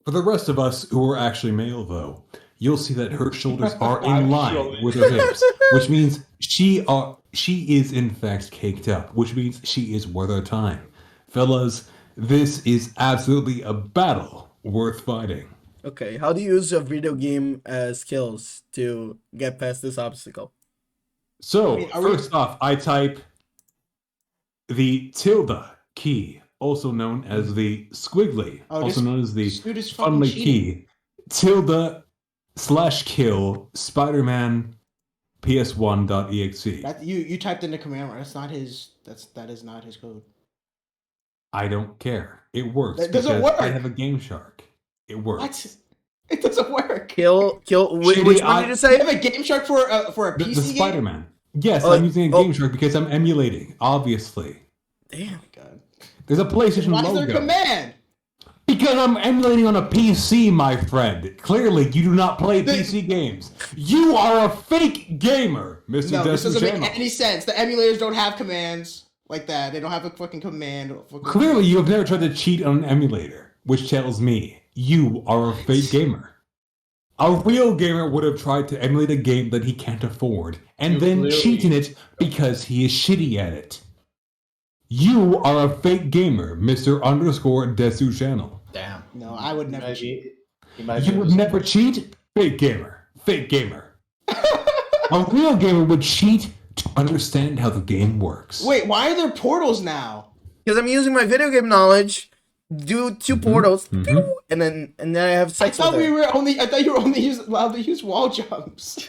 For the rest of us who are actually male, though, you'll see that her shoulders are in line with her hips, which means she is in fact caked up, which means she is worth our time. Fellas, this is absolutely a battle worth fighting. Okay, how do you use your video game skills to get past this obstacle? So, first off, I type the tilde key, also known as the squiggly, also known as the funly key, tilde /kill Spider-Man PS1.exe. You typed in the command line. That is not his code. I don't care. It works. That doesn't work. I have a Game Shark. It works. What? It doesn't work. Which one did you say? You have a Game Shark for a PC the game? Spider-Man. Yes, I'm using a Game Shark because I'm emulating, obviously. Damn. Oh my God. There's a PlayStation Why logo. is there a command? Because I'm emulating on a PC, my friend. Clearly, you do not play PC games. You are a fake gamer, Mr. No, this doesn't Channel. make any sense. The emulators don't have commands like that. They don't have a fucking command. Clearly, you have never tried to cheat on an emulator, which tells me you are a fake gamer. A real gamer would have tried to emulate a game that he can't afford, and then cheat in it because he is shitty at it. You are a fake gamer, Mr. _Desu Channel. Damn. No, I would never cheat. You would never cheat? Fake gamer. Fake gamer. A real gamer would cheat to understand how the game works. Wait, why are there portals now? Because I'm using my video game knowledge, do 2 portals, pew, and then I have sex I thought with her. I thought you were only allowed to use wall jumps.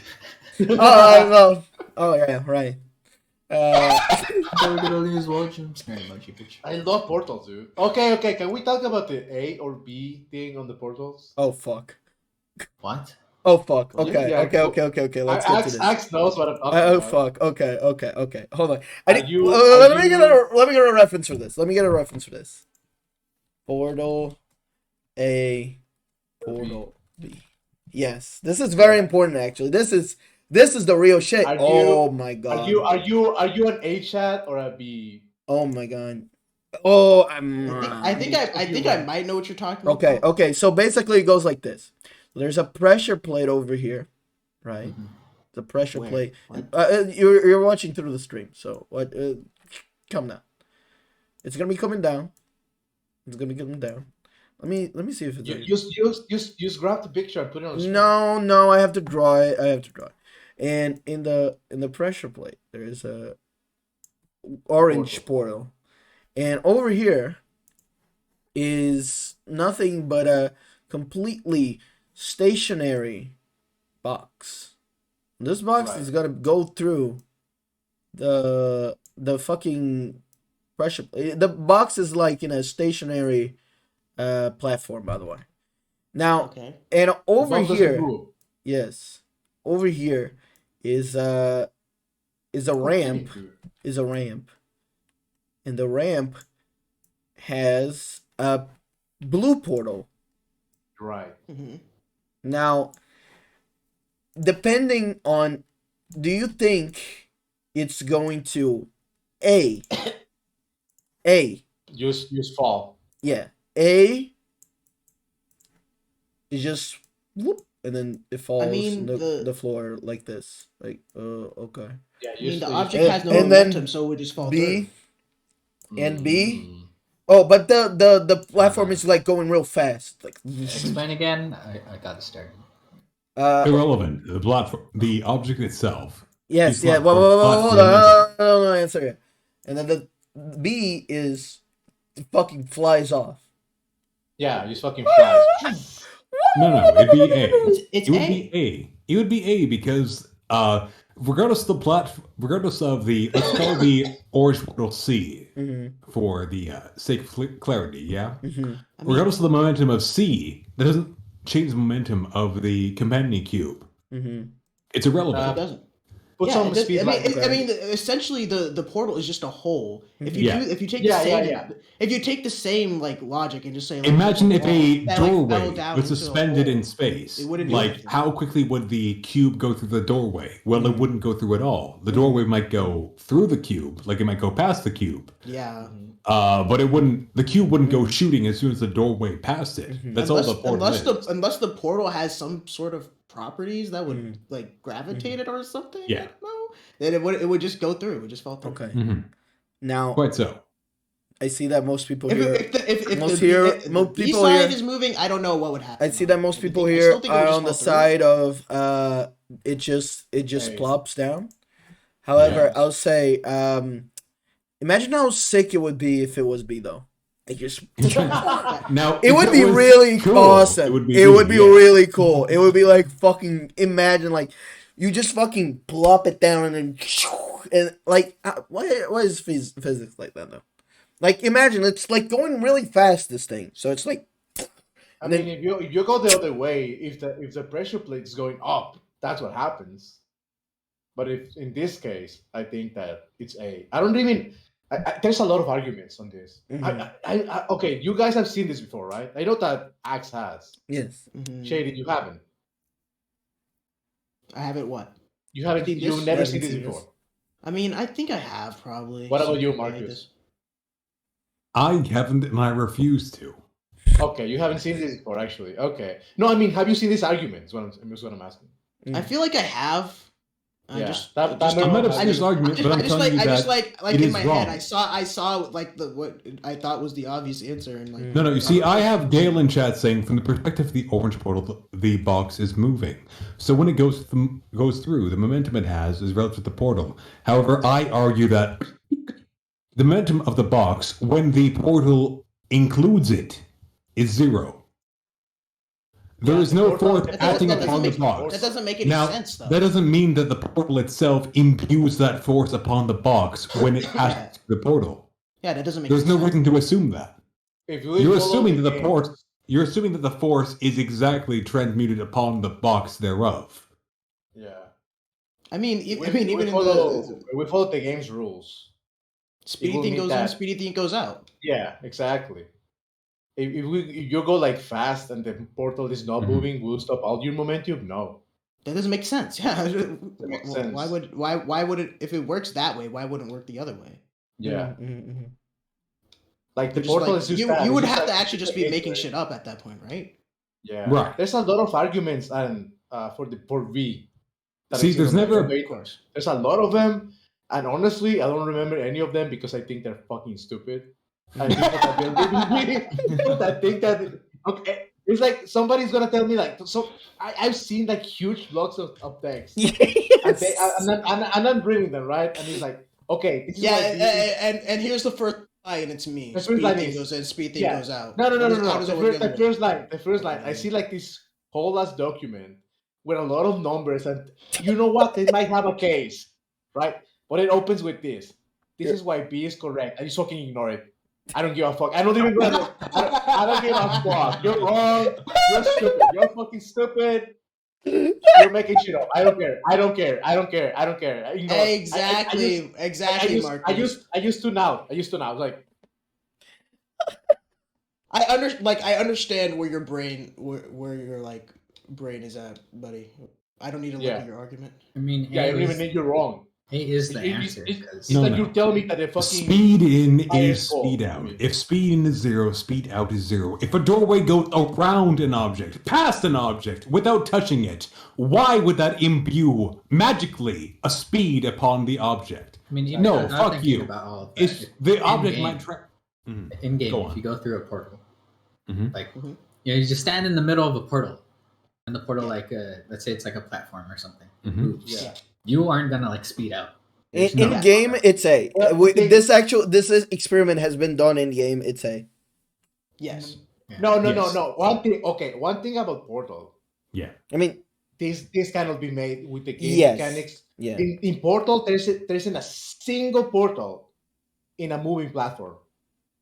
Oh yeah, right. I love portals, dude. Okay. Can we talk about the A or B thing on the portals? Oh fuck. What? Oh fuck. Okay. Yeah, Okay. Let's get to this. Axe knows what I'm talking Oh about. fuck. Okay. Hold on. Let me get a reference for this. Portal A, portal B. Yes, this is very important. Actually, this is the real shit. Oh my god. Are you an A chat or a B? Oh my god. Oh, I think I might know what you're talking about. Okay. So basically, it goes like this. There's a pressure plate over here, right? The pressure plate. You're watching through the stream, so what? Come down. It's gonna be coming down. Let me see if it's. Just grab the picture and put it on the screen. No, I have to draw it. And in the pressure plate, there is a orange portal. And over here is nothing but a completely stationary box. This box is gonna go through the fucking pressure. The box is like in a stationary platform, by the way. Now, and over here, yes, over here is a ramp. And the ramp has a blue portal. Right. Now, depending on, do you think it's going to Just fall. Yeah. A is just whoop, and then it falls the floor like this. Like, okay. Yeah, the object has no momentum, so it would just fall B through. and B. Oh, but the platform is like going real fast. Like, explain again. I got it started. Irrelevant. The platform, the object itself. Yes. Yeah. Hold on. Answer it. And then the B is it fucking flies off. Yeah, just fucking flies. No, it'd be A. It would be A. It would be A because regardless of the let's call the orange portal C for the sake of clarity, yeah. Regardless of the momentum of C, that doesn't change the momentum of the companion cube. It's irrelevant. It doesn't. Put some speed. I mean, essentially, the portal is just a hole. If you if you take if you take the same like logic and just say, like, imagine if a doorway was was suspended in space. It wouldn't like, how quickly would the cube go through the doorway? Well, it wouldn't go through at all. The doorway might go through the cube, like it might go past the cube. Yeah. But it wouldn't. The cube wouldn't go shooting as soon as the doorway passed it. That's all the portal is. Unless the portal has some sort of properties that would like gravitate it or something. Yeah. I don't know. Then it would just go through. It would just fall through. Okay. Now, quite so. I see that most people here. If the B side is moving, I don't know what would happen. I see that most people here are on the side of it just plops down. However, I'll say imagine how sick it would be if it was B though. Now it would be really cool. Awesome. It would be really cool. It would be like fucking imagine like you just fucking plop it down and like what is physics like that though? Like imagine it's like going really fast this thing. So it's like I mean if you go the other way, if the pressure plate is going up, that's what happens. But if in this case, I think that it's A. I don't even there's a lot of arguments on this. Okay, you guys have seen this before, right? I know that Axe has. Yes. Shady, you haven't. I haven't what? You haven't. You've never seen this before. I mean, I think I have probably. What about you, Marcus? I haven't, and I refuse to. Okay, you haven't seen this before, actually. Okay. No, I mean, have you seen these arguments? That's what I'm asking. I feel like I have. I just argument, but I'm telling you that it in my wrong. head, I saw like what I thought was the obvious answer, and like no. You see, I have Gale in chat saying from the perspective of the orange portal, the box is moving. So when it goes through, the momentum it has is relative to the portal. However, I argue that the momentum of the box when the portal includes it is 0. There is no force acting upon the box. That doesn't make any sense, though. That doesn't mean that the portal itself imbues that force upon the box when it passes the portal. Yeah, that doesn't make There's sense. no reason to assume that. You're assuming that the force is exactly transmuted upon the box thereof. Yeah. I mean, we follow the game's rules. Speedy thing goes in, speedy thing goes out. Yeah, exactly. If you go like fast and the portal is not moving, will stop all your momentum? No. That doesn't make sense. Yeah. That makes sense. Why would it, if it works that way, why wouldn't it work the other way? Yeah. Like the portal is just you would have to actually just be making shit up at that point, right? Yeah. Right. There's a lot of arguments and for V. See, there's never there's a lot of them, and honestly, I don't remember any of them because I think they're fucking stupid. I think that okay, it's like somebody's gonna tell me like so. I've seen like huge blocks of text, and I'm reading them right, and it's like okay, this is and here's the first line, and it's me. The speed thing goes in, speed thing goes out. No. The first line. I see like this whole ass document with a lot of numbers, and you know what? They might have a case, right? But it opens with this. This is why B is correct, and you fucking ignore it. I don't give a fuck. I don't even. I don't give a fuck. You're wrong. You're stupid. You're fucking stupid. You're making shit up. I don't care. You know, exactly, Mark. I used to now. Like, I understand where your brain, where your like brain is at, buddy. I don't need to look at your argument. I mean, I don't even think you're wrong. A is the answer. It's like you're telling me that the fucking speed in is speed out. If speed in is 0, speed out is 0. If a doorway goes around an object, past an object, without touching it, why would that imbue magically a speed upon the object? I mean, no, fuck you. About all of that. The object might in game. If you go through a portal, you just stand in the middle of a portal, and the portal let's say it's like a platform or something. You aren't gonna like speed out. In game, it's A. This experiment has been done in game. It's A. Yes. No. One thing about Portal. Yeah. I mean, this cannot be made with the game mechanics. Yeah. In Portal, there isn't a single portal in a moving platform.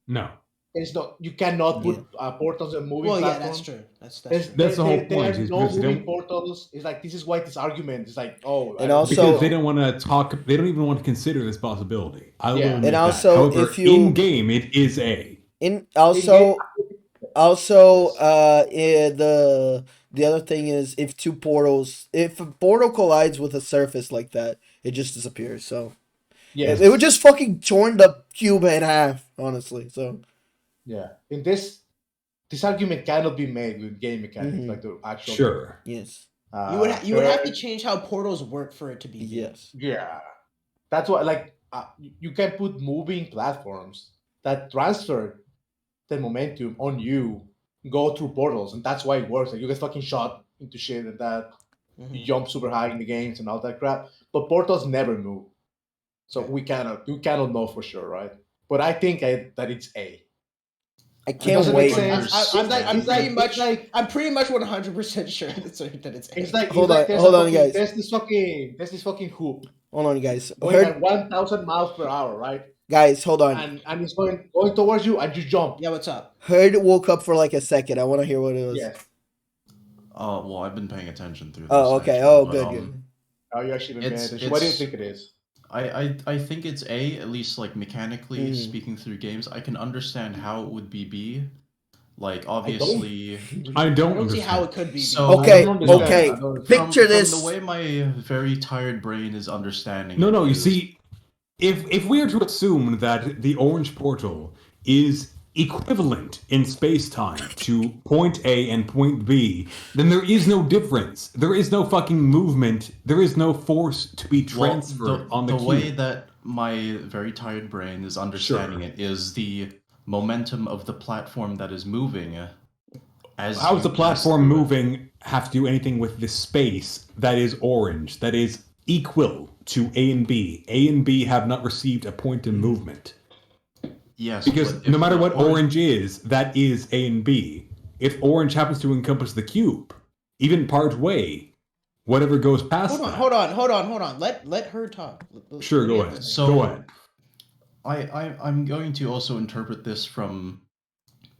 No. There's no. You cannot put portals in moving platform. Yeah, that's true. That's true. That's the whole point. There are no moving portals. It's like this is why this argument is like, and also because they don't want to talk. They don't even want to consider this possibility. I will admit and also that. However, if you in game, it is a. The other thing is if if a portal collides with a surface like that, it just disappears. So it would just fucking torn the cube in half, honestly. So in this argument cannot be made with game mechanics like the actual. Sure. Yes. You would have to change how portals work for it to be. Yes. Yeah, that's why you can put moving platforms that transfer the momentum on you, go through portals, and that's why it works. Like you get fucking shot into shit and that you jump super high in the games and all that crap. But portals never move, so we cannot know for sure, right? But I think that it's A. I can't wait. I'm pretty much 100% sure that it's A. It's like hold on, guys. There's this fucking hoop. Hold on, guys. Going at 1,000 miles per hour, right? Guys, hold on. And it's going towards you, and you jump. Yeah, what's up? Herd woke up for like a second. I want to hear what it was. Yeah. Well, I've been paying attention through this. Oh, okay. Good. Oh, you actually been paying attention. What do you think it is? I think it's A, at least like mechanically speaking through games. I can understand how it would be B. Like obviously, I don't see how it could be. So, okay. Picture this. From the way my very tired brain is understanding. No. You see, if we are to assume that the orange portal is equivalent in space-time to point A and point B, then there is no difference. There is no fucking movement. There is no force to be transferred on the cube. The way that my very tired brain is understanding it is the momentum of the platform that is moving. How does the platform moving have to do anything with the space that is orange, that is equal to A and B? A and B have not received a point in movement. Yes, because no matter what orange is, that is A and B. If orange happens to encompass the cube, even part way, whatever goes past Hold on. Let her talk. Sure, go ahead. Go ahead. I'm going to also interpret this from,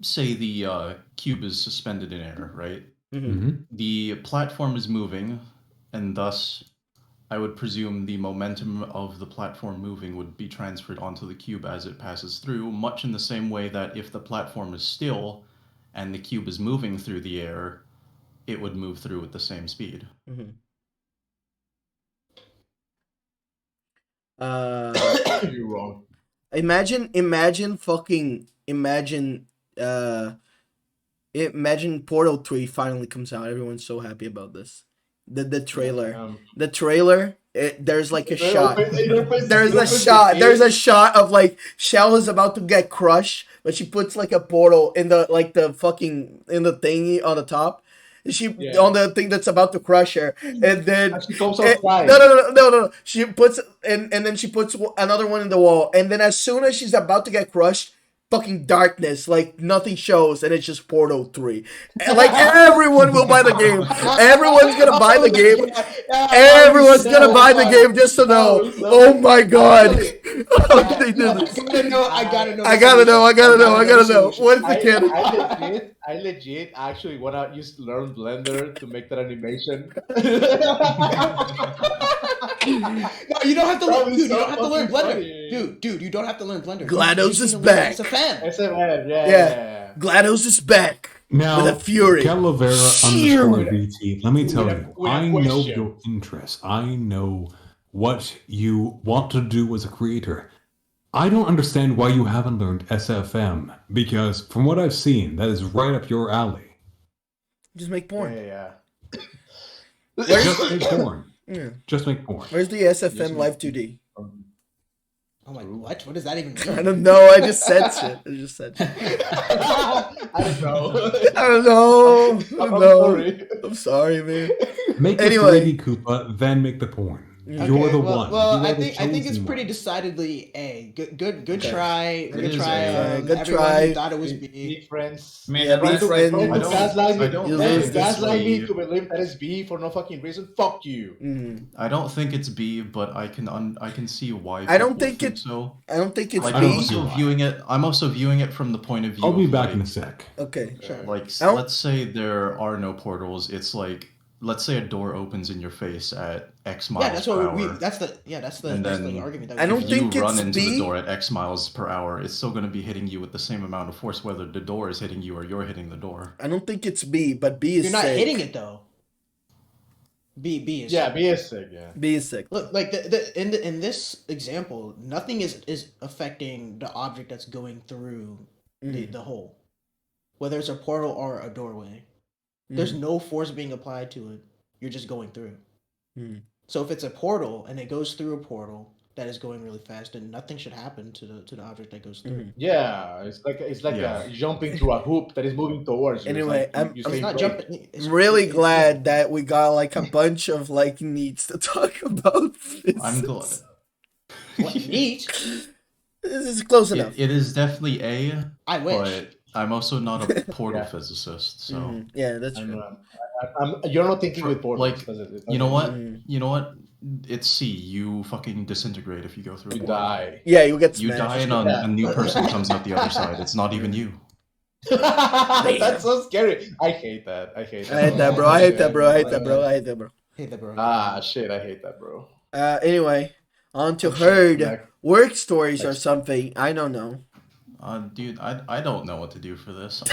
say, the cube is suspended in air, right? Mm-hmm. The platform is moving, and thus I would presume the momentum of the platform moving would be transferred onto the cube as it passes through, much in the same way that if the platform is still and the cube is moving through the air, it would move through at the same speed. Mm-hmm. You're wrong. Imagine Portal 3 finally comes out. Everyone's so happy about this. The trailer. There's like a shot. There's a shot of like Shell is about to get crushed, but she puts like a portal in the thingy on the top. On the thing that's about to crush her, and then she comes out flying. No. She puts and then she puts another one in the wall, and then as soon as she's about to get crushed, fucking darkness, like nothing shows, and it's just Portal 3. And like everyone will buy the game. Everyone's gonna buy the game. Everyone's gonna buy the game just to know. Oh my god! They did this. I gotta know. What is the kid? I legit actually wanna learn Blender to make that animation. No, you don't have to learn. Dude, you don't have to learn Blender. Dude, you don't have to learn Blender. GLaDOS is back. It's a fan. Yeah. GLaDOS is back. Now, with a fury. Calavera_BT, let me tell you, I know your interests. I know what you want to do as a creator. I don't understand why you haven't learned SFM, because from what I've seen, that is right up your alley. Just make porn. Yeah. Just make porn. Yeah. Just make porn. Where's the SFM Live 2D? I'm like, what? What does that even mean? I don't know. I just said shit. I don't know. I'm sorry, man. Make the 3D Koopa, then make the porn. You're the one. Well, You I are the think it's chosen pretty one. decidedly A. Good Okay. try. Good is try. A. Good Everyone try. who thought it was Be B. friends. Man, Yeah, Try be to friends. gaslight me. I don't You Try to lose think it's gaslight me B. to believe that it's B for no fucking reason. Fuck you. I don't think it's B, but I can see why I don't people think it- so. I don't think it's Like I don't I'm B. see also why. viewing it. I'm also viewing it from the point of view. I'll be of, back like, in a sec. Okay. Sure. Like, I don't- let's say there are no portals. It's like, let's say a door opens in your face at X miles Yeah, that's per what we. hour. That's the And that's then the argument. That I we don't if made. think you run it's into B. the door at X miles per hour, it's still going to be hitting you with the same amount of force, whether the door is hitting you or you're hitting the door. I don't think it's B, but B is You're not sick. hitting it though. B is Yeah, B is sick. Yeah. B is sick. Look, like in this example, nothing is affecting the object that's going through the hole, whether it's a portal or a doorway. There's no force being applied to it. You're just going through. So if it's a portal and it goes through a portal that is going really fast, then nothing should happen to the object that goes through. Yeah, it's like jumping through a hoop that is moving towards you. Anyway, It's like, you It's stay not brave. jumping. I'm really glad that we got like a bunch of like needs to talk about this. I'm glad. What, neat. This is close enough. It is definitely A, I wish. but I'm also not a portal Yeah. physicist, so Yeah, that's I'm, true. you're not thinking with portals. like, It's you know what? Mm. You know what? It's C. You fucking disintegrate if you go through. You a portal. die. Yeah, you get You smashed. die and a new person comes out the other side. It's not even you. That's so scary. I hate that. I hate that, bro. I hate that, bro. I hate that, bro. I hate that, bro. Hey, the bro. Ah, shit. I hate that, bro. Anyway, on to herd Like- work stories or something. I don't know. Dude, I don't know what to do for this.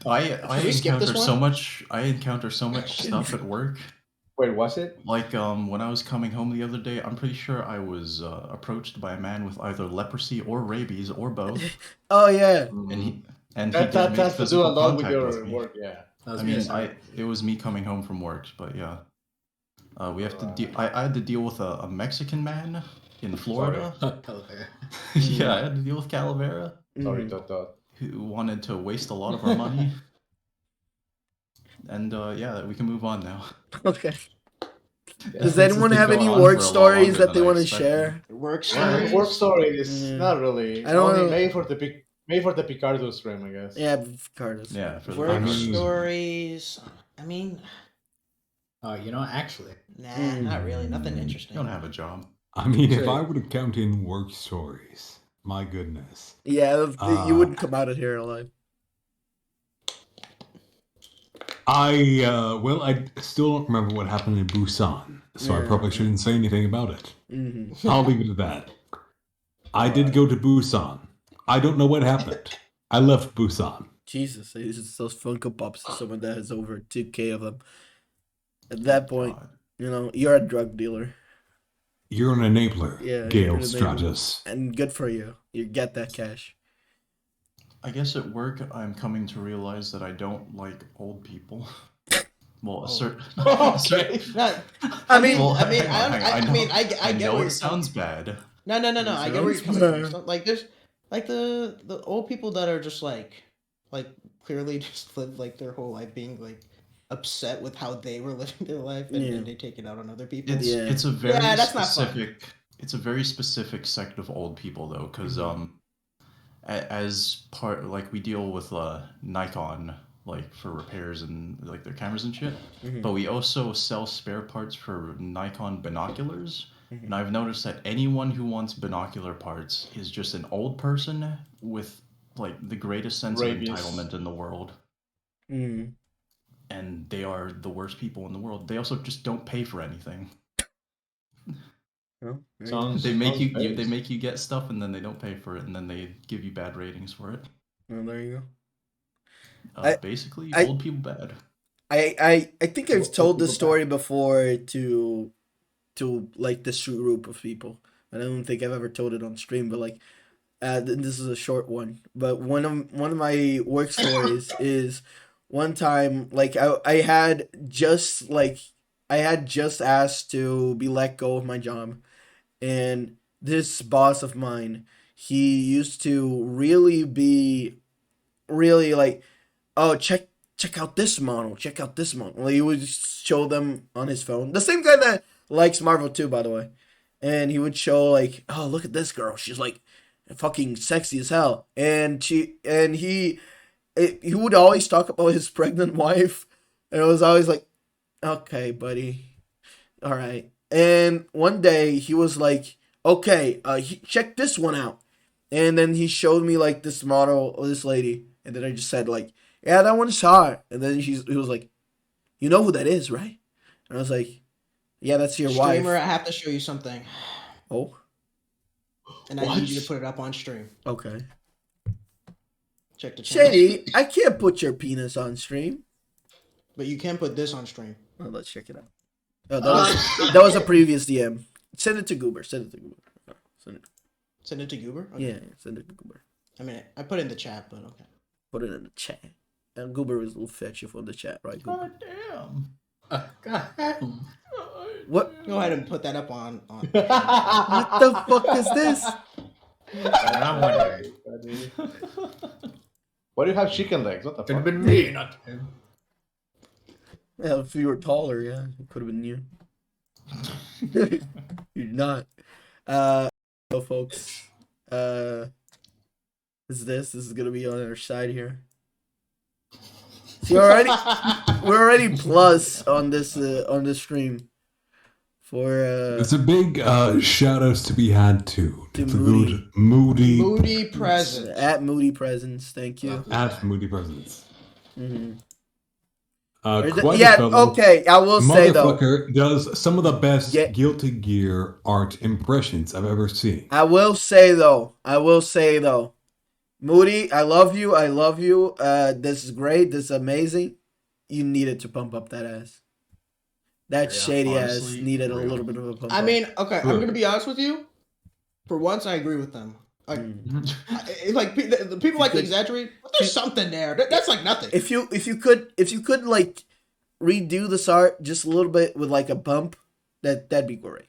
I we skip this encounter one? so much. I encounter so much stuff at work. Wait, was it? Like when I was coming home the other day, I'm pretty sure I was approached by a man with either leprosy or rabies or both, Oh yeah. and he did That make has to do physical a lot with contact your with me. work, yeah. I mean, it was me coming home from work, but yeah, we have to. I had to deal with a Mexican man in Florida. Calavera. Yeah, I had to deal with Calavera, Sorry, Tot. who wanted to waste a lot of our money. And yeah, we can move on now. Okay. This Does has anyone been have going any on work for a lot stories longer that than they I want to expected. share? Work Well, stories. work story is not really. I don't Only know. made for the Picardo stream, I guess. Yeah, Carlos. Yeah, for the Work record. stories. I mean, Oh, you know, actually, nah, not really. Nothing You interesting. don't have a job. I mean, if Sure. I were to count in work stories, my goodness. Yeah, you wouldn't come out of here alive. I still don't remember what happened in Busan, so I Yeah. probably shouldn't say anything about it. Mm-hmm. I'll leave it at that. I did go to Busan. I don't know what happened. I left Busan. Jesus, it's those Funko Pops. Someone that has over 2K of them. At that point, God. you know, you're a drug dealer. You're an enabler, Yeah, Gail you're an enabler. Stratus. And good for you. You get that cash. I guess at work, I'm coming to realize that I don't like old people. Well, a certain. Okay. Not, I mean, Well, I mean, hang on, I know- mean, I get know where it you're sounds bad. No. I get where you're coming Yeah. from. So, like, there's like the old people that are just like clearly just live like their whole life being like upset with how they were living their life, and Yeah. then they take it out on other people. It's a very Yeah, that's not fun. specific. It's a very specific sect of old people though, because as part like we deal with Nikon like for repairs and like their cameras and shit, but we also sell spare parts for Nikon binoculars. And I've noticed that anyone who wants binocular parts is just an old person with like the greatest sense Rabies. of entitlement in the world. Mm. And they are the worst people in the world. They also just don't pay for anything. Well, there you go. Sounds- They make sounds you base. they make you get stuff and then they don't pay for it and then they give you bad ratings for it. Well, there you go. Basically, I- old people bad. I think I've Well, told people this story before to like this group of people. I don't think I've ever told it on stream, but like this is a short one. But one of my work stories is one time like I had just asked to be let go of my job, and this boss of mine, he used to really like, oh, check out this model. Check out this model. Like, he would just show them on his phone. The same guy that likes Marvel too, by the way. And he would show like, oh, look at this girl. She's like fucking sexy as hell. And he would always talk about his pregnant wife. And it was always like, okay, buddy. All right. And one day he was like, okay, check this one out. And then he showed me like this model of this lady. And then I just said like, yeah, that one's hot. And then he was like, you know who that is, right? And I was like, yeah, that's your Streamer, wife. I have to show you something. Oh. And I need you to put it up on stream. Okay. Check the channel. Shady, I can't put your penis on stream. But you can put this on stream. Well, let's check it out. Oh, that was a previous DM. Send it to Goober. Send it to Goober. Send it to Goober? Okay. Yeah, send it to Goober. I mean, I put it in the chat, but okay. Put it in the chat. And Goober is a little fetchy for the chat, right, Goober? God damn. What? Go ahead and put that up on. What the fuck is this? I'm wondering. Why do you have chicken legs? What the Could have fuck? been me, not him. Yeah, if you were taller, yeah, it could have been you. You're not. So folks, this is gonna be on our side here. See, we're already plus on this stream. For it's a big shout outs to be had to the Moody. good Moody Moody Presents. At Moody Presents, thank you. at Moody Presents. Mm-hmm. Quite Yeah, a fellow. okay, I will say though. Motherfucker does some of the best Yeah. Guilty Gear art impressions I've ever seen. I will say though. Moody, I love you. This is great. This is amazing. You needed to pump up that ass. That shady honestly, ass needed a little bit of a pump I up. mean, okay, I'm gonna be honest with you. For once, I agree with them. Like, the people like to exaggerate, but there's something there. That's like nothing. If you could like redo this art just a little bit with like a bump, that'd be great.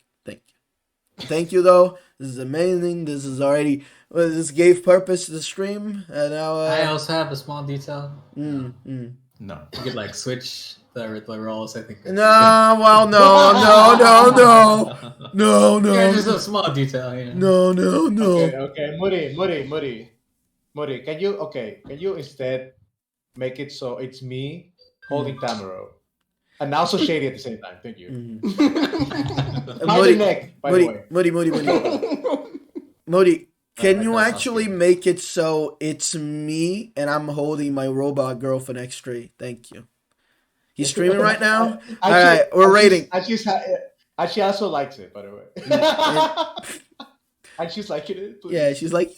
Thank you though. This is amazing. This is already this gave purpose to the stream. And now I also have a small detail. No. You could like switch the roles. I think. No. Yeah, just a small detail. Yeah. No. Okay, Moody. Can you instead make it so it's me holding Tamer and also Shady at the same time? Thank you. Moody, neck, by the way. Moody, can you that's actually awesome. make it so it's me and I'm holding my robot girlfriend X3? Thank you. He's streaming right now? All right, we're rating. And she also likes it, by the way. And she's liking it. Please. Yeah, she's like,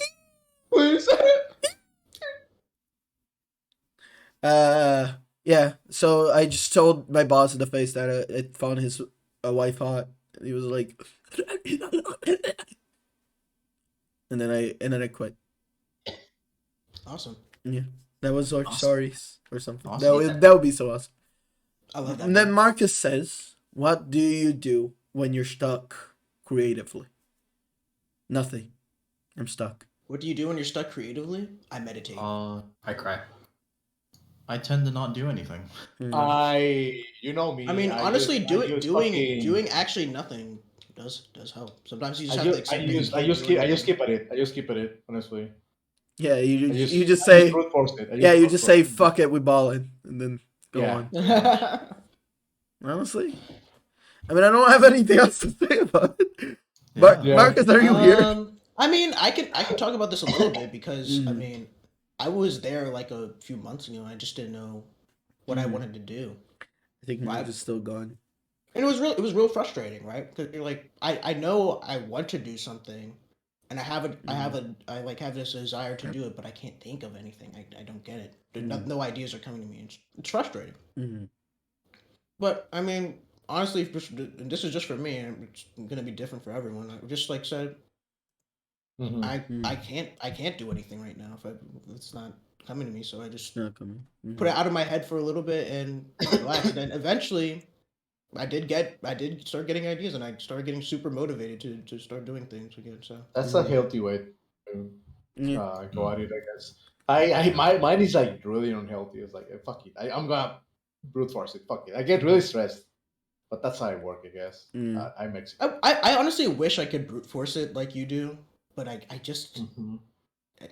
Please. yeah. So I just told my boss in the face that I found his wife hot. And he was like, and then I quit. Awesome. Yeah, that was our stories or something. Awesome. That would be so awesome. I love that. And then Marcus says, "What do you do when you're stuck creatively?" Nothing. I'm stuck. What do you do when you're stuck creatively? I meditate. I cry. I tend to not do anything. You know me. I mean, honestly, doing doing actually nothing does help. Sometimes you just have to accept that I you just can't do skip at it. I just skip at it. Honestly. Yeah, you I just say, brute force it. you just say, "Fuck it, we ballin'," and then go Yeah. on. anything. Honestly, I mean, I don't have anything else to say about it. But Yeah. Marcus, are you here? I mean, I can talk about this a little bit because I Mhm. mean, I was there like a few months ago. I just didn't know what I wanted to do, I think Marcus is still gone. and it was real frustrating, right? Because you're like, I know I want to do something, and I have this desire to do it, but I can't think of anything. I don't get it. No ideas are coming to me. It's frustrating. Mm-hmm. But I mean, honestly, and this is just for me, and it's gonna be different for everyone. I just like said, Mhm. I can't do anything right now if it's not coming to me. So I just Not coming. put it out of my head for a little bit and relax. And then eventually, I did start getting ideas, and I started getting super motivated to start doing things again. So That's a healthy way to Yeah. go at it, I guess. Mine is like really unhealthy. It's like fuck it. I'm gonna brute force it. Fuck it. I get really stressed But that's how I work, I guess. I'm Mexican. I honestly wish I could brute force it like you do, but I just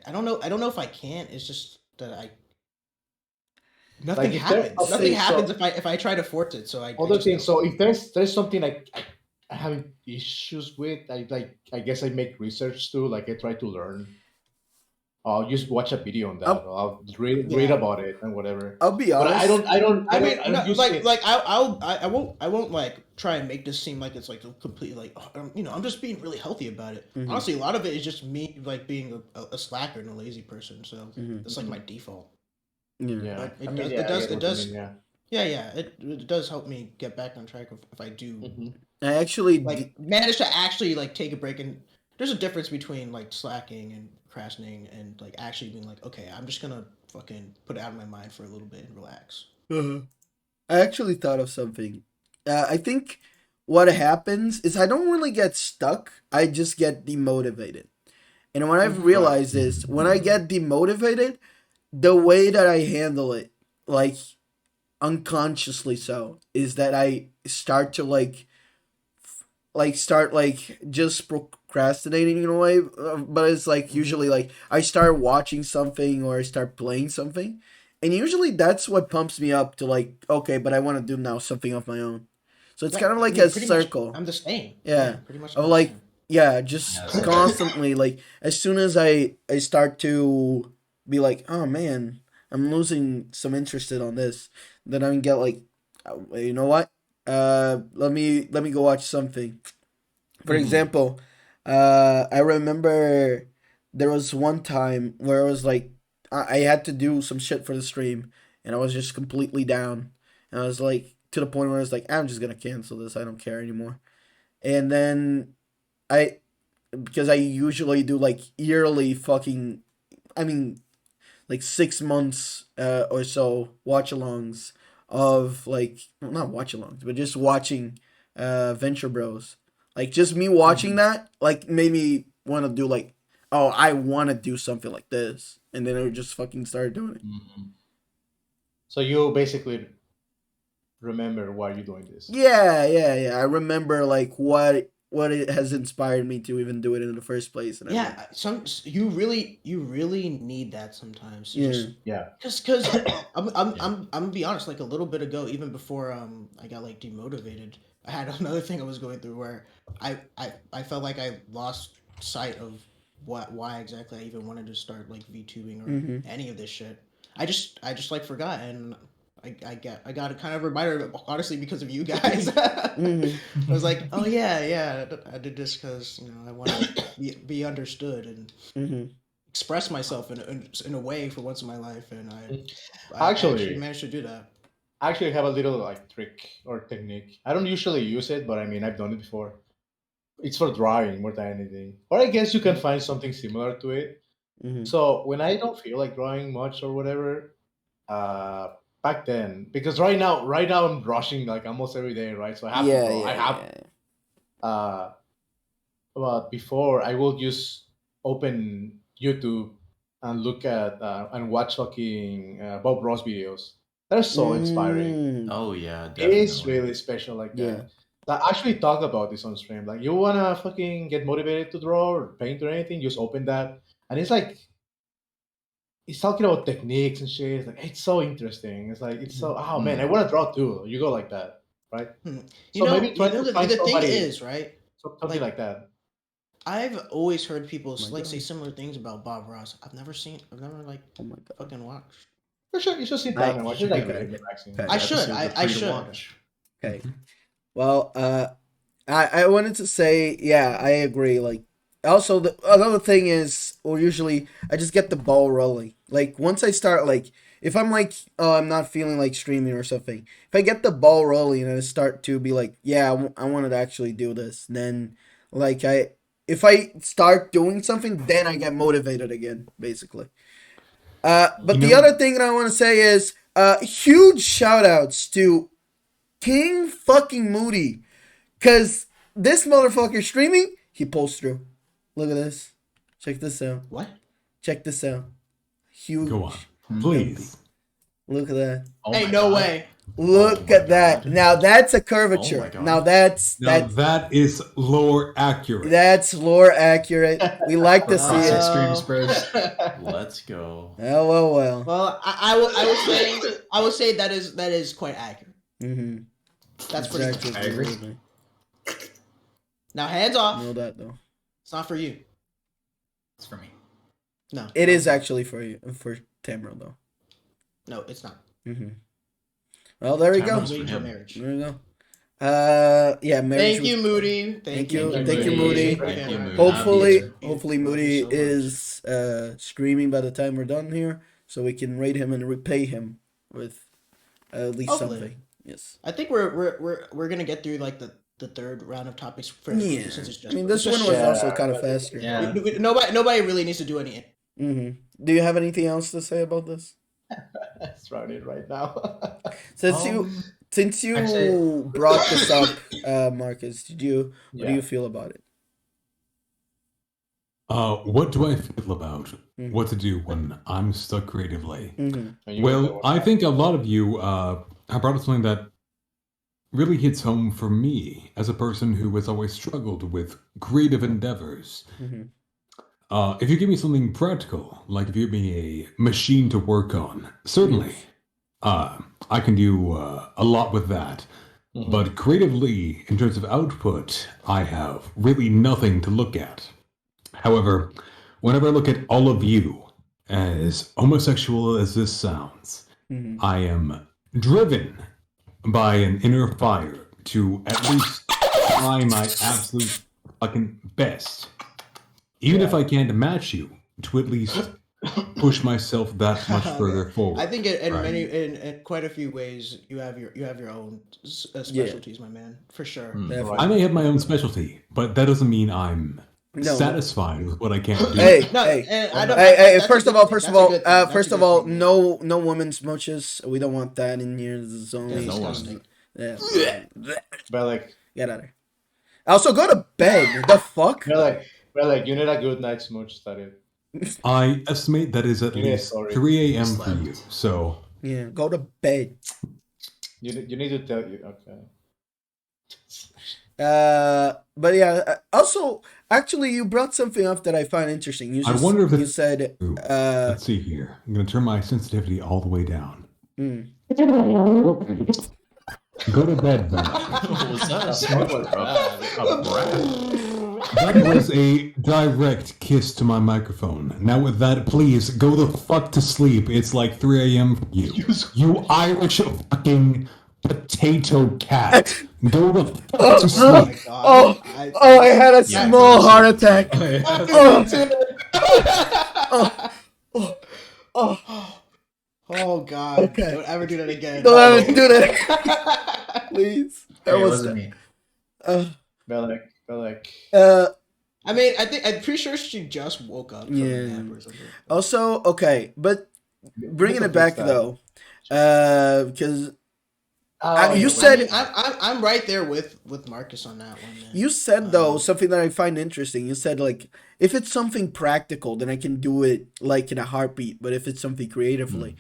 I don't know if I can. It's just that nothing happens. Nothing happens if I try to force it. So other thing. So if there's something like I have issues with, I guess I make research too. Like I try to learn. I'll just watch a video on that. I'll read about it and whatever. I'll be honest. But I don't I won't like try and make this seem like it's like a complete like I'm just being really healthy about it. Honestly, a lot of it is just me like being a slacker and a lazy person. So that's like my default. Yeah, but it does help me get back on track if I do. I actually manage to actually like take a break, and there's a difference between like slacking and procrastinating and like actually being like, okay, I'm just gonna fucking put it out of my mind for a little bit and relax. I actually thought of something. I think what happens is I don't really get stuck. I just get demotivated. And what I've realized is when I get demotivated, the way that I handle it, like unconsciously so, is that I start to start just procrastinating in a way, but it's like usually like I start watching something or I start playing something, and usually that's what pumps me up to like, okay, but I want to do now something of my own. So it's kind of like a circle. I'm the same. Yeah, pretty much. Of like just constantly like as soon as I start to be like, oh man, I'm losing some interest on this, then I can get like, you know what? Let me go watch something. For example, I remember there was one time where it was like I had to do some shit for the stream, and I was just completely down, and I was like to the point where I was like, I'm just gonna cancel this. I don't care anymore. And then because I usually do like yearly fucking, like 6 months or so watch-alongs of like, well, not watch-alongs, but just watching Venture Bros. Like just me watching that like made me want to do like, oh, I want to do something like this, and then I just fucking started doing it. So you basically remember why you're doing this? Yeah. I remember like what it has inspired me to even do it in the first place. And you really need that sometimes. Because I'm gonna be honest. Like a little bit ago, even before I got like demotivated, I had another thing I was going through where I felt like I lost sight of why exactly I even wanted to start like VTubing or any of this shit. I just like forgot, and I got a kind of reminder, honestly, because of you guys. I was like, oh yeah, I did this because I want to be understood and express myself in a way for once in my life, and I actually managed to do that. I actually have a little like trick or technique. I don't usually use it, but I mean I've done it before. It's for drawing more than anything, or I guess you can find something similar to it. So when I don't feel like drawing much or whatever, back then, because right now I'm rushing like almost every day, right? So I have to draw. But before I will just open YouTube and look at and watch fucking Bob Ross videos. They're so inspiring. Oh yeah, definitely. It's really special like that. I actually talk about this on stream. Like, you wanna fucking get motivated to draw or paint or anything, just open that, and it's like he's talking about techniques and shit. It's like it's so interesting. It's like it's so man, I want to draw too. You go like that, right? Maybe try to find the somebody. Thing is, right? Something like that. I've always heard people say similar things about Bob Ross. I've never like fucking watched. For sure, you should sit down and watch it. I should. Okay. Well, I wanted to say, I agree. Like, also another thing is, or usually I just get the ball rolling. Like once I start, like if I'm like, oh, I'm not feeling like streaming or something. If I get the ball rolling and I start to be like, yeah, I wanted to actually do this, then like if I start doing something, then I get motivated again, basically. But the other thing that I want to say is, huge shout outs to King fucking Moody. Because this motherfucker streaming, he pulls through. Look at this. Check this out. What? Check this out. Huge. Go on. Please. Look at that. Hey, no way. Look at that. Now that's a curvature. Oh my God. Now that's that is lore accurate. That's lore accurate. We like to see Process it. streams, bros. Let's go. Well. Well, I would say that is quite accurate. Mm-hmm. That's pretty Exactly. much. I agree. Now hands off. Know that though. It's not for you. It's for me. No. It is actually for you, for Tamer though. No, it's not. Mm-hmm. Well, there we go. Tamer's for Wage of him. marriage. There we go. Yeah, marriage. Thank you, Moody. Thank you, Moody. Thank you, Moody. Hopefully Moody so much. is screaming by the time we're done here, so we can rate him and repay him with at least Hopefully. something. Yes. I think we're gonna get through like the third round of topics first. Yeah. Since it's just, I mean, this one was Yeah, also kind of faster. Yeah. Nobody really needs to do anything. Mm-hmm. Do you have anything else to say about this? That's right it right now. Since you actually- brought this up, Marcus, what do Yeah. you feel about it? What do I feel about Mhm. what to do when I'm stuck creatively? Mm-hmm. And you Well, know I think a lot of you have brought up something that really hits home for me as a person who has always struggled with creative endeavors. Mm-hmm. If you give me something practical, like if you give me a machine to work on, certainly I can do a lot with that. Mhm. But creatively, in terms of output, I have really nothing to look at. However, whenever I look at all of you, as homosexual as this sounds, Mm-hmm. I am driven by an inner fire to at least try my absolute fucking best. Even if I can't match you, to at least push myself that much further forward. I think in Right. in quite a few ways you have your own specialties, my man, for sure. Definitely. I may have my own specialty, but that doesn't mean I'm No. satisfied with what I can't do. Hey, No, hey, and I don't- hey! that's a First of good all, thing. first of That's a all, good thing. That's a first of good all, thing. no women smooches. We don't want that in here. This is only no one. Disgusting. yeah. But like, Get out of here. Also, go to bed. The fuck? you need a good night smooch. That it. I estimate that is at Yeah, least sorry. 3 a.m. for you. So Yeah, go to bed. You need to tell you. Okay. But yeah. Also, actually, you brought something up that I find interesting. You I wonder if you it's- said Ooh, let's see here. I'm going to turn my sensitivity all the way down. mm, Go to bed, Ben. Was that a smooch or a brat? That was a direct kiss to my microphone. Now with that, please go the fuck to sleep. It's like 3 a.m. for you. You Irish fucking potato cat. Go the fuck to Oh my sleep. god. I had a Yeah, small go to heart attack. Oh god. Okay. Don't ever do that again. Don't ever do that, please. That Hey, it was wasn't me. uh, But I mean, I'm pretty sure she just woke up from Yeah. a nap or something. also okay, but bringing it back though, because you said I'm right there with Marcus on that one. Man. you said though something that I find interesting. You said like if it's something practical, then I can do it like in a heartbeat. But if it's something creatively,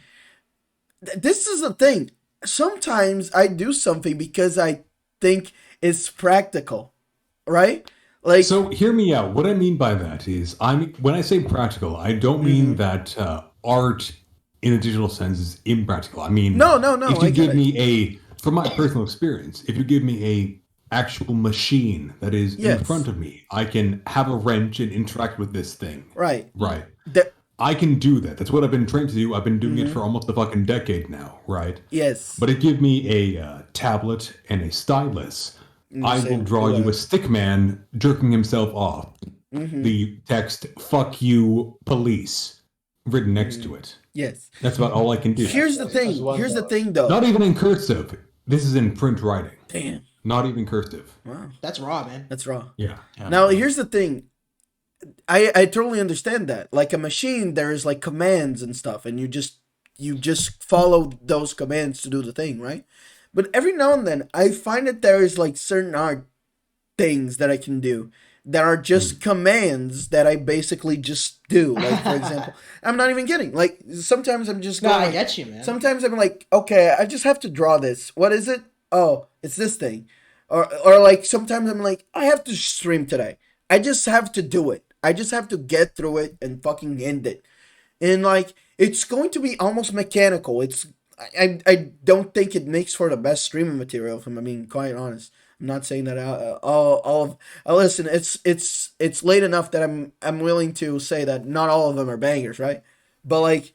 this is the thing. Sometimes I do something because I think it's practical, right? Like So hear me out. What I mean by that is, when I say practical, I don't mean that art in a digital sense is impractical. I mean, No, If I you get give it. me from my personal experience, if you give me a actual machine that is in Yes. front of me, I can have a wrench and interact with this thing. right. Right. The- I can do that. That's what I've been trained to do. I've been doing it for almost a fucking decade now, right? yes. But if you give me a tablet and a stylus, I say will draw do you that. a stick man jerking himself off. The text "fuck you, police" written next to it. Yes. That's about all I can do. Here's the thing. one Here's the more. thing though. Not even in cursive. This is in print writing. Damn. Not even cursive. Wow. That's raw, man. That's wrong. Yeah. Now here's the thing. I totally understand that. Like a machine, there is like commands and stuff, and you just follow those commands to do the thing, right? But every now and then, I find that there is like certain art things that I can do that are just commands that I basically just do. Like, for example, I'm not even kidding. Like, sometimes I'm just going, I get you, man. Sometimes I'm like, okay, I just have to draw this. What is it? Oh, it's this thing. Or like, sometimes I'm like, I have to stream today. I just have to do it. I just have to get through it and fucking end it. And, like, it's going to be almost mechanical. I don't think it makes for the best streaming material, if I'm being quite honest. I'm not saying that listen, it's late enough that I'm willing to say that not all of them are bangers, right? But like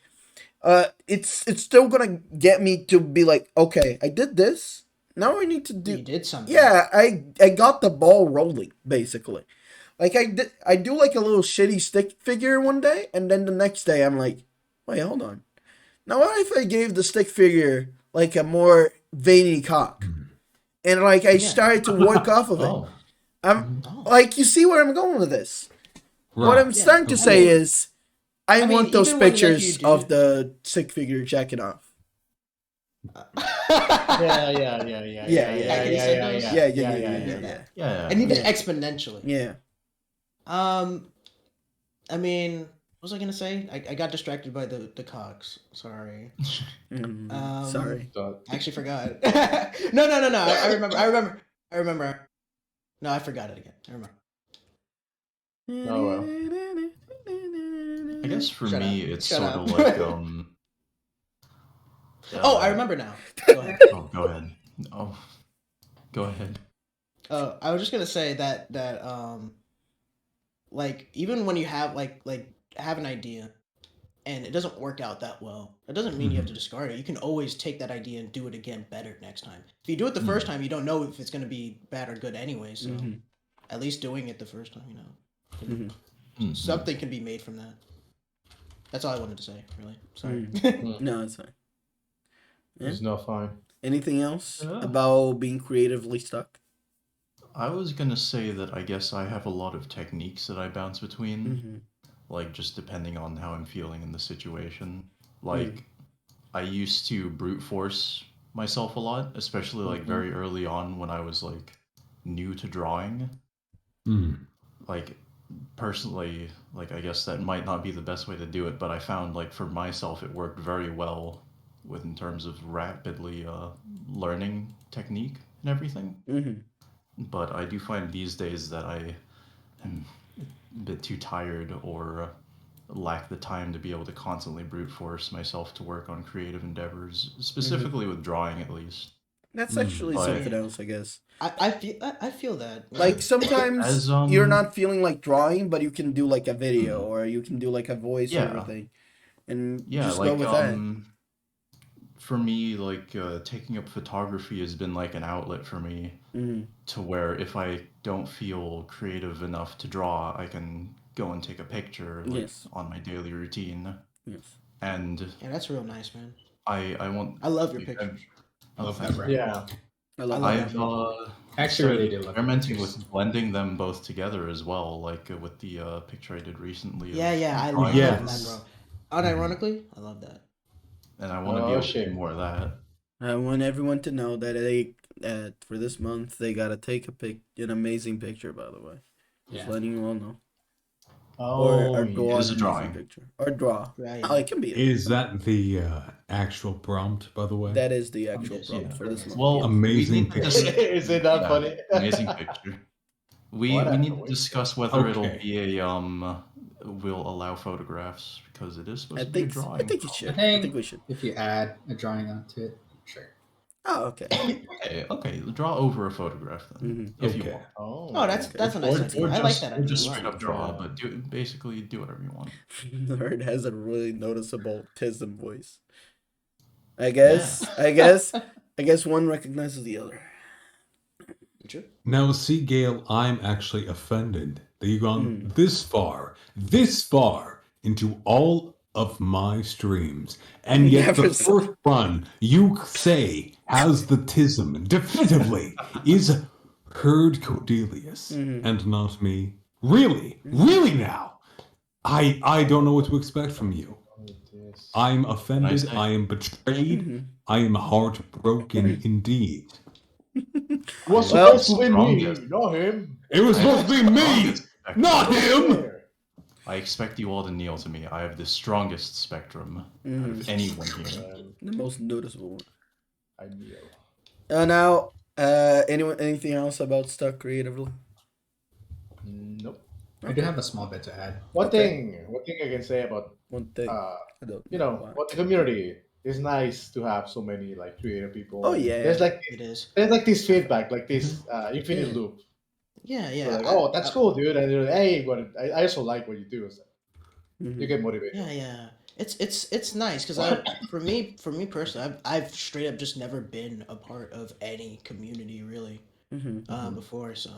it's still gonna get me to be like, okay, I did this. Now I need to do. You did something. Yeah, I got the ball rolling basically. Like I do like a little shitty stick figure one day, and then the next day I'm like, wait, hold on. Now what if I gave the stick figure like a more veiny cock? And like I started to work off of it. I'm like, you see where I'm going with this. Right. What I'm starting to say is, I want those pictures of the stick figure jacking off. Yeah. And even exponentially. Yeah. I mean, what was I gonna say? I got distracted by the cocks. Sorry. Sorry. I actually forgot. No. I remember. No, I forgot it again. I remember. Oh well. I guess for me, it's sort of like Oh, I remember now. Go ahead. Go ahead. Oh, go ahead. I was just gonna say that like, even when you have like have an idea and it doesn't work out that well, it doesn't mean you have to discard it. You can always take that idea and do it again better next time. If you do it the first time, you don't know if it's going to be bad or good anyway, so at least doing it the first time, something can be made from that. That's all I wanted to say, really. Sorry. No, it's fine. It's not fine. Anything else about being creatively stuck? I was gonna say that I guess I have a lot of techniques that I bounce between, like just depending on how I'm feeling in the situation. Like, I used to brute force myself a lot, especially like very early on when I was like new to drawing. Like, personally, like, I guess that might not be the best way to do it, but I found like for myself it worked very well with in terms of rapidly learning technique and everything. But I do find these days that I am a bit too tired or lack the time to be able to constantly brute force myself to work on creative endeavors, specifically with drawing at least. That's actually something else, I guess. I feel that. Like, sometimes you're not feeling like drawing, but you can do like a video or you can do like a voice or everything. And just like, go with that. For me, like, taking up photography has been like an outlet for me to where if I don't feel creative enough to draw, I can go and take a picture like, on my daily routine. And that's real nice, man. I love your pictures. I love that. Yeah. I've actually really do experimenting with blending them both together as well, like with the picture I did recently. I love that, bro. Unironically, I love that. And I want to be able to do more of that. I want everyone to know that for this month they gotta take an amazing picture. By the way, just letting you all know. Or draw a drawing picture or draw. Right. Oh, it can be. Is that the actual prompt, by the way? That is the actual prompt for this month. Well, amazing picture. Is it not funny? Amazing picture. We need to discuss whether it'll be a will allow photographs because it is supposed to be a drawing. I think it should. I think we should. If you add a drawing onto it, sure. Oh, okay. Okay. Draw over a photograph then, if you want. Oh, that's a nice idea. I like that idea. Or just straight up draw, but basically do whatever you want. Nerd has a really noticeable tism voice. I guess one recognizes the other. Now, see, Gail, I'm actually offended that you've gone this far into all of my streams, and yet the first one you say has the tism definitively is Herd Cordelius and not me. Really now, I don't know what to expect from you. I'm offended. I am betrayed. I am heartbroken indeed. Was supposed to be me, not him. It was supposed to be me, not him. I expect you all to kneel to me. I have the strongest spectrum of anyone here. The most noticeable one. I kneel. Now, anything else about Stuck Creatively? Nope. I do have a small bit to add. One thing I can say about one thing. What the community is nice to have so many like creative people. Oh yeah, it is. There's like this feedback, like this infinite loop. Yeah. So like, oh, that's cool, dude. And you're like, hey, I also like what you do. So you get motivated. Yeah. It's nice because for me personally, I've straight up just never been a part of any community really before, so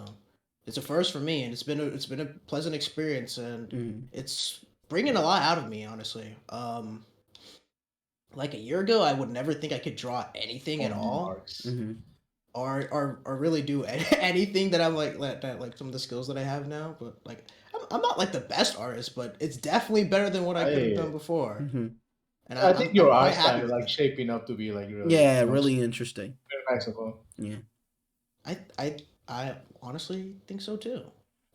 it's a first for me, and it's been a pleasant experience, and it's bringing a lot out of me, honestly. Like a year ago, I would never think I could draw anything at all. Or really do anything that I'm like some of the skills that I have now, but like I'm not like the best artist, but it's definitely better than what I could have done before. And I think your art style like shaping up to be like really really interesting. Very nice of all. Yeah, I honestly think so too,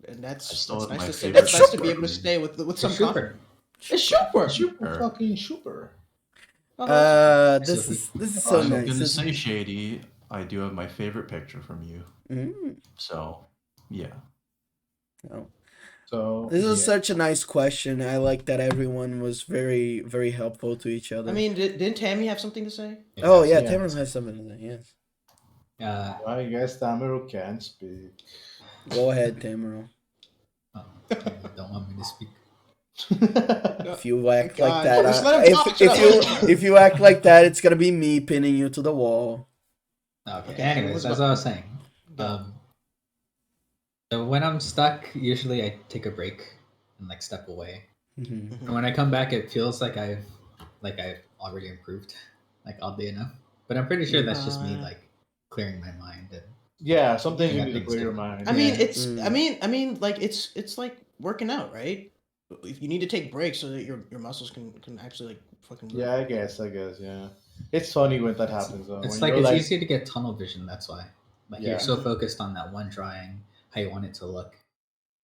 and that's nice to be able to stay with some confidence. It's super fucking super. This is so nice. I'm gonna say, Shady, I do have my favorite picture from you. So, yeah. So this is such a nice question. I like that everyone was very, very helpful to each other. I mean, didn't Tammy have something to say? Oh yeah, Tamer has something to say. Yes. I guess Tamer can speak. Go ahead, Tamer. Oh, you don't want me to speak. If you act like that, if you act like that, it's gonna be me pinning you to the wall. Okay. Anyways, as I was saying, so when I'm stuck, usually I take a break and like step away. And when I come back, it feels like I've already improved, like oddly enough. But I'm pretty sure that's just me like clearing my mind. And something you need to clear your mind. I mean, I mean, like it's like working out, right? If you need to take breaks so that your muscles can actually like fucking move. Yeah, I guess, yeah. It's funny when that happens though. It's like it's easy to get tunnel vision, that's why. Like you're so focused on that one drawing, how you want it to look,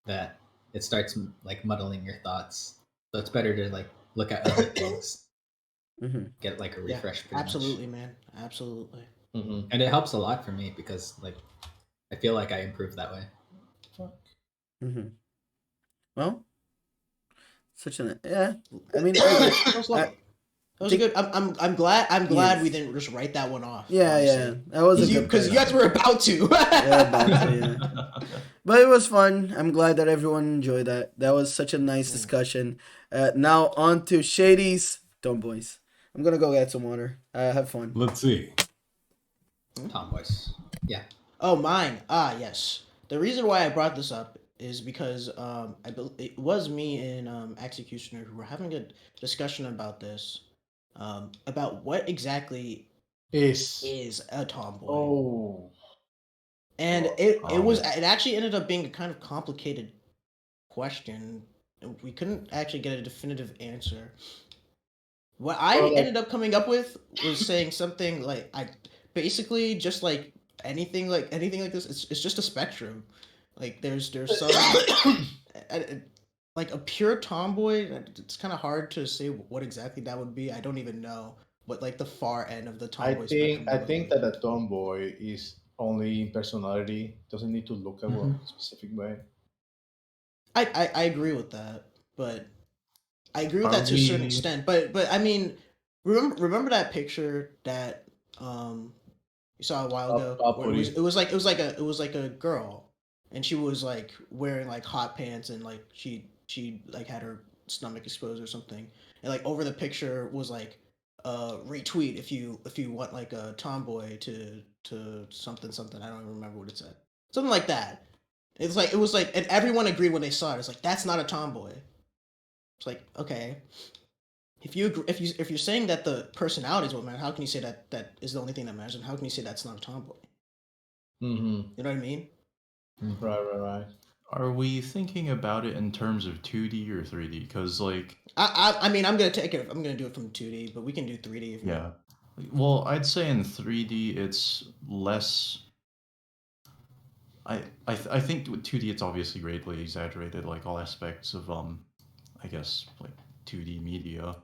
that it starts like muddling your thoughts. So it's better to like look at other things. Get like a refresh. Absolutely, man. Absolutely. And it helps a lot for me because like I feel like I improve that way. Well, such an I mean, that was good. I'm glad we didn't just write that one off. Yeah, that was because you guys were about to. But it was fun. I'm glad that everyone enjoyed that. That was such a nice discussion. Now on to Shady's Tomboys. I'm gonna go get some water. Have fun. Let's see. Tomboys. Yeah. Oh, mine. Yes. The reason why I brought this up is because it was me and Executioner who were having a discussion about this, about what exactly is a tomboy. Oh. And it actually ended up being a kind of complicated question. We couldn't actually get a definitive answer. What I ended up coming up with was saying something like I basically just like anything like this. It's just a spectrum. Like there's some like a pure tomboy. It's kind of hard to say what exactly that would be. I don't even know what like the far end of the tomboy. I think that a tomboy is only in personality. Doesn't need to look at a specific way. I agree with that, but I agree with that to a certain extent. But I mean, remember that picture that you saw a while ago? Where it was like a girl, and she was like wearing like hot pants, and like she like had her stomach exposed or something, and like over the picture was like retweet if you want like a tomboy to something. I don't even remember what it said. Something like that. It was like, and everyone agreed when they saw it. It's like that's not a tomboy. It's like, okay, if you're saying that the personality is what matters, how can you say that is the only thing that matters, and how can you say that's not a tomboy? You know what I mean? Right. Are we thinking about it in terms of 2D or 3D? Because like, I mean, I'm gonna do it from 2D, but we can do 3D. Well, I'd say in 3D it's less I think with 2D it's obviously greatly exaggerated, like all aspects of I guess like 2D media.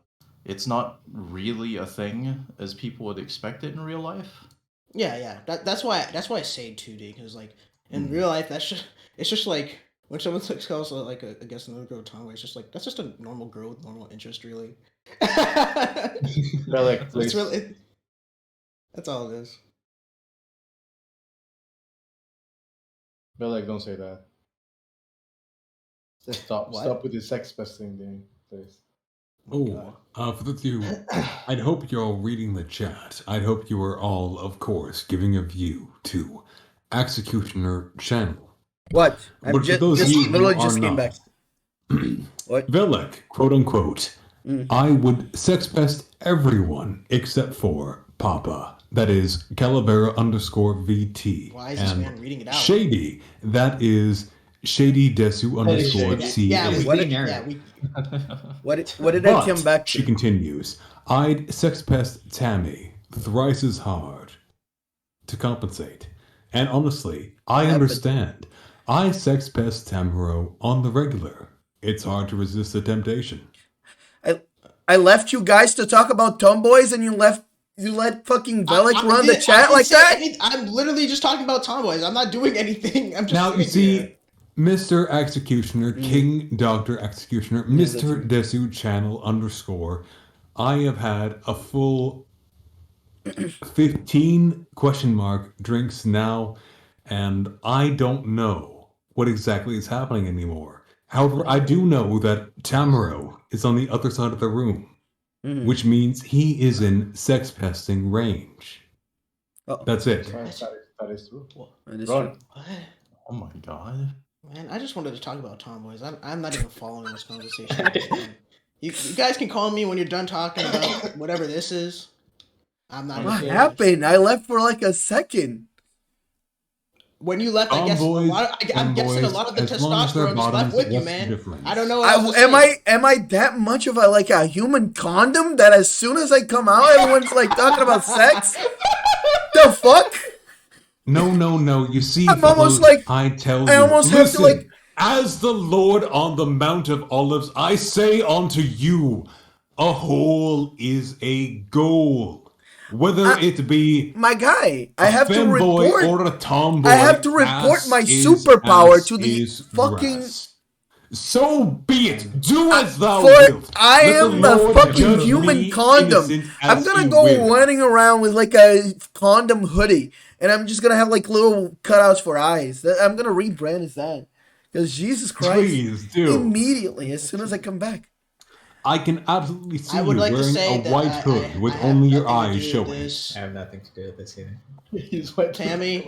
It's not really a thing as people would expect it in real life. Yeah. That's why I say 2D, because like in real life it's just like when someone calls like I guess another girl tomboy, it's just like that's just a normal girl with normal interest, really. Belek, please. It's really that's all it is. Belek, don't say that. Just stop. What? Stop with the sex pesting thing, please. For the two, I'd hope you're all reading the chat. I'd hope you are all, of course, giving a view to Executioner channel. What? But for those of you who literally are just came not, back. What? Velek, quote unquote, I would sex pest everyone except for Papa. That is Calavera _VT. Why is this man reading it out? Shady, that is Shady Desu _ CA. Yeah, What did I come back to? She continues, I'd sex pest Tammy thrice as hard to compensate. And honestly, I understand. I sex pest Tamaro on the regular. It's hard to resist the temptation. I left you guys to talk about tomboys, and you let fucking Velek run the chat like that? I'm literally just talking about tomboys. I'm not doing anything. I'm just now you see, Mr. Executioner, King Dr. Executioner, Mr. Desu channel _ I have had a full 15 question mark drinks now, and I don't know what exactly is happening anymore. However, I do know that Tamaro is on the other side of the room, which means he is in sex pesting range. That's it. That is true. What? Oh my god. Man, I just wanted to talk about tomboys. I'm not even following this conversation. You guys can call me when you're done talking about whatever this is. I'm not. What happened? I left for like a second. When you left, I guess I'm guessing a lot of the testosterone just left with you, man. I don't know. Am I that much of a human condom that as soon as I come out, everyone's like talking about sex? The fuck? No. You see, I'm almost like I tell you. I almost have to like. As the Lord on the Mount of Olives, I say unto you, a hole is a goal. Whether it be my guy, I have to report or a tomboy. I have to report my superpower to the fucking. So be it. Do as thou wilt. I am the fucking human condom. I'm gonna go running around with like a condom hoodie, and I'm just gonna have like little cutouts for eyes. I'm gonna rebrand as that, because Jesus Christ! Please do. Immediately as soon as I come back. I can absolutely see you wearing a white hood with only your eyes showing. I have nothing to do with this either. Tammy,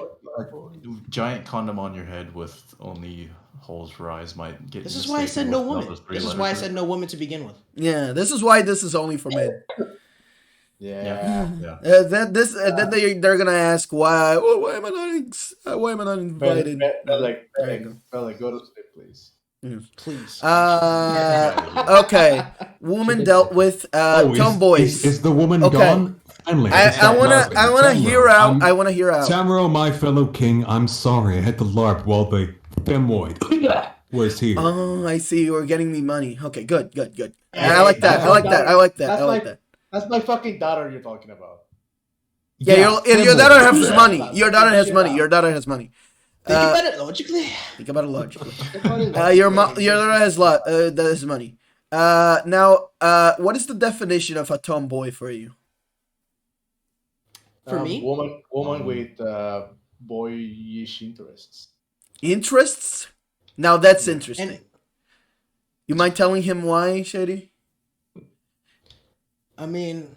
giant condom on your head with only holes for eyes might get. This is why I said no woman. This is why I said no woman to begin with. Yeah, this is why this is only for men. Yeah. They're gonna ask why. Oh, why am I not invited? Belek, go to sleep, please. Please. Okay. Woman dealt with tomboys. Is the woman gone? Finally. I wanna hear out. Tamaro, my fellow king, I'm sorry. I had to LARP while the femoid was here. Oh, I see. You were getting me money. Okay, good. I like that. That's my fucking daughter you're talking about. Yeah, your daughter has money. Your daughter has money. Think about it logically. Your daughter has money. Now, what is the definition of a tomboy for you? For me, woman with boyish interests. Interests? Now that's interesting. You mind telling him why, Shady? I mean,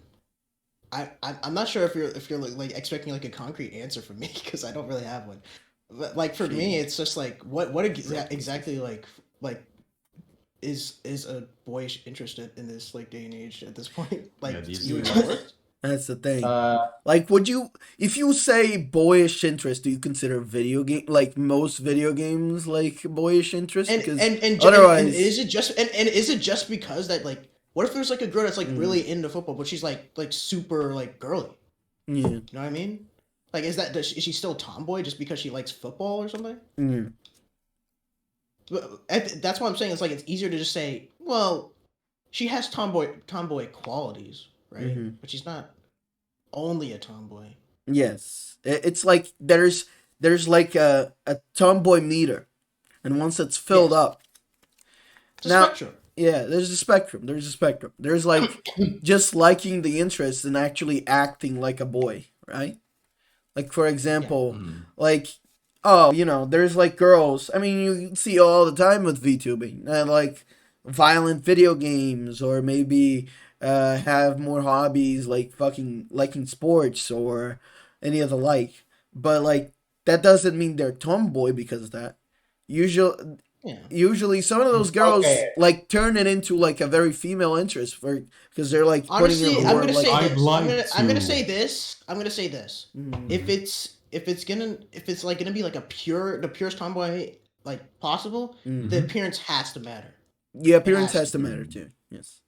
I'm not sure if you're like expecting like a concrete answer from me, because I don't really have one. But like for me, it's just like what exactly like is a boyish interested in this like day and age at this point? Like that's the thing. Like, would you, if you say boyish interest, do you consider most video games like boyish interest? And otherwise, is it just because that like, what if there's like a girl that's like really into football, but she's like super like girly? Yeah. You know what I mean? Like, is she still tomboy just because she likes football or something? Mm. That's what I'm saying. It's like it's easier to just say, well, she has tomboy qualities, right? Mm-hmm. But she's not only a tomboy. Yes, it's like there's like a tomboy meter, and once it's filled up, it's a spectrum. Yeah, there's a spectrum. There's like just liking the interest and actually acting like a boy, right? Like, for example, like, oh, there's like girls. I mean, you see all the time with VTubing, like violent video games, or maybe have more hobbies like fucking liking sports or any of the like. But like that doesn't mean they're tomboy because of that. Usually some of those girls like turn it into like a very female interest because they're like honestly, putting I'm gonna say this. I'm gonna say this. Mm-hmm. If it's like gonna be like the purest tomboy like possible, the appearance has to matter. Yeah, appearance has to matter too. Yes.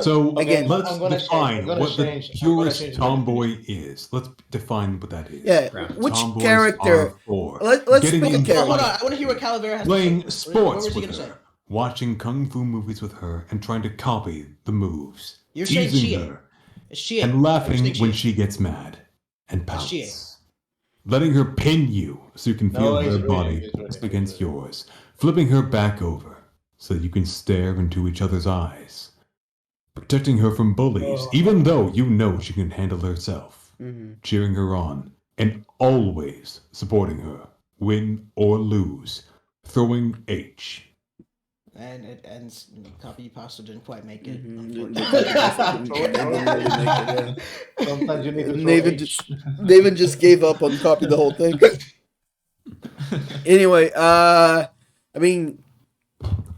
So again, let's define what the purest tomboy is. Let's define what that is. Yeah, which Tomboys character? Let's pick a character. Hold on, I want to hear what Calavera has playing to say. sports with her, watching kung fu movies with her, and trying to copy the moves. You're teasing her, and laughing when she gets mad and pouts. Letting her pin you so you can feel her body pressed against yours. Flipping her back over so that you can stare into each other's eyes. Protecting her from bullies, even though you know she can handle herself. Cheering her on, and always supporting her, win or lose. Throwing H. And it ends. Copy pasta didn't quite make it. Sometimes you need to David just gave up on copy the whole thing. Anyway, I mean,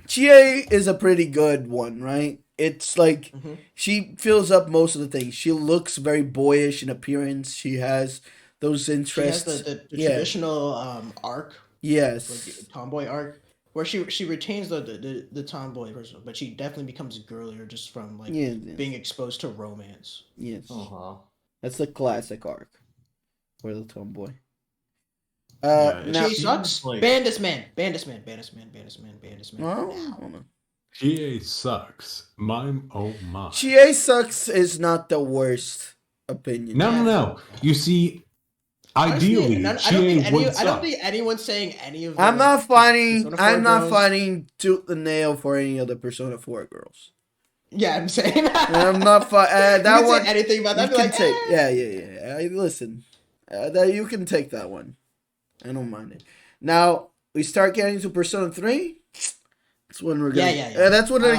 Chie is a pretty good one, right? It's like she fills up most of the things. She looks very boyish in appearance. She has those interests. She has the traditional arc. Yes. Like tomboy arc. Where she retains the tomboy person, but she definitely becomes girlier just from like being exposed to romance. Yes. That's the classic arc for the tomboy. Now she sucks. Like... Ban this man. Chie sucks. My. Chie sucks is not the worst opinion. No. You see, ideally, I don't think anyone's saying any of. I'm not finding tooth and nail for any of the Persona 4 girls. Yeah, I'm saying. I'm not that one. Say anything about that? You can take. Yeah. Listen, that you can take that one. I don't mind it. Now we start getting to Persona 3. That's when we're gonna. Yeah. That's when they're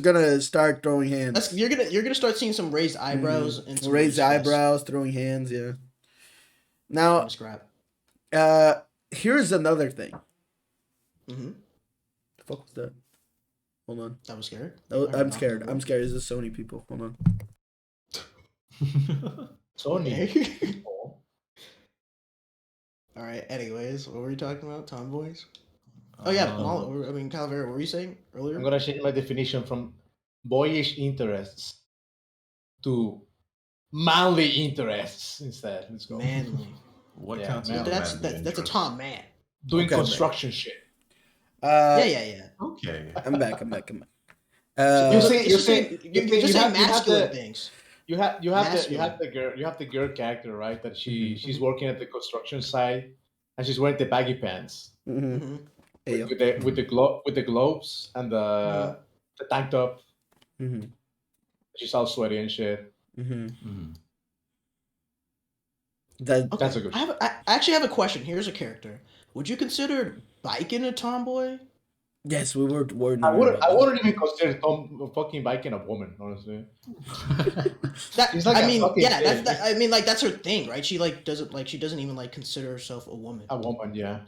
gonna start throwing hands. You're gonna start seeing some raised eyebrows and some raised eyebrows, throwing hands. Yeah. Now, here's another thing. The fuck was that? Hold on. That was scary. I'm scared. I'm scared. This is Sony people. Hold on. Sony. All right. Anyways, what were we talking about? Tomboys. Oh yeah, Calavera. What were you saying earlier? I'm gonna change my definition from boyish interests to manly interests instead. Let's go. Manly. What counts? That's a Tom man doing construction shit. Yeah. Okay. I'm back. You're saying masculine things. You have the girl character, right? That she's working at the construction site and she's wearing the baggy pants. With the gloves and the tank top. She's all sweaty and shit. That's a good. I actually have a question. Here's a character. Would you consider Biken a tomboy? Yes, we were. I wouldn't even consider fucking Biken a woman, honestly. That's her thing, right? She doesn't even like consider herself a woman. A woman, yeah.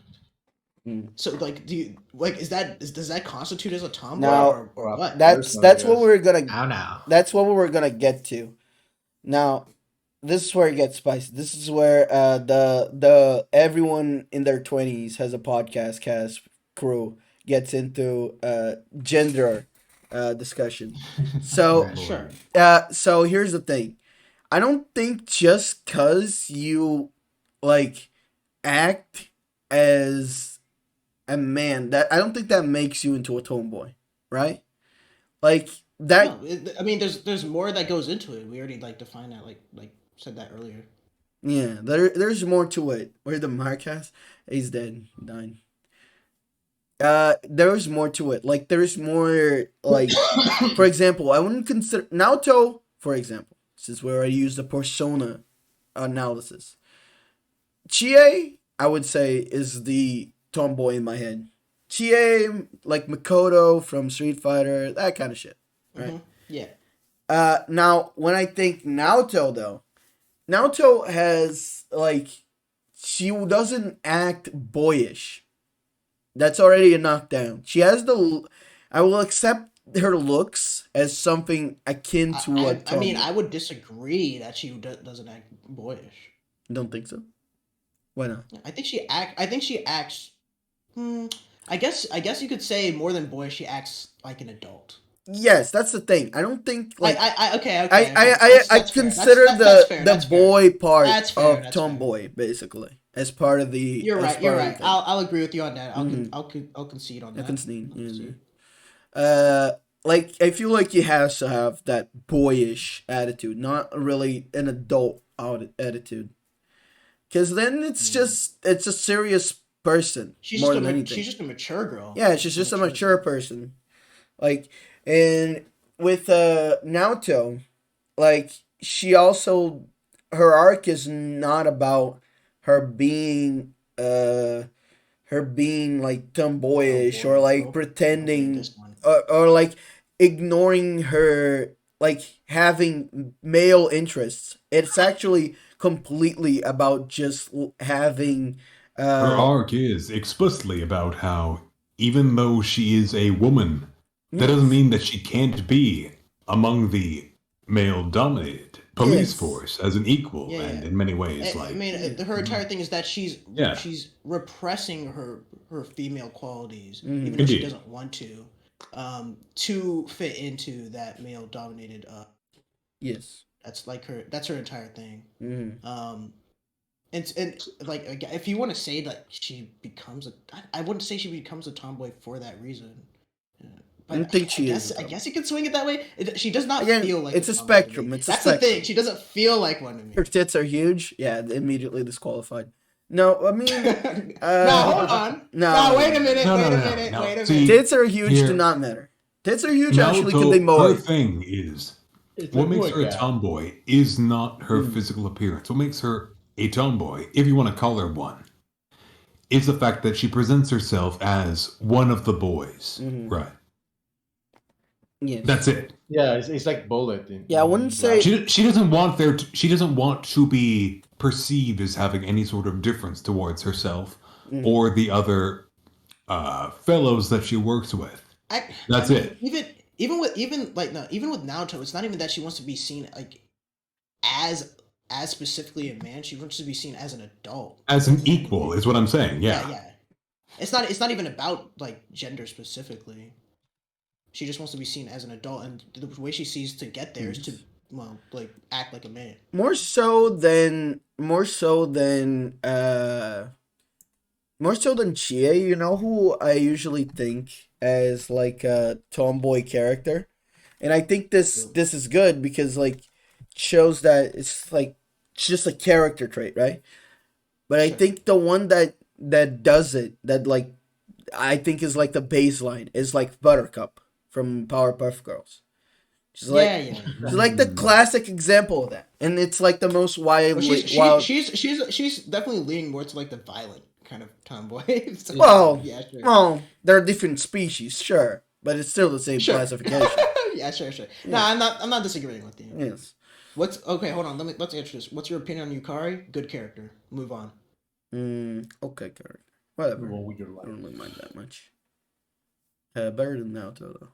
So like, does that constitute as a tomboy or what? That's what we're gonna. That's what we're gonna get to. Now, this is where it gets spicy. This is where the everyone in their 20s has a podcast cast crew gets into gender discussion. So sure. So here's the thing. I don't think just cause you like act as a man, that I don't think that makes you into a tomboy, right? Like that. No, I mean, there's more that goes into it. We already like defined that, like said that earlier. Yeah, there's more to it. Where the Marcus? He's dead, dying. There's more to it. Like there's more. Like, for example, I wouldn't consider Naoto. For example, this is where I use the persona analysis. Chie, I would say, is the tomboy in my head. Chie, like Makoto from Street Fighter, that kind of shit, right? Yeah. Now when I think Naoto though, Naoto has like she doesn't act boyish. That's already a knockdown. She has the. I will accept her looks as something akin to what. I mean, I would disagree that she doesn't act boyish. Don't think so. Why not? I think she acts. I guess you could say more than boyish. She acts like an adult. Yes, that's the thing. I don't think like okay. I consider the boy part of tomboy fair. Basically as part of the. You're right. I'll agree with you on that. I'll concede on that. I concede. Like I feel like he has to have that boyish attitude, not really an adult attitude. Because then it's a serious person. She's just a mature girl. Yeah, she's just a mature person. Like, and with Naoto, like she also her arc is not about her being like tomboyish or like pretending or like ignoring her like having male interests. It's actually completely about just having her arc is explicitly about how even though she is a woman, that doesn't mean that she can't be among the male dominated police force as an equal and in many ways like I mean her entire thing is that she's repressing her female qualities even though she doesn't want to fit into that male dominated that's her entire thing. And like if you want to say that she becomes I wouldn't say she becomes a tomboy for that reason. But I don't think she is. I guess you could swing it that way. She does not feel like it's a spectrum. That's the thing. She doesn't feel like one to me. Her tits are huge. Yeah, immediately disqualified. No, I mean, no, hold on. No, wait a minute. Wait a minute. See, tits are huge. Do not matter. Tits are huge. Actually, could be more. Her thing is what makes her a tomboy is not her physical appearance. What makes her a tomboy, if you want to call her one, is the fact that she presents herself as one of the boys. Right. Yeah, that's it. Yeah, it's like bullet. I wouldn't say she doesn't want she doesn't want to be perceived as having any sort of difference towards herself or the other fellows that she works with. That's it. Even with Naoto, it's not even that she wants to be seen like as specifically a man. She wants to be seen as an adult, as an equal, is what I'm saying. Yeah. It's not even about like gender specifically. She just wants to be seen as an adult, and the way she sees to get there is to act like a man. More so than Chie. You know who I usually think as like a tomboy character, and I think this is good because like shows that it's like it's just a character trait, right? But I think the one that does it, that like I think is like the baseline, is like Buttercup from Powerpuff Girls. She's like she's like the classic example of that, and it's like the most she's definitely leaning more to like the violent kind of tomboy. So, well, they're different species, sure, but it's still the same classification. Sure. No, I'm not disagreeing with you. Yes. Okay? Hold on. Let's answer this. What's your opinion on Yukari? Good character. Move on. Okay, character. Whatever. I don't really mind that much. Better than Naoto though.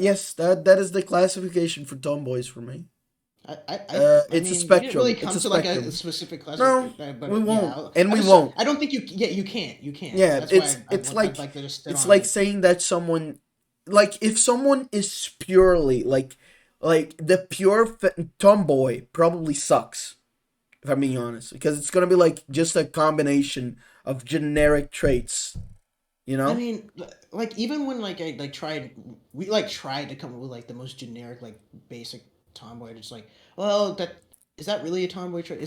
Yes, that is the classification for tomboys for me. It's a spectrum. You really come to like a specific classification. No, but we won't, we won't. I don't think you can't. You can't. Yeah, it's like saying that someone like if someone is purely like the pure tomboy probably sucks. If I'm being honest, because it's gonna be like just a combination of generic traits. You know? I mean, like even when like I like tried, we like tried to come up with like the most generic like basic tomboy. Just like, well, that is that really a tomboy trait?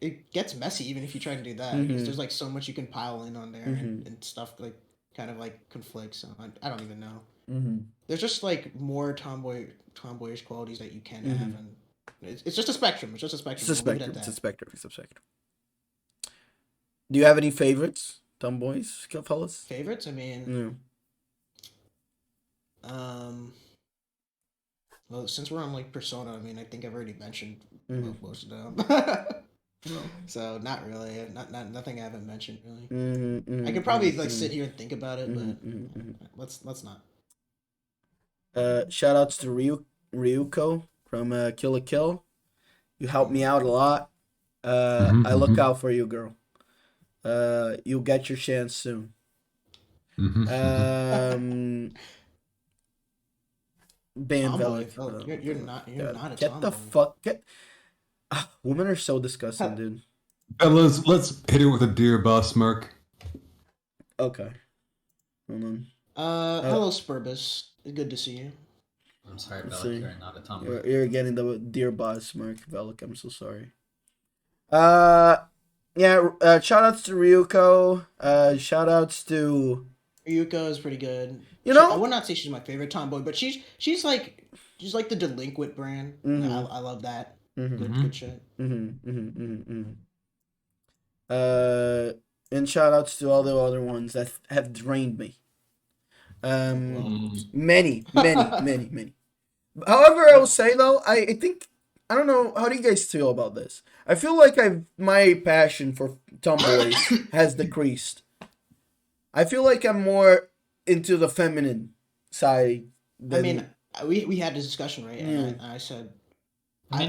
It gets messy even if you try to do that because there's like so much you can pile in on there and stuff like kind of like conflicts. So I don't even know. There's just like more tomboyish qualities that you can have, and it's just a spectrum. It's just a spectrum. It's a spectrum. It's a spectrum. It's a spectrum. Do you have any favorites? Tomboys, fellas? Favorites? I mean, well, since we're on like Persona, I mean, I think I've already mentioned most of them. So not really, nothing I haven't mentioned really. I could probably like sit here and think about it, but let's not. Shout outs to Ryuko from Kill la Kill. You helped me out a lot. I look out for you, girl. You'll get your chance soon. Bam Velik. You're not a Get tomboy. the fuck. Women are so disgusting, dude. Fellas, let's hit it with a dear boss smirk. Okay. Hold on. Hello, Spurbus. Good to see you. I'm sorry, Velik, you're not a tomboy. You're getting the dear boss smirk, Velik. I'm so sorry. Yeah, shout outs to Ryuko. Shout outs to Ryuko is pretty good. You know, I would not say she's my favorite tomboy, but she's like the delinquent brand. I love that. Good shit. And shout outs to all the other ones that have drained me. Many. However, I will say though, I think I don't know. How do you guys feel about this? I feel like my passion for tomboys has decreased. I feel like I'm more into the feminine side. I mean, we had this discussion, right? And I said, I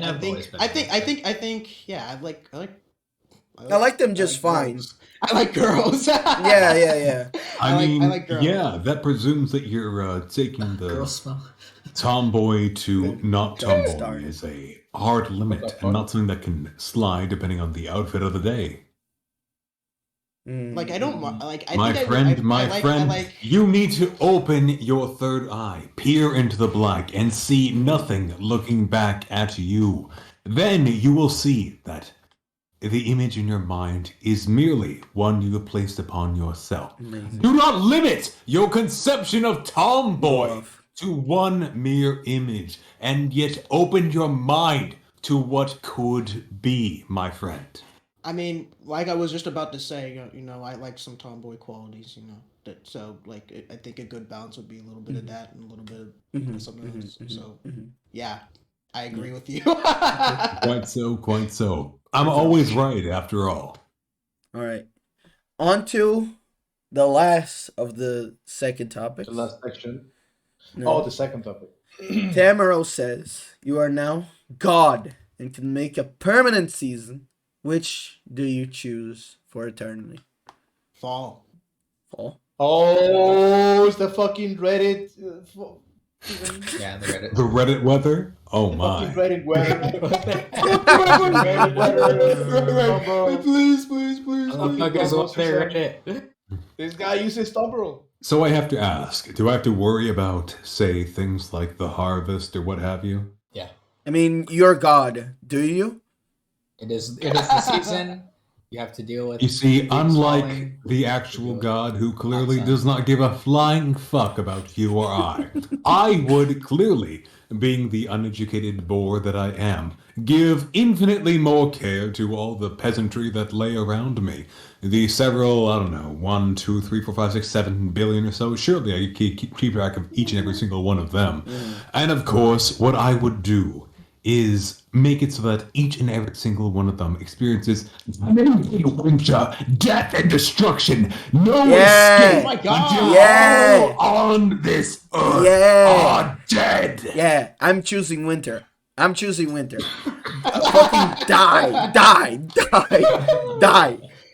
think, yeah, I like them just fine. Girls. I like girls. yeah. I like girls. Yeah, that presumes that you're taking the Girl smell. tomboy to not tomboy is a hard limit and not something that can slide depending on the outfit of the day. Like I don't like. My friend, you need to open your third eye, peer into the black, and see nothing looking back at you. Then you will see that the image in your mind is merely one you have placed upon yourself. Amazing. Do not limit your conception of tomboy to one mere image, and yet open your mind to what could be, my friend. I mean, like I was just about to say, I like some tomboy qualities, so like I think a good balance would be a little bit of that and a little bit of something else. So yeah, I agree with you. Quite so. I'm always right, after all. All right, on to the last of the second topic. The last section. No. The second topic. Tamer says, "You are now God and can make a permanent season. Which do you choose for eternity?" Fall. Oh, it's the fucking Reddit. Yeah, the Reddit. The Reddit weather? Oh my. The Reddit weather. Please. Reddit. This guy uses Tumblr. So I have to ask, do I have to worry about, say, things like the harvest or what have you? Yeah. I mean, you're God. Do you? It is the season. You have to deal with. You see, unlike the actual God who clearly does not give a flying fuck about you or I would clearly, being the uneducated boor that I am, give infinitely more care to all the peasantry that lay around me. The several, 1, 2, 3, 4, 5, 6, 7 billion or so. Surely I keep track of each and every single one of them. And of course, what I would do is make it so that each and every single one of them experiences winter, death, and destruction. No escape until all on this earth are dead. Yeah, I'm choosing winter. Fucking die.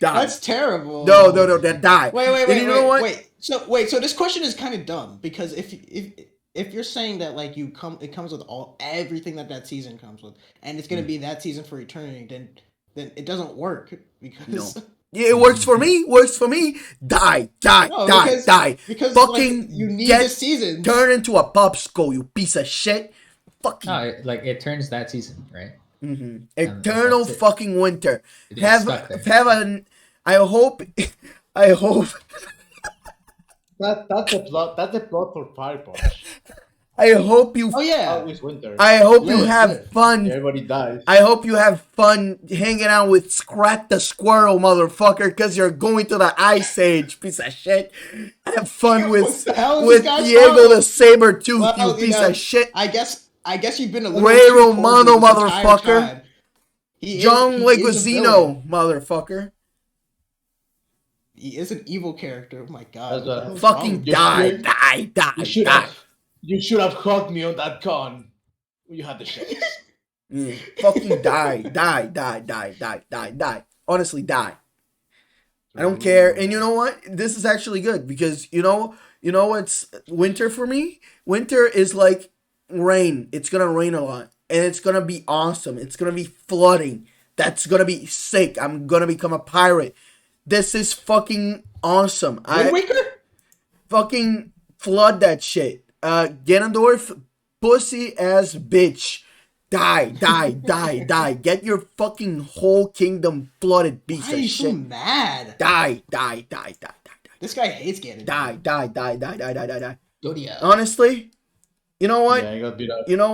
That's terrible. No, that die. Wait. So wait, so this question is kind of dumb because if you're saying that like it comes with everything that season comes with, and it's gonna be that season for eternity, then it doesn't work because Yeah, it works for me. Works for me. Die. Because Fucking like, you need get the season. turn into a popsicle, you piece of shit. Fucking it turns that season, right? Mm-hmm. Eternal fucking winter. Have an. I hope. That's a plot. That's a plot for Fire Punch. I hope you. Oh yeah. Always winter. I hope you have fun. Everybody dies. I hope you have fun hanging out with Scrat the Squirrel, motherfucker, because you're going to the Ice Age, piece of shit. Have fun with Diego the Saber-Tooth, you piece of shit. I guess you've been a little Ray too Romano, cordial this entire motherfucker. time. John Leguizino, motherfucker. He is an evil character. Oh my god. Fucking die. You should have hugged me on that con. You had the chance. Fucking die. Honestly, die. I don't care. And you know what? This is actually good because you know what's winter for me? Winter is like rain. It's gonna rain a lot. And it's gonna be awesome. It's gonna be flooding. That's gonna be sick. I'm gonna become a pirate. This is fucking awesome. Fucking flood that shit. Ganondorf, pussy ass bitch. Die. Get your fucking whole kingdom flooded, piece of shit. Why are you so mad? Die. This guy hates Ganondorf. Die. Dodia. Honestly, you know what? Yeah, you got beat up. You know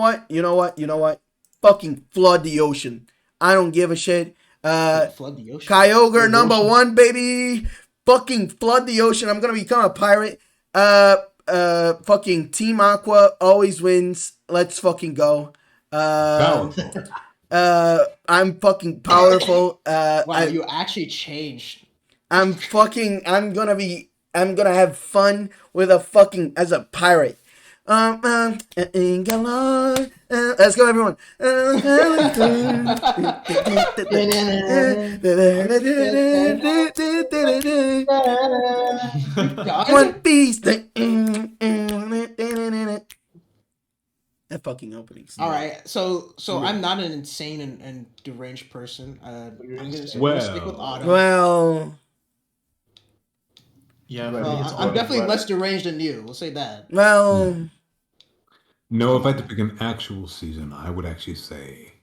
what? Fucking flood the ocean. I don't give a shit. Flood the ocean. Kyogre number 1, baby. Fucking flood the ocean. I'm gonna become a pirate. Fucking Team Aqua always wins. Let's fucking go. I'm fucking powerful. Wow, you actually changed. I'm gonna have fun with as a pirate. Let's go, everyone. One Piece. That fucking opening. All right, so I'm not an insane and deranged person. I'm gonna stick with Autumn. Well. Yeah, I'm definitely less deranged than you. We'll say that. Well, no. If I had to pick an actual season, I would actually say,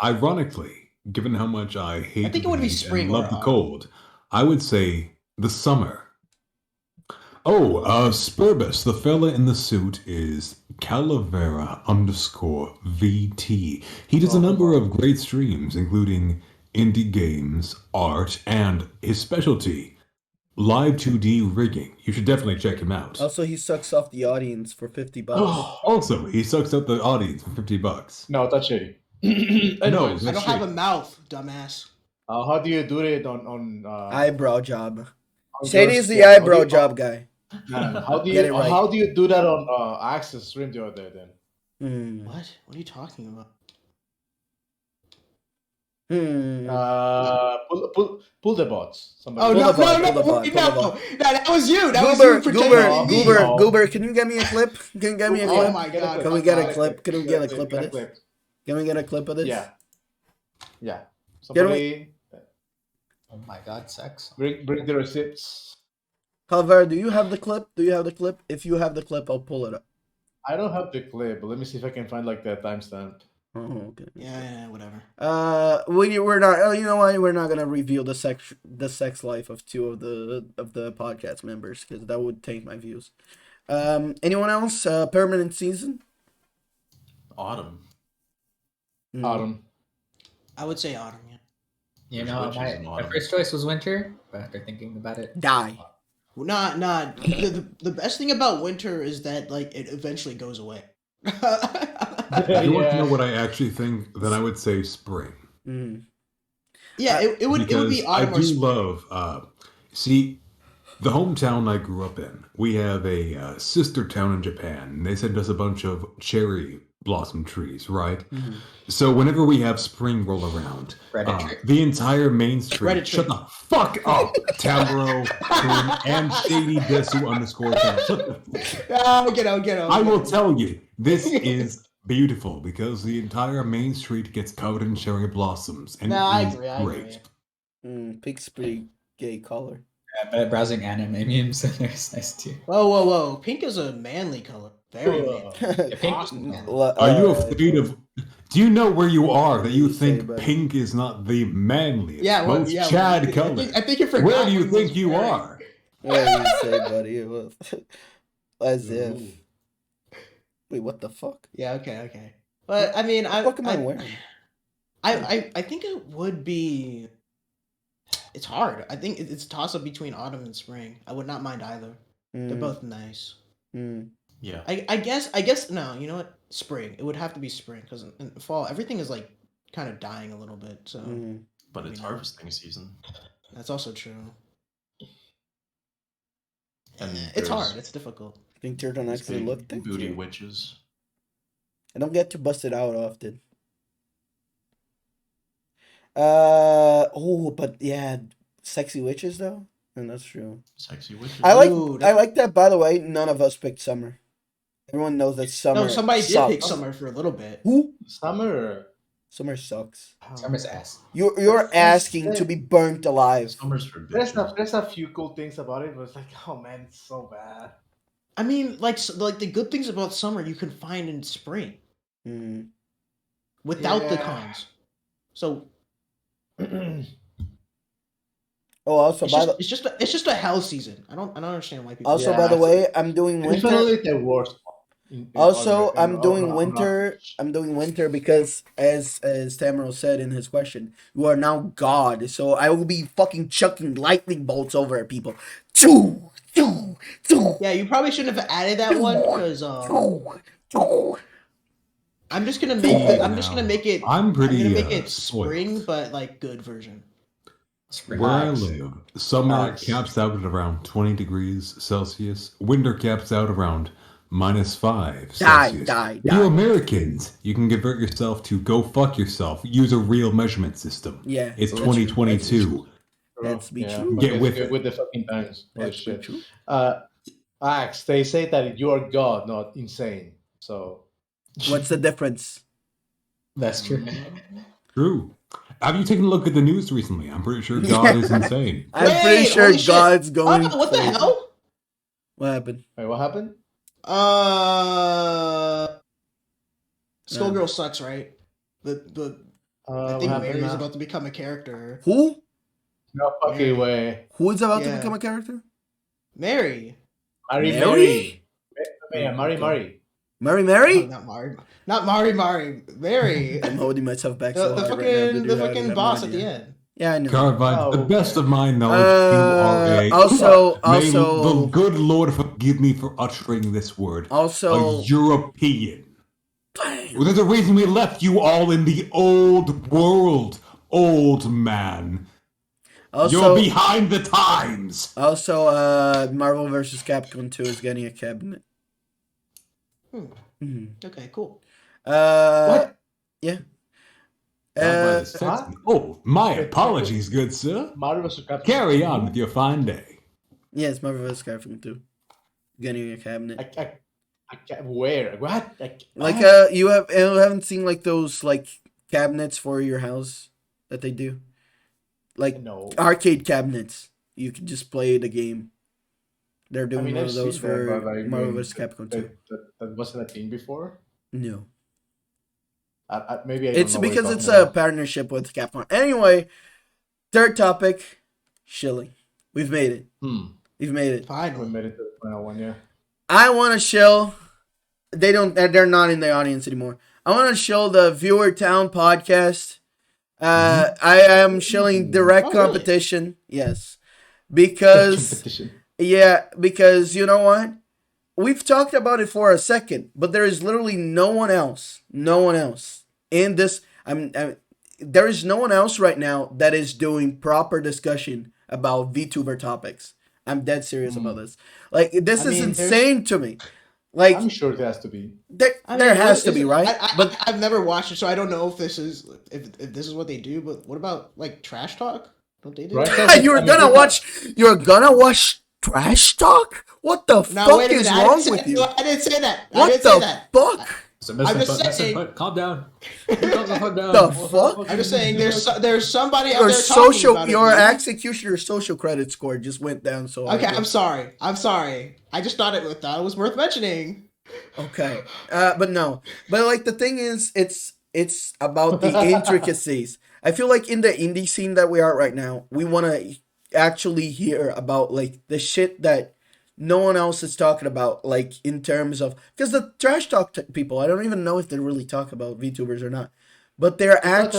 ironically, given how much I hate, I think it would be spring and love the cold, I would say the summer. Oh, Spurbus, the fella in the suit is Calavera_VT. He does a number of great streams, including indie games, art, and his specialty, live 2D rigging. You should definitely check him out. Also, he sucks off the audience for $50. Also, he sucks up the audience for $50. No, that's shitty. I don't have a mouth, dumbass. How do you do it on eyebrow job? Shady is the eyebrow job guy. How do you do that on Access stream the other day then? What are you talking about? Pull the bots. Somebody. No, that was you. Goober, can you get me a clip? Oh my god. Can we get a clip? Can we get a clip of this? Can we get a clip of this? Yeah. Somebody. Oh my god, sex. Bring the receipts. Calver, do you have the clip? If you have the clip, I'll pull it up. I don't have the clip, but let me see if I can find like the timestamp. Oh, okay. Yeah, whatever. We're not. You know why? We're not gonna reveal the sex life of two of the podcast members because that would taint my views. Anyone else? Permanent season. Autumn. Autumn. I would say autumn. Yeah. You know, my first choice was winter, but after thinking about it, die. Not. The best thing about winter is that like it eventually goes away. If you want to know what I actually think, then I would say spring. Yeah, it would be autumn. I do love. See, the hometown I grew up in, we have a sister town in Japan. And they sent us a bunch of cherry blossom trees, right? So whenever we have spring roll around, the entire main street, shut the fuck up, Tambro, and Shady Desu _ Get out. I will tell you, this is beautiful because the entire main street gets covered in cherry blossoms, and I it is agree. great. Pink's pretty gay color. But browsing anime memes, there's nice too. Whoa. Pink is a manly color. Very manly. Pink. Are you afraid of... Do you know where you are that you think pink is not the manliest, most Chad color? I think you forgot. Where do you think you are? What did you say, buddy? As if. Wait, what the fuck? Yeah, okay. But I mean, what am I wearing? I think it would be. It's hard. I think it's a toss up between autumn and spring. I would not mind either. They're both nice. Yeah. I guess no. You know what? Spring. It would have to be spring because in fall everything is like kind of dying a little bit. So. But it's harvesting season. That's also true. And it's hard. It's difficult. I think turtlenecks actually look booty witches. I don't get to bust it out often. But yeah, sexy witches though, and that's true. Sexy witches. I like that. By the way, none of us picked summer. Everyone knows that summer. No, somebody did pick summer for a little bit. Who? Summer. Summer sucks. Summer's ass. You're asking to be burnt alive. Summer's for bitches. There's a few cool things about it, but it's like, oh man, it's so bad. I mean, like the good things about summer you can find in spring. Without the cons. So. Also, it's just a hell season. I don't understand why people. Also, by the way, I'm doing winter. It's only the worst. I'm doing winter. I'm doing winter because, as Tamer said in his question, you are now God. So I will be fucking chucking lightning bolts over at people. Yeah, you probably shouldn't have added that one because I'm just gonna make it. I'm pretty. I'm gonna make it spring, but like good version. Where I live, summer caps out at around 20 degrees Celsius. Winter caps out around -5 Celsius. You Americans, you can convert yourself to go fuck yourself. Use a real measurement system. Yeah, it's 2022. That's be true. Get with the fucking times. That's true. Axe, they say that you are God, not insane. So, what's the difference? That's true. True. Have you taken a look at the news recently? I'm pretty sure God is insane. I'm pretty sure God's going. What the hell? What happened? Wait, what happened? Skullgirl sucks, right? I think Mary's about to become a character. Who? No fucking way. Who is about to become a character? Mary. Mary? Oh, not Mari. Mary. I'm holding myself back. The fucking boss at the end. Yeah, I know. Carvine, to the best of my knowledge, you are also, the good Lord forgive me for uttering this word. Also, a European. Well, there's a reason we left you all in the old world, old man. Also, you're behind the times. Also, Marvel vs. Capcom 2 is getting a cabinet. Okay, cool. What? Yeah. My apologies, good sir. Carry on with your fine day. Yeah, it's Marvel vs. Capcom 2. Getting a cabinet. I can't, where? What? You haven't seen like those like cabinets for your house that they do? Like arcade cabinets. You can just play the game. They're doing one of those for Marvel vs. Capcom 2. That wasn't a thing before? No. Maybe it's because it's a partnership with Capcom. Anyway, third topic, shilling. We've made it. We've made it. Fine. We made it to the final one, yeah. I want to shill. They're not in the audience anymore. I want to shill the Viewer Town podcast. I am shilling direct competition. Really? Yes. Because because you know what? We've talked about it for a second, but there is literally no one else in this. There is no one else right now that is doing proper discussion about VTuber topics. I'm dead serious about this. Like, this is insane to me. Like, I'm sure it has to be. There has to be, right? But I've never watched it, so I don't know if this is what they do. But what about like trash talk? Don't they do that? You're gonna watch trash talk? What the fuck is wrong with you? I didn't say that. What the fuck? I'm just saying. Calm down. The fuck? I'm just saying. There's somebody out there talking about your executioner social credit score just went down. So okay, I'm sorry. I just thought it was worth mentioning. Okay, but like the thing is, it's about the intricacies. I feel like in the indie scene that we are right now, we want to actually hear about like the shit that no one else is talking about, like in terms of, because the trash talk people, I don't even know if they really talk about VTubers or not, but they're like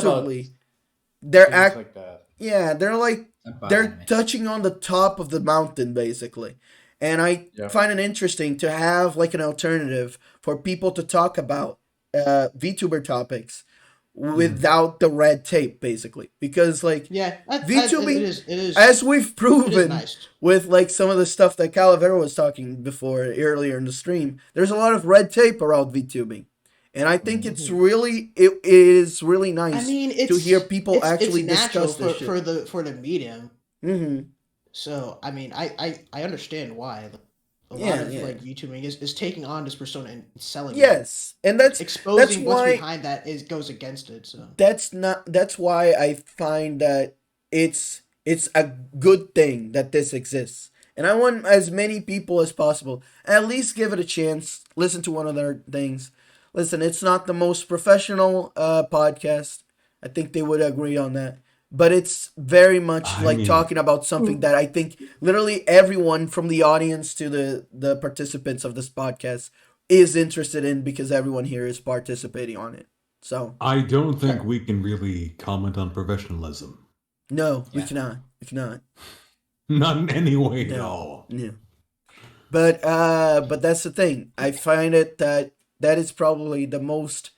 that. Yeah, they're touching on the top of the mountain basically. And I find it interesting to have like an alternative for people to talk about VTuber topics without the red tape, basically. Because like VTubing, it is, as we've proven with like some of the stuff that Calavera was talking before earlier in the stream, there's a lot of red tape around VTubing. And I think it is really nice to hear people actually discuss this shit. for the medium. Mm-hmm. So I mean, I understand why a lot of like YouTubing is taking on this persona and selling. Yes, and that's exposing what's behind that goes against it. So that's why I find that it's a good thing that this exists, and I want as many people as possible at least give it a chance. Listen to one of their things. Listen, it's not the most professional podcast. I think they would agree on that. But it's very much talking about something that I think literally everyone from the audience to the participants of this podcast is interested in, because everyone here is participating on it. So I don't think we can really comment on professionalism. No, we cannot. We cannot. Not in any way at all. Yeah. But that's the thing. I find it that is probably the most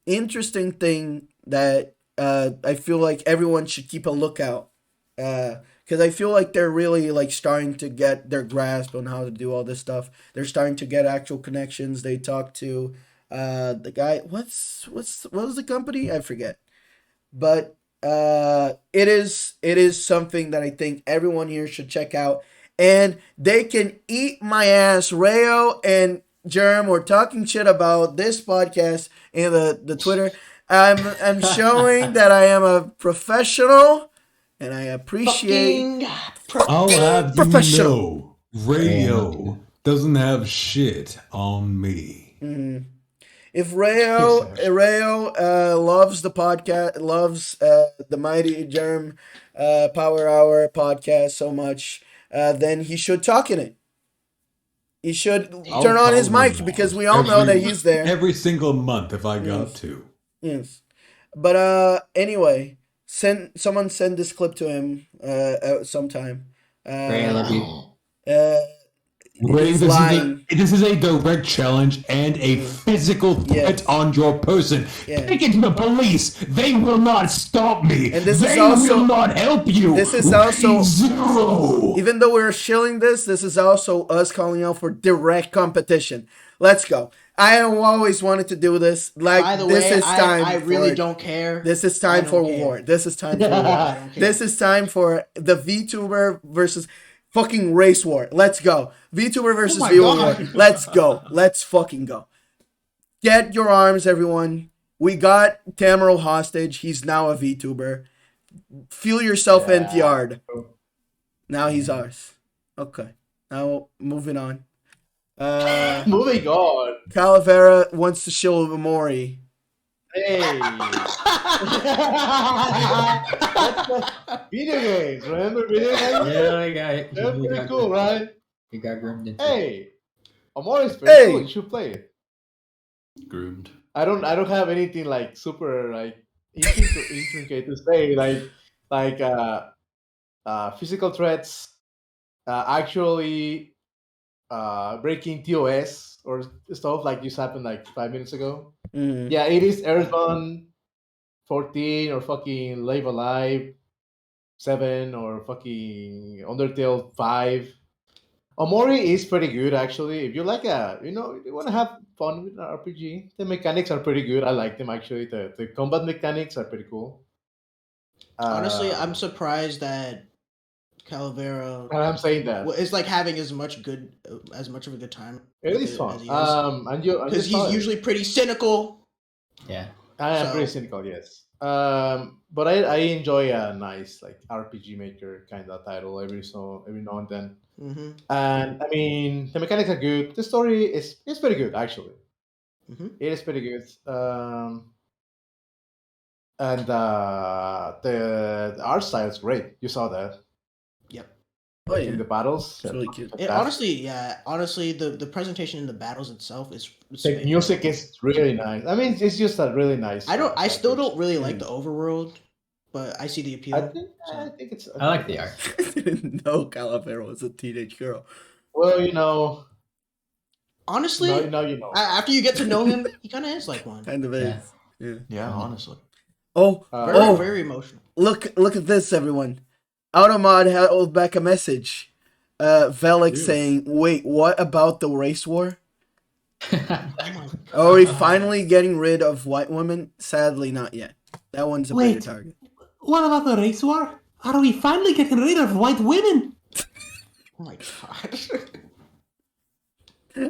interesting thing that I feel like everyone should keep a lookout, because I feel like they're really like starting to get their grasp on how to do all this stuff. They're starting to get actual connections. They talk to the guy. What was the company? I forget. But it is something that I think everyone here should check out, and they can eat my ass. Rayo and Germ were talking shit about this podcast in the Twitter. I'm showing that I am a professional, and I appreciate. I'll have you know, Rayo doesn't have shit on me. Mm-hmm. If Rayo loves the podcast, loves the Mighty Germ Power Hour podcast so much, then he should talk in it. He should turn on his mic, because we all know that he's there every single month if I got to. Yes, but anyway, someone send this clip to him sometime. Ray, I love you. Ray, this is a direct challenge and a physical threat on your person. Take it to the police. They will not stop me. And this they will not help you. This is also zero. Even though we're shilling this is also us calling out for direct competition. Let's go. I have always wanted to do this. Like, by the this way, is time. I really don't care. This is time for war. This is time for war. This is time for the VTuber versus fucking race war. Let's go. VTuber versus VTuber war. Let's go. Let's fucking go. Get your arms, everyone. We got Tamer hostage. He's now a VTuber. Feel yourself NTR'd. Now he's ours. Okay. Now moving on. Moving on. Calavera wants to show Mori. Hey. Video games. Remember video games? Yeah, I got it. They're pretty cool, right? You got groomed into. Hey. Amori's pretty cool. You should play it. Groomed. I don't have anything like super like intricate to say, like physical threats, actually breaking TOS or stuff like this happened like 5 minutes ago. Mm-hmm. Yeah, it is Earthbound 14 or fucking Live Alive 7 or fucking Undertale 5. Omori is pretty good actually. If you like you want to have fun with an RPG, the mechanics are pretty good. I like them actually. The combat mechanics are pretty cool. Honestly, I'm surprised that Calavera And I'm saying that is like having as much of a good time. it is fun. As he is. Because he's usually pretty cynical. Yeah. I am pretty cynical, yes. But I enjoy a nice like RPG maker kind of title every now and then. Mm-hmm. And I mean, the mechanics are good. The story is pretty good actually. Mm-hmm. It is pretty good. And the art style is great. You saw that. Yep. Oh yeah. In the battles. It's really cute. Honestly, the presentation in the battles itself is. The music is really nice. I mean, it's just a really nice. I still don't really like the overworld, but I see the appeal. I think it's. I like the art. I didn't know Calavera was a teenage girl. Well, honestly, now you know. After you get to know him, he kind of is like one. Kind of is. Yeah, honestly. Oh, very emotional. Look at this, everyone. Automod held back a message. Velik saying, "Wait, what about the race war? Are we finally getting rid of white women? Sadly, not yet. That one's a bigger target. What about the race war? Are we finally getting rid of white women? Oh my god!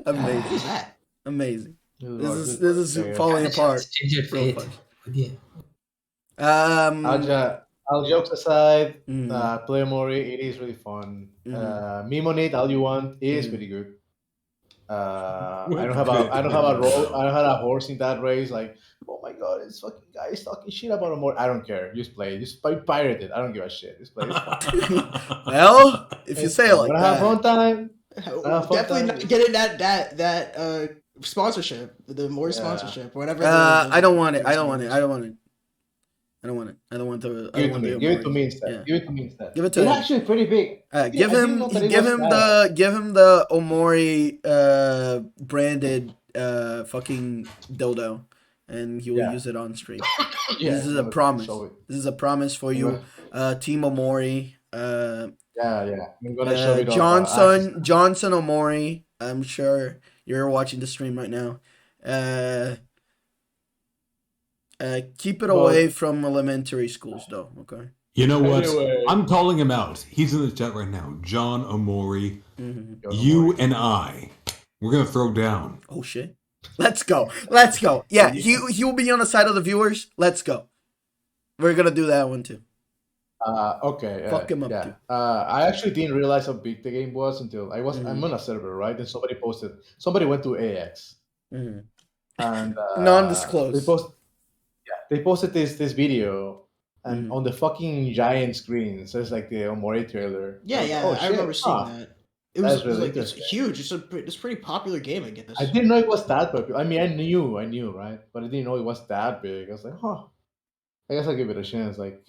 Amazing. What is that? Amazing. This is falling apart. Yeah. All jokes aside, play Mori. It is really fun. Meme on it all you want. It is pretty good. I don't have a horse in that race. Like, oh my god, it's fucking guys talking shit about a more. I don't care. Just play. Just pirate it. I don't give a shit. Just play. Well, if you say it like that, have fun time. Definitely not getting that sponsorship, the Mori sponsorship, whatever. I don't want it. I don't want it. Give it to me instead. Yeah. Give it to me instead. Give it to it's him. actually pretty big. Give him the Omori branded fucking dildo, and he will use it on stream. This is a promise. This is a promise for you, Team Omori. I'm gonna show it Johnson Omori. I'm sure you're watching the stream right now. Keep it away from elementary schools, though. Okay. You know what? I'm calling him out. He's in the chat right now. John Omori. Mm-hmm. You and I. We're gonna throw down. Oh shit. Let's go. Yeah, he will be on the side of the viewers. Let's go. We're gonna do that one too. Okay. Fuck him up too. I actually didn't realize how big the game was until I'm on a server, right? And somebody went to AX. Mm-hmm. And non-disclosed. They posted this video, and on the fucking giant screen says like the Omori trailer. I remember seeing that. It was like it's huge. It's a pretty popular game, I guess. I didn't know it was that popular. I mean, I knew, right? But I didn't know it was that big. I was like, I guess I'll give it a chance. Like,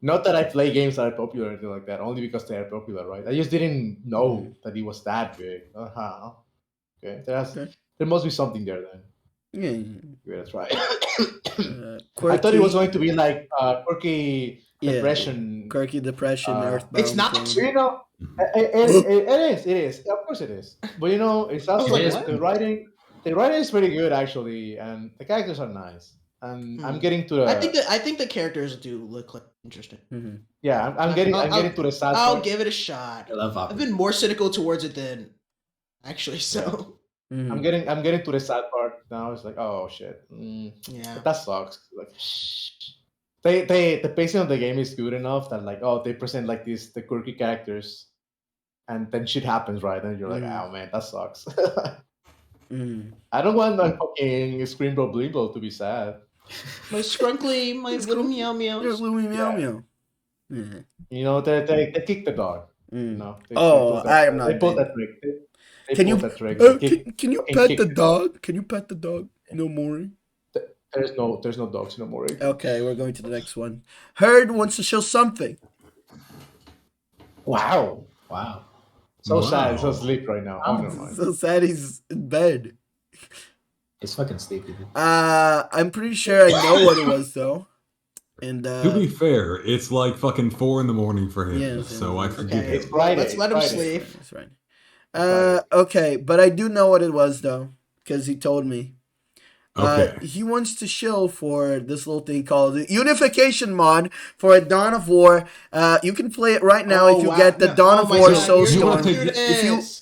not that I play games that are popular or anything like that, only because they are popular, right? I just didn't know that it was that big. Okay, there must be something there then. Yeah, that's right. I thought it was going to be like quirky depression. Quirky depression. Earthbound. It's not. It is. Of course, it is. But it's also like the writing. The writing is pretty good actually, and the characters are nice. And I'm getting to the. I think the characters do look like interesting. Mm-hmm. Yeah, I'm getting to the sad. I'll give it a shot. I love I've been more cynical towards it than actually. So. Mm-hmm. I'm getting to the sad part now. It's like, oh shit. Yeah. That sucks. Like, the pacing of the game is good enough that like, they present like the quirky characters, and then shit happens, right? And you're like, oh man, that sucks. I don't want my fucking Scream Bro Blimbo to be sad. My scrunkly, my little meow meow. Your little meow meow. Yeah. They kick the dog. I am not. They pulled that trick. Can you pet the dog? Can you pet the dog? No more. There's no dogs no more. Okay, we're going to the next one. Herd wants to show something. Wow. So sad. He's asleep right now. So sad he's in bed. He's fucking sleepy. I'm pretty sure I know what it was though. And to be fair, it's like fucking 4 a.m. for him. So I forget. It's Friday. Let's let him sleep. That's right. Okay, but I do know what it was though, because he told me. Okay. He wants to show for this little thing called the Unification mod for a Dawn of War. You can play it right now if you get the Dawn of War Soulstorm.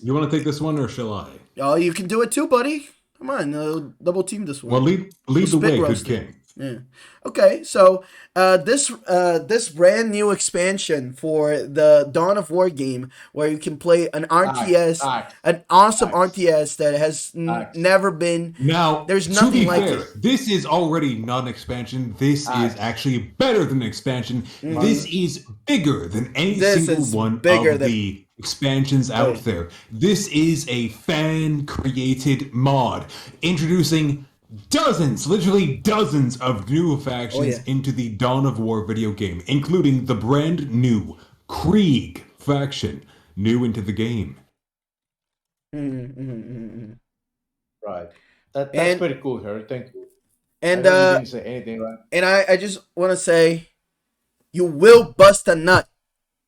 You want to take this one or shall I? Oh, you can do it too, buddy. Come on, double team this one. Well, lead the way, good king. Yeah. Okay, so this brand new expansion for the Dawn of War game, where you can play an RTS, an awesome RTS that has never been. Now, there's nothing like fair, it. This is already not an expansion. This is actually better than an expansion. This is bigger than any single one of the expansions out there. This is a fan-created mod introducing literally dozens of new factions into the Dawn of War video game, including the brand new Krieg faction, new into the game. Right. That's pretty cool, Harry. Thank you. And you didn't say anything, right? And I just want to say, you will bust a nut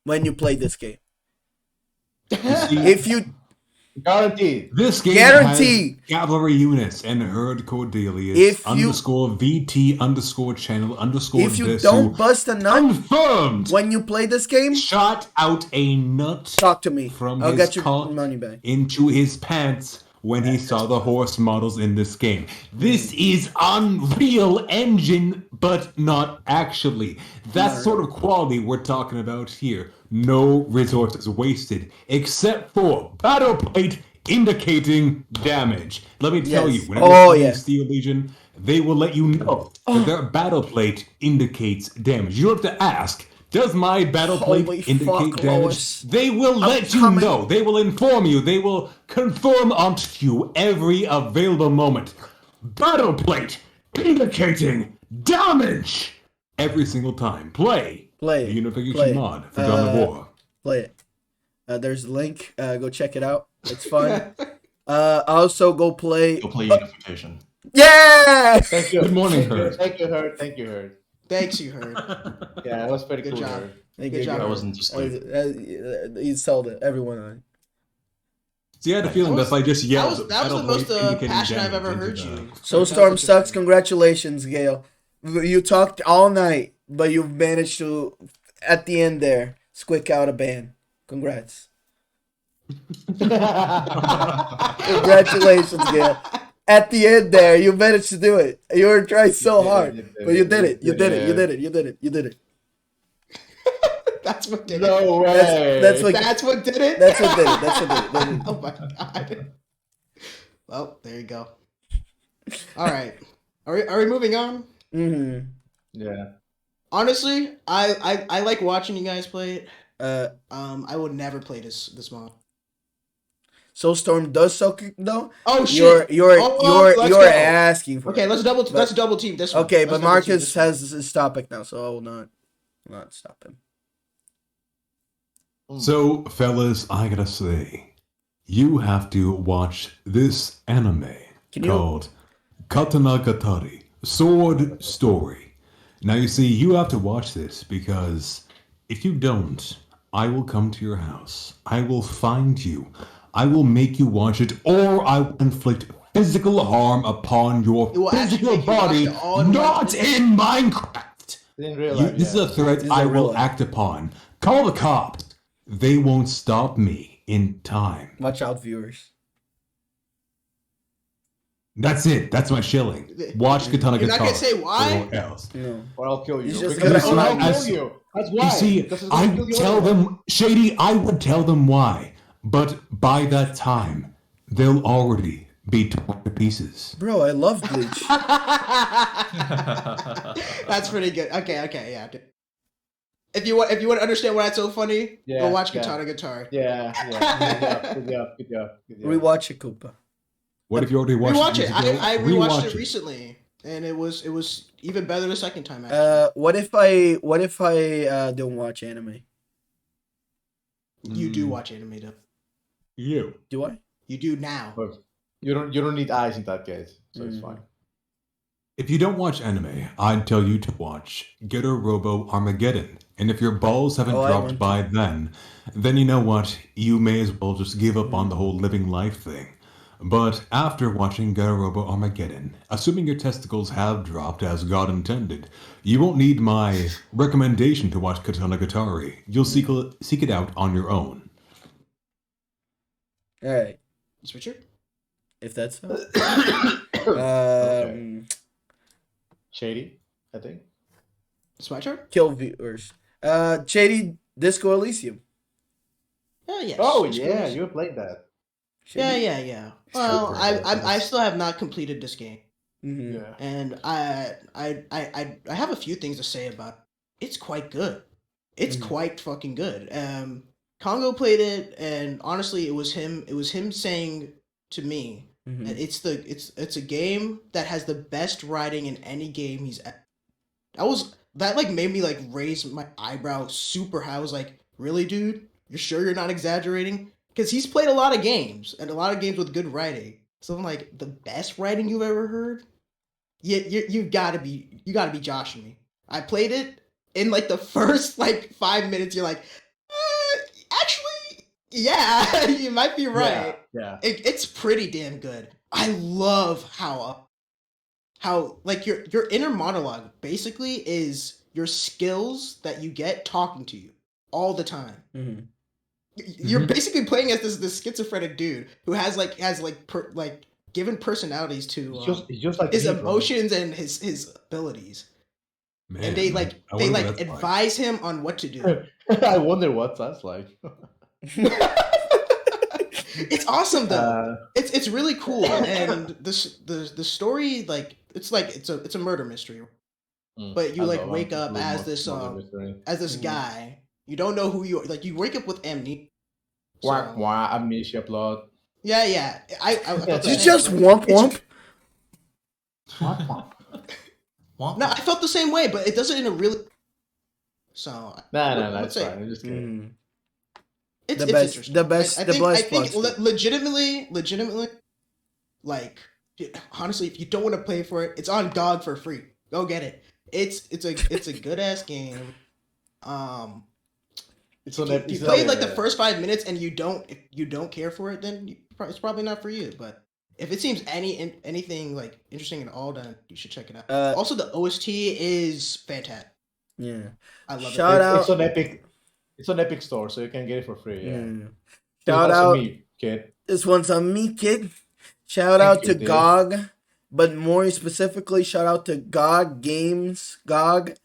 when you play this game. If you guaranteed, this game has cavalry units and herd Cordelius _VT_channel_. If you don't bust a nut, confirmed when you play this game, shot out a nut. Talk to me. From I'll his get your cock money back into his pants when he saw the horse models in this game. This is Unreal Engine, but not actually. That sort of quality we're talking about here. No resources wasted, except for battle plate indicating damage. Let me tell you, whenever you're playing Steel Legion, they will let you know that their battle plate indicates damage. You don't have to ask, does my battle plate indicate damage? They will let you know. They will inform you. They will confirm onto you every available moment. Battle plate indicating damage every single time. Play the Unification mod for Dawn of War. Play it. There's a link. Go check it out. It's fun. Also, go play. Go play Unification. Yeah! Thank you. Good morning, Herd. Thank you, Herd. Thank you, Herd. Thanks, you heard. Yeah, that was pretty good cool. Job. Herd. Good job. I wasn't just like... He sold it. Everyone on it. See, I had a feeling that if I just yelled, that was the most passionate I've ever heard you. Soulstorm sucks. Congratulations, Gail. You talked all night, but you've managed to, at the end there, squick out a ban. Congrats. Congratulations, Gail. At the end there, you managed to do it. You were trying so hard, but you did it. You did it. You did it. You did it. You did it. That's what did it. No way. That's what did it. That's what did it. That's what did it. Oh my god. Well, there you go. All right. Are we moving on? Mm-hmm. Yeah. Honestly, I like watching you guys play it. I would never play this mod. Soulstorm does suck though. Oh shit! You're asking for. Okay, let's double team this one. Okay, but Marcus has his topic now, so I will not stop him. So, fellas, I gotta say, you have to watch this anime called Katanagatari, Sword Story. Now, you see, you have to watch this because if you don't, I will come to your house. I will find you. I will make you watch it, or I will inflict physical harm upon your physical body, not in Minecraft. Didn't realize This is a threat I will act upon. Call the cops. They won't stop me in time. Watch out, viewers. That's it. That's my shilling. Watch Katana Guitar. You're not gonna say why? Or else. No. Or I'll kill you. Because I'll kill you. That's why. You see, I would tell them, Shady, I would tell them why. But by that time, they'll already be torn to pieces. Bro, I love Bleach. That's pretty good. Okay, yeah. If you want to understand why that's so funny, go watch Katana Guitar. Yeah. Good job. Rewatch it, Koopa. What if you already watched it? I rewatched it recently, and it was even better the second time. Actually. What if I don't watch anime? You do watch anime, though. You do I? You do now. You don't need eyes in that case, so it's fine. If you don't watch anime, I'd tell you to watch Getter Robo Armageddon. And if your balls haven't dropped by then you know what? You may as well just give up on the whole living life thing. But after watching Getter Robo Armageddon, assuming your testicles have dropped as God intended, you won't need my recommendation to watch Katana Gatari. You'll seek it out on your own. All right. Switcher? If that's so. Okay. Shady, I think. It's my turn? Kill viewers. Shady, Disco Elysium. Yes. Oh, yeah, you played that. Shady? Yeah. Well, I still have not completed this game. Mm-hmm. Yeah. And I have a few things to say about it. It's quite good. It's quite fucking good. Congo played it, and honestly, it was him saying to me that it's a game that has the best writing in any game he's at. That like made me like raise my eyebrow super high. I was like, really, dude? You're sure you're not exaggerating? Because he's played a lot of games, and a lot of games with good writing. So I'm like, the best writing you've ever heard? You gotta be joshing me. I played it in like the first like 5 minutes. You're like, actually, yeah, you might be right. Yeah. It's pretty damn good. I love how like your inner monologue basically is your skills that you get talking to you all the time. Mm-hmm. You're basically playing as this schizophrenic dude who has given personalities to It's just like his me, emotions and his abilities. Man, And they advise him on what to do. I wonder what that's like. It's awesome though. It's really cool, and the story it's a murder mystery, but you wake up as this guy. You don't know who you are. Like you wake up with amnesia. Amnesia plot. Yeah. I felt you just womp. No, I felt the same way, but it does it in a really. So No, it's fine. I'm just kidding. It's interesting. I think legitimately, like honestly, if you don't want to pay for it, it's on GOG for free. Go get it. It's a good ass game. If you played the first 5 minutes and you don't care for it, then it's probably not for you. But if it seems anything like interesting at all, then you should check it out. Also, the OST is fantastic. Yeah, I love it. It's on Epic. It's on Epic Store, so you can get it for free. Yeah. Shout out, me, kid. This one's on me, kid. Shout out to GOG, but more specifically, shout out to GOG Games. GOG,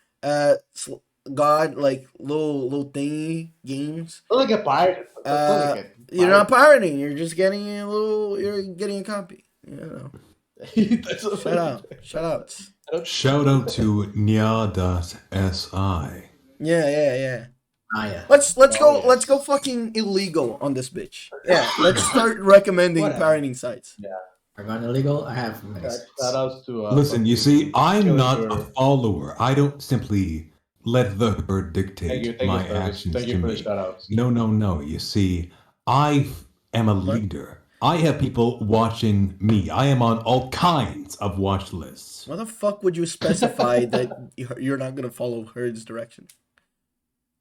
God, like little thingy games. Like a pirate. You're not pirating. You're just getting You're getting a copy. You know. Shout out. Shout out to Nya.si. Yeah. Yeah. Let's go. Let's go fucking illegal on this bitch. Yeah. Let's start recommending pirating sites. Yeah. Are gone illegal? I have shout outs to. Listen, you see, I'm not a follower. I don't simply let the herd dictate my actions to me. No. You see, I am a leader. I have people watching me. I am on all kinds of watch lists. Why the fuck would you specify that you're not gonna follow Herd's direction?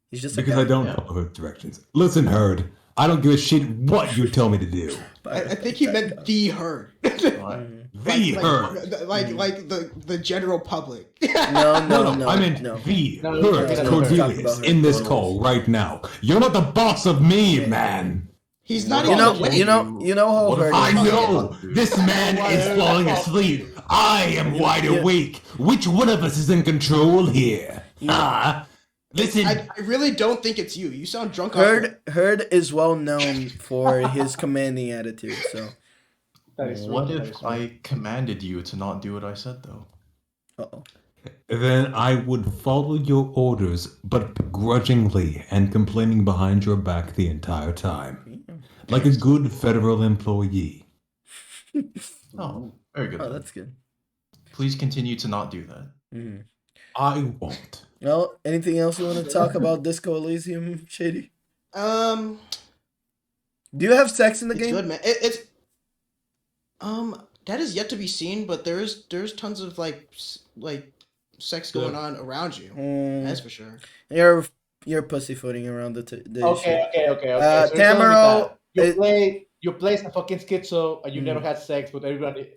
He's just because I don't follow Herd's directions. Listen, Herd, I don't give a shit what you tell me to do. I think he meant the Herd. The Herd. Like the general public. No. I meant the Herd Cornelius in this call right now. You're not the boss of me, man. He's not you know how Herd. I know this man is falling asleep. I am wide awake. Which one of us is in control here? Listen, I really don't think it's you. You sound drunk. Herd is well known for his commanding attitude. So, what if I commanded you to not do what I said, though? Uh-oh. Then I would follow your orders, but begrudgingly and complaining behind your back the entire time, like a good federal employee. Oh, very good. Oh, that's good. Please continue to not do that. Mm-hmm. I won't. Well, anything else you want to talk about Disco Elysium, Shady? Do you have sex in the game? Good, man. that is yet to be seen, but there's tons of like sex going on around you. That's for sure. You're pussyfooting around the issue. Okay. So Tamer, you play some fucking schizo and you never had sex with everybody.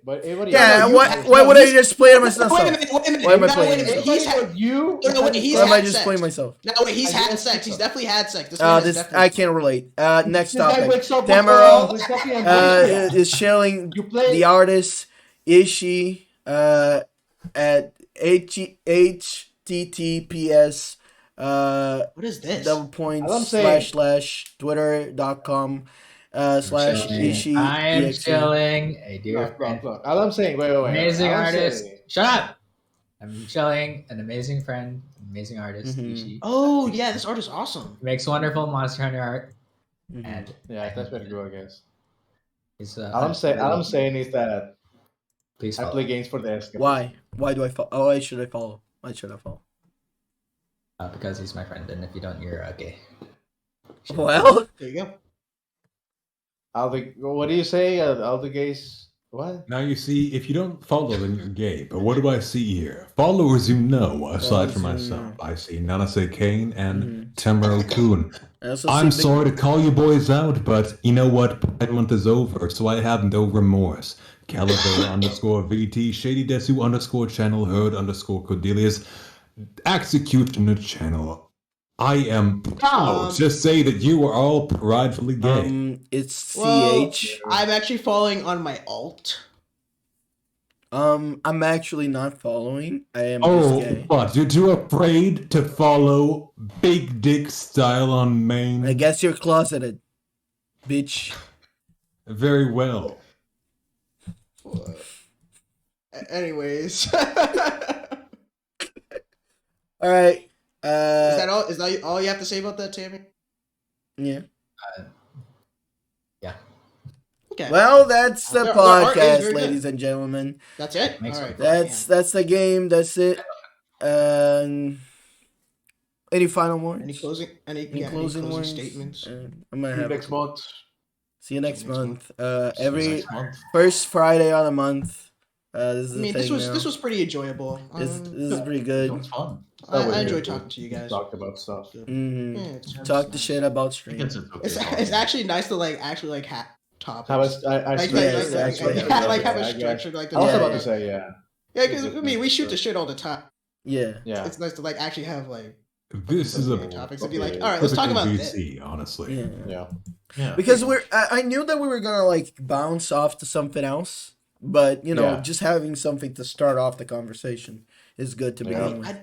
Yeah, why would I just play myself? Wait a minute. Why am I playing myself? He's had you. he's Why am I had just sex. playing myself? No, wait, he's had sex. He's definitely had sex. This man is definitely I can't relate. Next This guy topic. wakes up Tamara with coffee and is shilling You play- the artist Ishi at https What is this? / twitter.com / Ishi. I am chilling. A dear friend. Look. All I'm saying, wait. Amazing All I'm artist. saying- Shut up. I'm chilling. An amazing friend. Amazing artist. Ishi. Oh yeah, this art is awesome. He makes wonderful Monster Hunter art. And Yeah, that's very good, I guess. he's, All I'm saying is that please I follow. play games for the escape. Why? Why do I follow? Oh, why should I follow? Why should I follow? Because he's my friend, and if you don't, you're gay. Well, There you go. What do you say? All the gays. What? Now you see, if you don't follow, then you're gay. But what do I see here? Followers you know, aside from myself. I see Nanase Kane and Tamer Kun. I'm sorry to call you boys out, but you know what? Pride Month is over, so I have no remorse. Caliber _VT, Shady Desu _channel, Herd _Cordelius, Executioner channel. I am proud to say that you are all pridefully gay. it's Well, CH. I'm actually following on my alt. I'm actually not following. I am just gay. But you're too afraid to follow Big Dick Style on main? I guess you're closeted, bitch. Very well. Anyways, All right. is that all? Is that all you have to say about that, Tammy? Yeah. Yeah. Okay. Well, that's the Their art is podcast, very good. ladies and gentlemen. That's it. Makes All right. That's the game. That's it. Any final words? Any closing closing words? statements? I'm gonna have Next month. see you next next month. Every Next month. first Friday on a month. This is I mean, the this thing was now. this was pretty enjoyable. This is pretty good. It was fun. I enjoyed talking to you guys. Talked about stuff. Mm-hmm. Yeah, it's Talk the nice. shit about I stream. guess it's okay. It's actually nice to actually have topics. Have Have a structure like I was Yeah, about yeah. to say, yeah. Yeah, because I mean, we shoot the shit all the time. Yeah. Yeah. It's nice to actually have This is a topics and be like, all right, let's typical talk about this. VC, honestly. Yeah. Yeah. Yeah. Because I knew that we were gonna bounce off to something else, but Yeah. just having something to start off the conversation is good to begin with.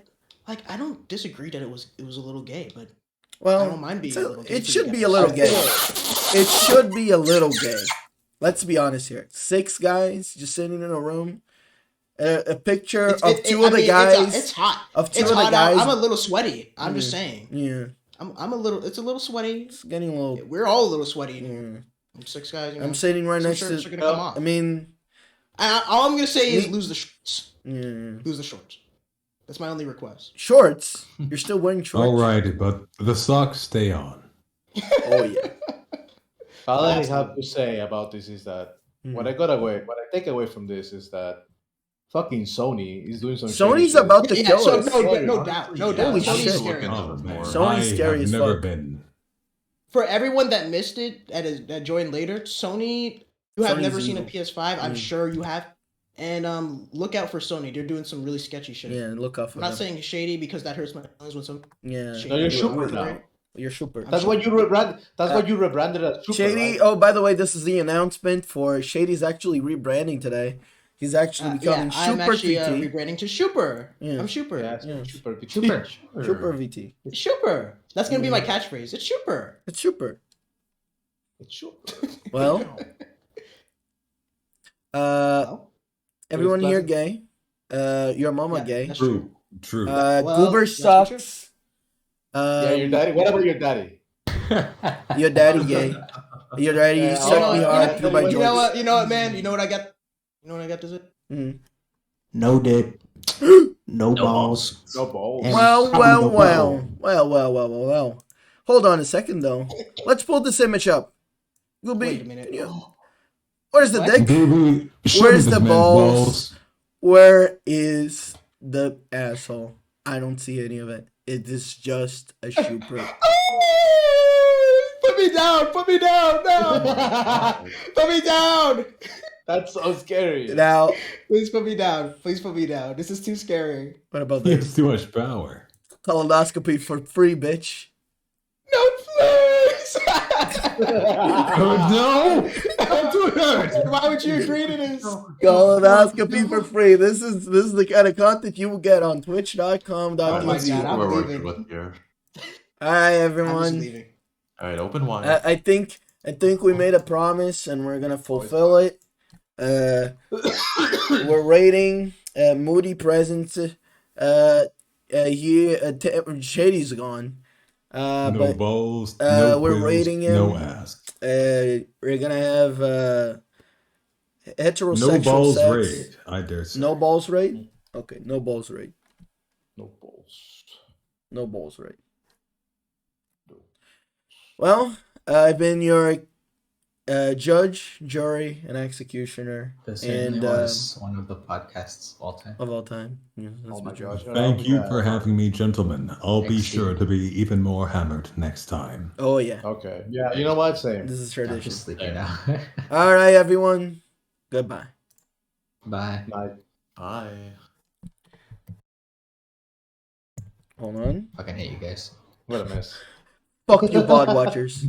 I don't disagree that it was a little gay, but Well, I don't mind being a little gay. it should be a little gay. It should be a little gay. Let's be honest here. 6 guys just sitting in a room. A picture of two of the guys. It's hot. Of two It's of the hot. guys. I'm a little sweaty. I'm just saying. Yeah. I'm a little. It's a little sweaty. It's getting a little. We're all a little sweaty in here. Yeah. 6 guys. I'm sitting right some next shirts to. are gonna come off. I mean. All I'm gonna say is lose the shorts. Yeah. Lose the shorts. That's my only request. Shorts. You're still wearing shorts. Alright, but the socks stay on. Oh yeah. All I have to say about this is that what I take away from this is that fucking Sony is doing some. Sony's shady shit. about to kill so us. no doubt. Holy Sony's shit. scary. Sony's I scary have as never fuck. been. For everyone that missed it that joined later, Sony. You have Sony's never seen a evil. PS5. I'm sure you have. And look out for Sony. They're doing some really sketchy shit. Yeah. Look out for I'm not them. saying shady because that hurts my feelings when some. Yeah. shady No, you're people super do now. it. You're super. That's what you rebrand. That's what you rebranded as super. Shady. Right? Oh, by the way, this is the announcement for Shady's actually rebranding today. He's actually becoming I'm Super actually VT. rebranding to Super. Yeah. I'm Super. Yeah, it's Yeah. super. Super. Super VT. Super. That's gonna be my catchphrase. It's Super. It's super. It's super. Well, everyone here gay. Your mama Yeah, gay. that's True. True. Well, Goober that's for sure. sucks. Yeah, your daddy. What about your daddy? Your daddy gay. Your daddy Yeah, sucked me hard through my You know joints. what? You know what, man? You know what I got? You know what I got to say? Mhm. No dick. No balls. No balls. And Well. probably no Hold on a second, though. Let's pull this image up. Gooby, Wait a minute. can you- Where's the dick? Goober, show me Where's this the man's balls? Where is the asshole? I don't see any of it. It is just a shoe print. Put me down! Put me down! No! Put me down! That's so scary. Now, Please put me down. Please put me down. This is too scary. what about He has this? too much power. Colonoscopy for free, bitch. No, please! Oh, no! Don't do it! Why would you agree to this? Colonoscopy for free. This is the kind of content you will get on twitch.com. Oh my Let's see God, what I'm we're leaving. working with here. All right, I'm just everyone. leaving. All right, open wide. I think we made a promise and we're gonna fulfill it. We're rating Moody Presents. Shady's gone. No But balls, no we're quills, rating him. no ass. We're gonna have heterosexual No balls sex. rate, I dare say. No balls rate. Okay, no balls rate. No balls. No balls rate. Well, I've been your judge, jury, and executioner. This certainly And was one of the podcasts of all time. of all time. Yeah, that's Oh my what you- gosh. Thank you for having me, gentlemen. I'll be Thanks, sure Steve. to be even more hammered next time. Oh yeah, Okay. Yeah, you know what? Same. this is I'm tradition. just sleeping now. All right, everyone. Goodbye. Bye. Like, Bye. Hold on. Fucking hate you guys. what a mess. Fuck you, bod watchers.